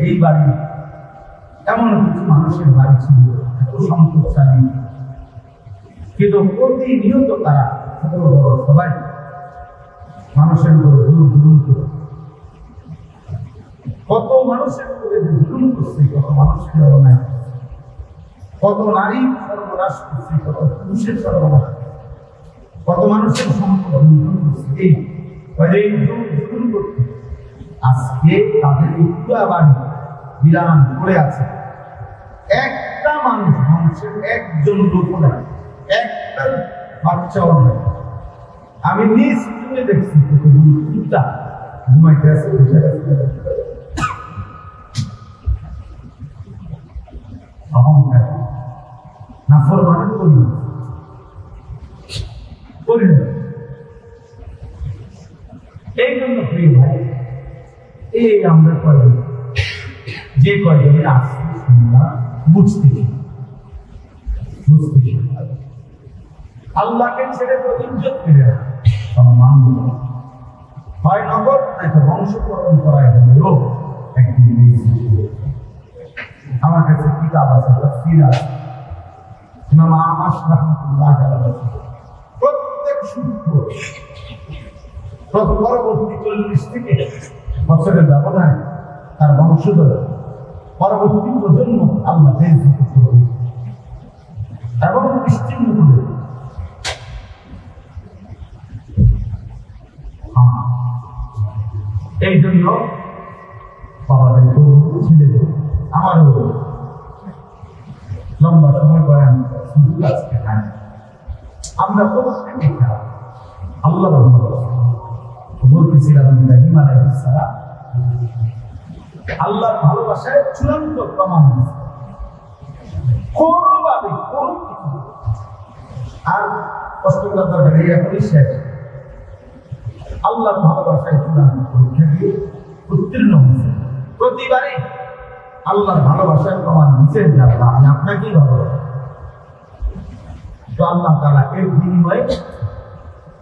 এই বাড়ি এমন কিছু মানুষের বাড়ি ছিল, এত সম্পদশালী, কিন্তু প্রতিনিয়ত তারা ছোট বড় সবাই মানুষের উপর জুলুম করে, কত মানুষের উপরে জুলুম করছে, কত মানুষের অন্যায়, কত নারী সর্বনাশ করছে, কত পুরুষের সর্বনাশ, কত মানুষের সম্পদ লুণ্ঠন করছে। এই জুলুম করতে আজকে তাদের পুরা বাড়ি বিরান করে আছে, একটা মানুষের একজন লোক নাই, একটা বাচ্চাও নাই। আমি নিজ চোখে দেখছি ঘুমাইতে আছে, বসে আছে, অহংকার নাফরমানি করি না। এই জন্য প্রিয় ভাই, এই আমরা কয়জন যে কয়জনে আসছি শুনলাম বুঝতেছি আল্লাহকে ছেড়ে তো ইজ্জত ফিরে সম্মান হয় নগদ, একটা বংশ পরম্পরায় হলেও একদিন আমার কাছে কিতাব আছে, তাফসীর আছে, ইমাম আমাশ রাহমাতুল্লাহ আলাইহি প্রত্যেক সূত্র পরবর্তী 40 থেকে বছরের ব্যবধানে তার বংশধর পরবর্তী প্রজন্ম আল্লাহ এবং নিশ্চিন্ন করে। এই জন্য ছেলেদের আমারও লম্বা সময় বয়ান আজকে নাই, আমরা প্রত্যেকে আল্লাহ বলতেছিলাম ইব্রাহিম আলাইহিস সালাম আল্লাহর ভালোবাসায় চূড়ান্ত প্রমাণ কোনোভাবে কোন কিছু আর কষ্ট করার দরকার নেই, এখনই শেষ। আল্লাহর ভালোবাসায় চূড়ান্ত পরীক্ষা দিয়ে উত্তীর্ণ হয়েছে, প্রতিবারে আল্লাহর ভালোবাসায় প্রমাণ দিচ্ছেন যে আল্লাহ আমি আপনাকেই ভালোবাসি। তো আল্লাহ তাআলা এর বিনিময়ে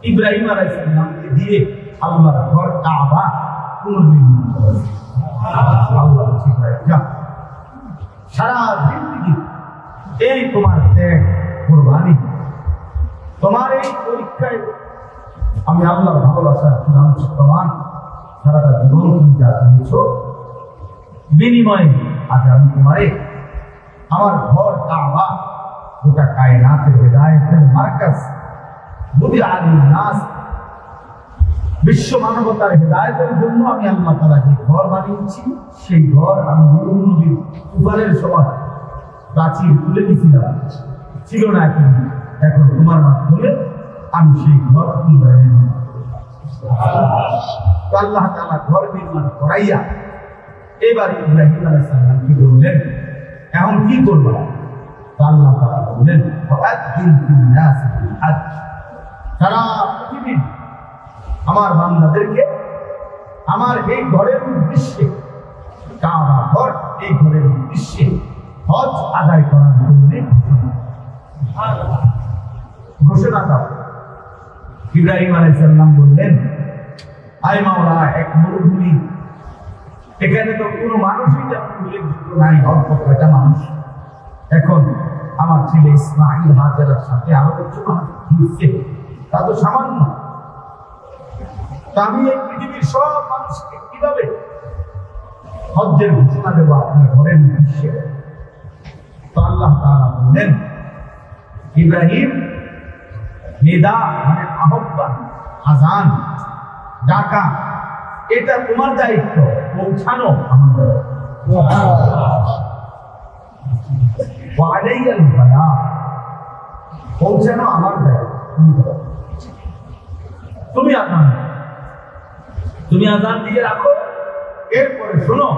ইব্রাহিম আলাইহিস সালামকে দিয়ে আল্লাহর ঘর কাবা পুনর্নির্মাণ করেছে। আল্লাহ ঠিক হয় যা সারা জিন্দেগি এই তোমার ত্যাগ কুরবানি, তোমার এই পরীক্ষায় আমি আল্লাহর ভালোবাসার চূড়ান্ত প্রমাণ সারাটা জীবন তুমি যা দিয়েছ, বিনিময়ে আজ আমি তোমারে আমার ঘর কাবা গোটা কায়নাতের হিদায়াতের মার্কাজ নাস বিশ্ব মানবতার হিদায়াতের জন্য আমি আল্লাহ তাআলা যে ঘর বানিয়েছি, সেই ঘর আমি নদীর তুফানের সময় প্রাচীর তুলে দিয়েছিলাম, ছিল না, এখন তোমার মাধ্যমে আমি সেই ঘর নির্মাণ আল্লাহ তাআলা ঘর নির্মাণ করাইয়া এবার ইব্রাহিম আলাইহিস সালামকে বললেন এখন কি করবো? আল্লাহ তাআলা বললেন সারা পৃথিবীর আমার বান্দাদেরকে আমার এই ঘরের উদ্দেশ্যে, কাবা ঘর এই ঘরের উদ্দেশ্যে হজ আদায় করার জন্য ঘোষণা দাও। ইব্রাহিম আলাইহিস সালাম বললেন আয় মাওলা, এক মরুভূমি, এখানে তো কোনো মানুষই যেমন উল্লেখযোগ্য নাই, অল্প কয়টা মানুষ। এখন আমার ছেলে ইসমাঈল হাজেরার সাথে আরো কিছু মানুষ ঘুরছে, তা তো সামান্য। আমি এই পৃথিবীর সব মানুষকে কিভাবে হজ্জের ঘোষণা দেব আপনার ঘরের উদ্দেশ্যে? তো আল্লাহ তাআলা বললেন ইব্রাহিম, নিদা মানে আহ্বান, আযান, ডাকা, এটা তোমার দায়িত্ব, পৌঁছানো আমাদের। পৌঁছানো আমার দায়িত্ব। তুমি আযান দিয়ে রাখো, এরপরে শোনো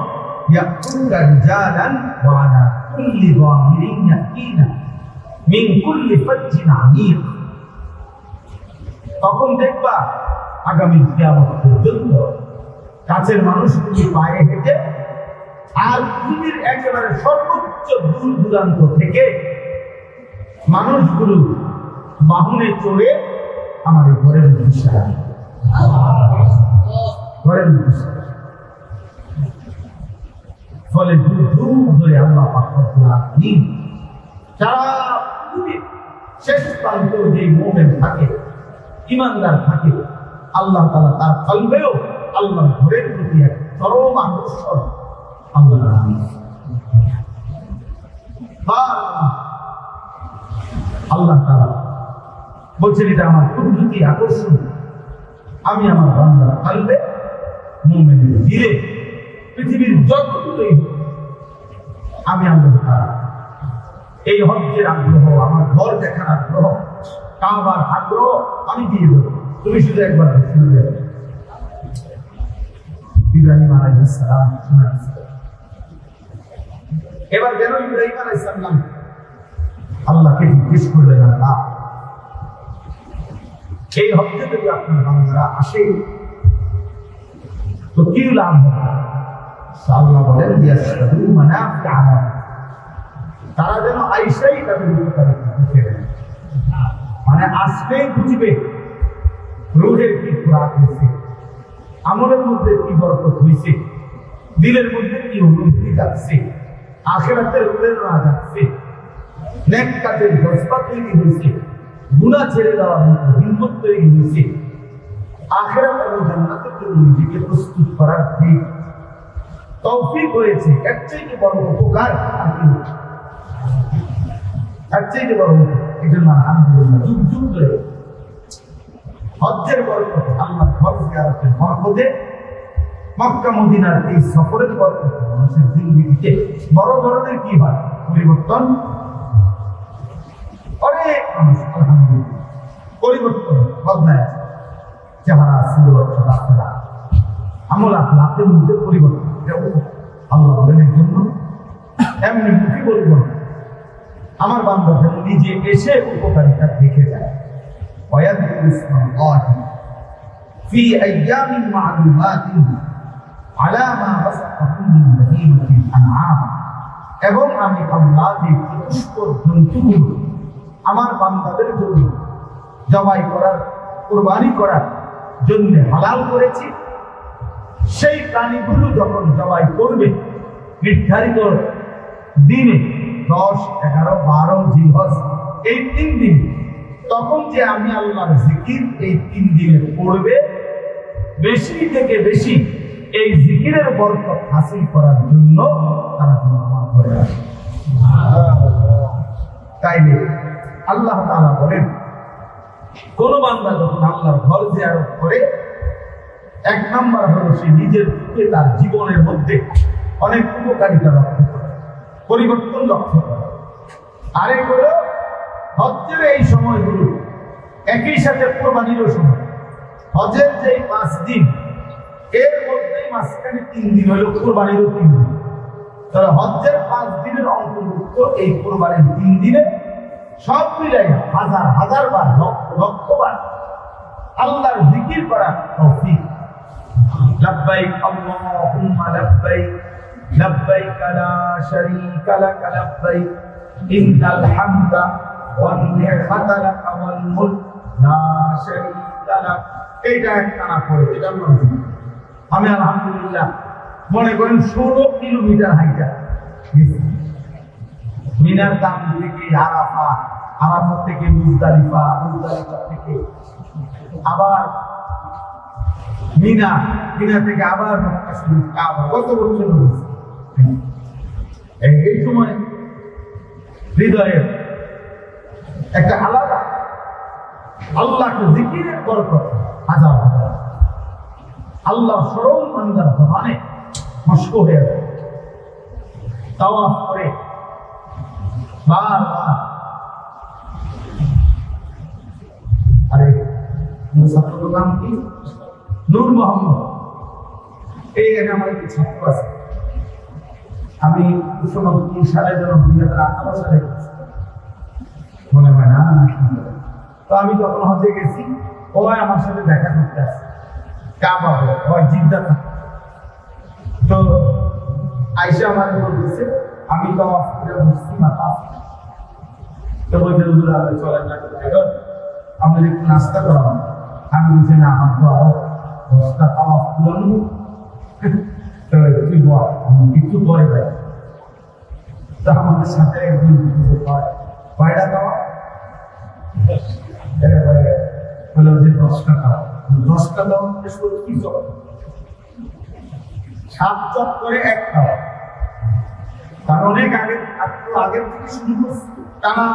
তখন দেখবা আগামী কিয়ামত পর্যন্ত কাছের মানুষগুলি পায়ে হেঁটে আর পৃথিবীর একেবারে সর্বোচ্চ দূর দূরান্ত থেকে মানুষগুলো বাহনে চড়ে আমার এই ঘরের উদ্দেশ্যে ফলে দূর ধরে আল্লাহ পাক রব্বুল আলামিন সারা পৃথিবীর শেষ প্রান্ত যে মুমিন থাকে, ঈমানদার থাকে, আল্লাহ তাআলা তার কলবেও আল্লাহর ঘরের প্রতি এক চরম আকর্ষণ আল্লাহ তাআলা বলছেন এটা আমার কুদরতি আকর্ষণ, আমি আমার বান্দার কলবে মুমিনের দিলে পৃথিবীর যতগুলোই আমি আল্লাহ এই হজ্জের আগ্রহ, আমার ঘর দেখার আগ্রহ, কাবার আগ্রহ আমি দিয়ে দেবো, তুমি শুধু একবার শুনে দেবে। ইব্রাহিম আলাইহিস সালাম এবার যেন ইব্রাহিম আলাইহিস সালাম আল্লাহকে জিজ্ঞেস করলেন, আল্লাহ এই হজ্জে যদি আপনার বান্দারা আসে তো কি লাভ হবে? আল্লাহ বলেন ইয়াশহাদু মানাফিআ লাহুম, তারা যেন আইসাই তাদের উপকারিতা বুঝে নেয়। মানে আসলেই বুঝবে রূহের কি খোরাক হয়েছে, আমলের মধ্যে কি বরকত হয়েছে, দিলের মধ্যে কি অনুভূতি যাচ্ছে, আখিরাতের প্রেরণা যাচ্ছে, নেক কাজের জজবা তৈরি হয়েছে, গুনাহ ছেড়ে দেওয়ার মতো হিম্মত তৈরি হয়েছে, আখিরাত এবং জান্নাতের জন্য নিজেকে প্রস্তুত করার ঠিক তৌফিক হয়েছে। এর চাইতে বড় উপকার আর কি হচ্ছে? এর চাইতে বড় এই জন্য আলহামদুলিল্লাহ যুগ যুগ ধরে হজ্জের বরকতে, আল্লাহর ঘর জিয়ারতের বরকতে, মক্কা মদিনার এই সফরের বরকতে মানুষের জিন্দেগিতে বড় ধরনের কি হয় পরিবর্তন। অনেক মানুষ আলহামদুলিল্লাহ পরিবর্তন বদলায়, চেহারা সুরত চলাফেরা আমল আখলাকের মধ্যে পরিবর্তন। আল্লাহ বলেন এর জন্য এমনি মুখী পরিবর্তন আমার বান্দা যেন নিজে এসে উপকারিতা দেখে যায়। ويذكر اسم الله في أيام معلومات على ما رزقهم من بهيمة الأنعام, এবং আমি আল্লাহ যে চতুষ্পদ জন্তুগুলো আমার বান্দাদের জন্য জবাই করার, কুরবানি করার জন্য হালাল করেছি, সেই প্রাণীগুলো যখন জবাই করবে নির্ধারিত দিনে 10, 11, 12 জিলহজ এই 3 দিন, তখন যে আমি আল্লাহর জিকির এই 3 দিনে পড়বে, বেশি থেকে বেশি এই জিকিরের বরকত হাসিল করার জন্য তারা আমার ঘরে আসে। তাইলে আল্লাহ তাআলা বলেন কোন বান্দা যখন আল্লাহর ঘর জিয়ারত করে, 1 নাম্বার হলো সে নিজের দিকে তার জীবনের মধ্যে অনেক উপকারিতা লক্ষ্য করে, পরিবর্তন লক্ষ্য করে। আরেক হলো হজ্জের এই সময়গুলো একই সাথে কোরবানিরও সময়। হজের যে 5 দিন এর মধ্যে মাঝখানে 3 দিন হলো কোরবানিরও 3 দিন, তাহলে হজ্জের 5 দিনের অন্তর্ভুক্ত এই কোরবানির 3 দিনে সব মিলাই হাজার হাজার বার, লক্ষ লক্ষ বার আল্লাহর জিকির করা তৌফিক। লাব্বাইক আল্লাহুম্মা লাব্বাইক লাব্বাইক লা শারীকা লাক লাব্বাইক ইন্নাল হামদা ওয়ান নি'মাতা লাক ওয়াল মুলক লা শারীকা লাক। এইটা একটানা পড়ে, এটা আমি আলহামদুলিল্লাহ মনে করেন 16 কিলোমিটার হাইটা গেছি, মিনার দাম থেকে আরাফা, আরাফা থেকে মুজদালিফা, মুজদালিফা থেকে আবার মিনা, মিনা থেকে আবার মক্কা শরীফ, কাবা। কত বছর হয়েছে? এই সময় হৃদয়ের একটা আলাদা আল্লাহকে জিকিরের বরকত হাজার হাজার আল্লাহ স্মরণ বান্দার জবানে মস্ক হয়ে যায়। তাওয়াফ করে বারবার, আরে ছাত্রর নাম কি? নূর মোহাম্মদ। এই আমার একটি ছাত্র আছে, আমি 1990 সালে যেন 2018 সালে মনে হয় না, তো আমি যখন হজে গেছি ও আমার সাথে দেখা করতে আসে, কাবা হয় জিদ্দা থাকে। তো আইসা আমার বলতেছে আমি তো বুঝছি মাথা, তো বলছে চলেন না আমাদের একটু নাস্তা করাবো। আমি বলছি না, আমার তো আরো 10টা তাওয়াফ পুরানো, তো তুই বল আমি একটু পরে যাই। তো আমাদের সাথে একদিন কয়টা তাওয়াফ হলো যে 10টা তাওয়াফ, 10টা তাওয়াফ শেষ করে কি চলে 7 চক করে 1 তাওয়াফ। তার অনেক আগে, একটু আগের থেকে শুরু করছি, টানা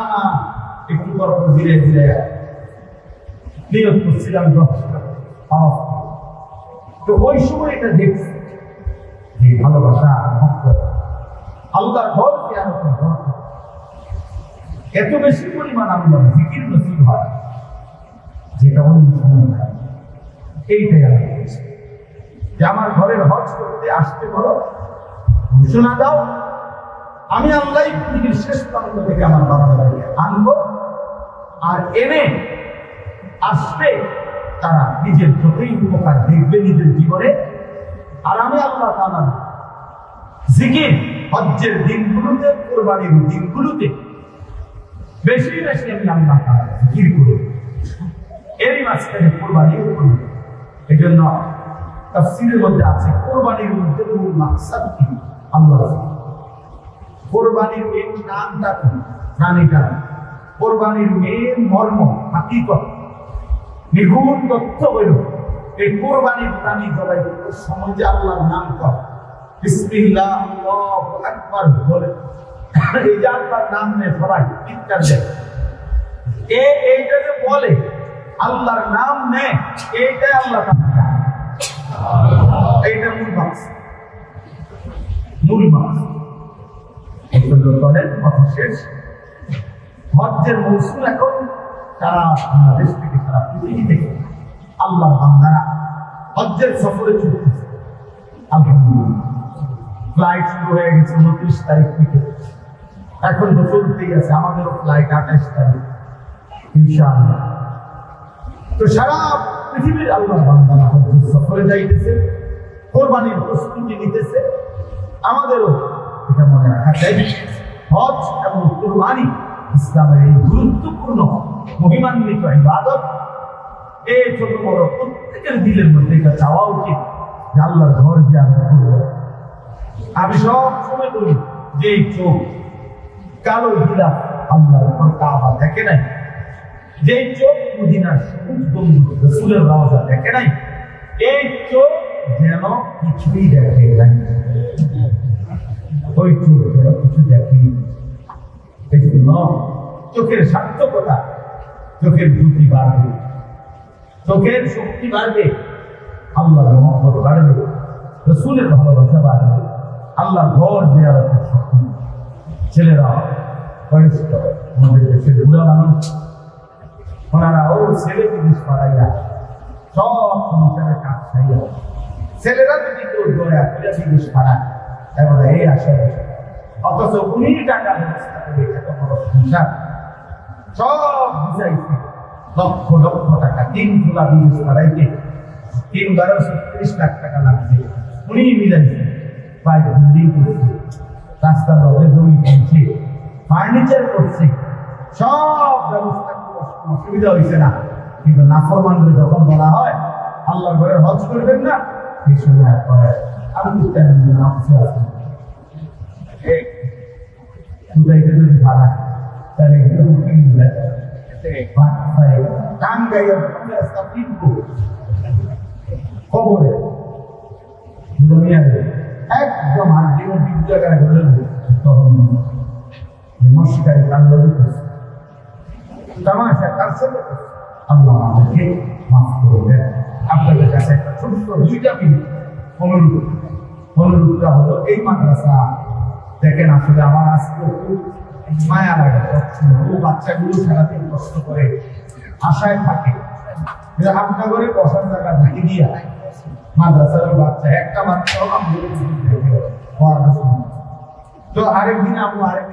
একটু পর ধীরে ধীরে নিয়োগ করছিলাম 10টা তাওয়াফ। তো তো ওই সময় এটা দেখছি যে ভালোবাসা আল্লাহর ঘর জিয়ারতের ঘর এত বেশি পরিমাণ আল্লাহর জিকির নসিব হয় যেটা অন্য সময় হয়। এইটাই আমি বলছি যে আমার ঘরের হজ করতে আসতে বলো, ঘোষণা দাও, আমি আল্লাহ পৃথিবীর শেষ প্রান্ত থেকে আমার বাবা দাদাকে আনবো, আর এনে আসবে তারা নিজের চোখেই উপকার দেখবে নিজের জীবনে। আর আমি আল্লাহ তাআলা জিকির হজ্জের দিনগুলোতে, কুরবানির দিনগুলোতে বেশি বেশি আমি আল্লাহ তাআলা জিকির করি, এরই মাঝখানে কুরবানিও করি। এই জন্য তাফসীরের মধ্যে আছে কুরবানির মধ্যে মূল মাকসাদ কি? আল্লাহ। কুরবানির মেন নামটা কি? প্রাণীটা। কুরবানির মেন মর্ম, হাকিকত, নিগুণ তথ্য হইল এই কুরবানির প্রাণী জবাই করার সময় যে আল্লাহর নাম কর, বিসমিল্লাহ আল্লাহু আকবার বলে, এই যে আল্লাহর নাম নেয় সবাই চিৎকার দেয়, এইটা যে বলে আল্লাহর নাম নেয়, এইটাই আল্লাহ তাআলা, এইটা মূল মাকসাদ, মূল মাকসাদ। কথা শেষ। হজ্জের মৌসুম এখন সারা বাংলাদেশ থেকে, সারা পৃথিবী থেকে আল্লাহর বান্দারা হজ্জের সফরে ছুটতেছে। আলহামদুলিল্লাহ ফ্লাইট শুরু হয়ে গেছে 29 তারিখ থেকে, এখন তো চলতেই আছে। আমাদেরও ফ্লাইট 28 তারিখ ইনশাআল্লাহ। তো সারা পৃথিবীর আল্লাহর বান্দারা হজ্জের সফরে যাইতেছে, কোরবানির প্রস্তুতি নিতেছে। আমাদেরও এটা মনে রাখা চাই, হজ এবং কুরবানি ইসলামের এই গুরুত্বপূর্ণ মহিমান্বিত ইবাদত। এই ছোট বড় প্রত্যেকের দিলের মধ্যে এটা চাওয়া উচিত যে আল্লাহর ঘর জিয়ারত করব। আমি সব সময় বলি যে এই চোখ কালো গিলাফ আল্লাহর ঘর কাবা দেখে নাই, যে চোখ মদিনার সবুজ বন্ধু রাসূলের রওজা দেখে নাই, এই চোখ যেন কিছুই দেখে নাই, ওই চোখ যেন কিছু দেখে। এই জন্য চোখের সার্থকতা, চোখের বুদ্ধি বাড়বে, চোখের শক্তি বাড়বে, আল্লাহর মহব্বত বাড়বে, রাসূলের ভালোবাসা বাড়বে, আল্লাহর ঘর জিয়ারতের শক্তি। ছেলেরা বয়স্ক, আমাদের দেশের বুড়া মানুষ, ওনারা ও ছেলে জিনিস পাড়াইয়া সব সংসারের কাজ খাইয়া, ছেলেরা যদি কেউ দয়া করে জিনিস পাড়ায় তাহলে এই আশা, অথচ উনি টাকা ব্যবস্থা করে এত বড় সংসার সব বুঝাইছে, লক্ষ লক্ষ টাকা, 3 তোলা বিদেশ পাড়াইতে 3-12-36 লাখ টাকা লাগছে, উনি মিলাইছে, বাইরে বিল্ডিং করছে, রাস্তার লগে জমি কিনছে, ফার্নিচার করছে, সব ব্যবস্থা করে অসুবিধা হয়েছে না। কিন্তু নাফরমানদের যখন বলা হয় আল্লাহর ঘরে হজ করবেন না, এই সময় আমি বুঝতে আছি বুঝাইতে যদি ভাড়া তাহলে খবরে একদম আর্জেন্টিনা জায়গায় হলে তখন মস্কারি কান্ডি করছে, তামাশা তার সাথে আল্লাহ আমাদেরকে মাফ করে দেন। আপনাদের কাছে একটা ছোট্ট 2টা মিনিট অনুরোধটা হলো, এই মাদ্রাসা দেখেন আসলে আমার আজকে খুব মায়া লাগে, ও বাচ্চাগুলো সারাদিন কষ্ট করে আশায় থাকে যে আপনার ঘরে বসার জায়গা ভেঙে দিয়া মাদ্রাসার বাচ্চা একটা বাচ্চাও আমাদের তো আরেকদিন আমরা আরেক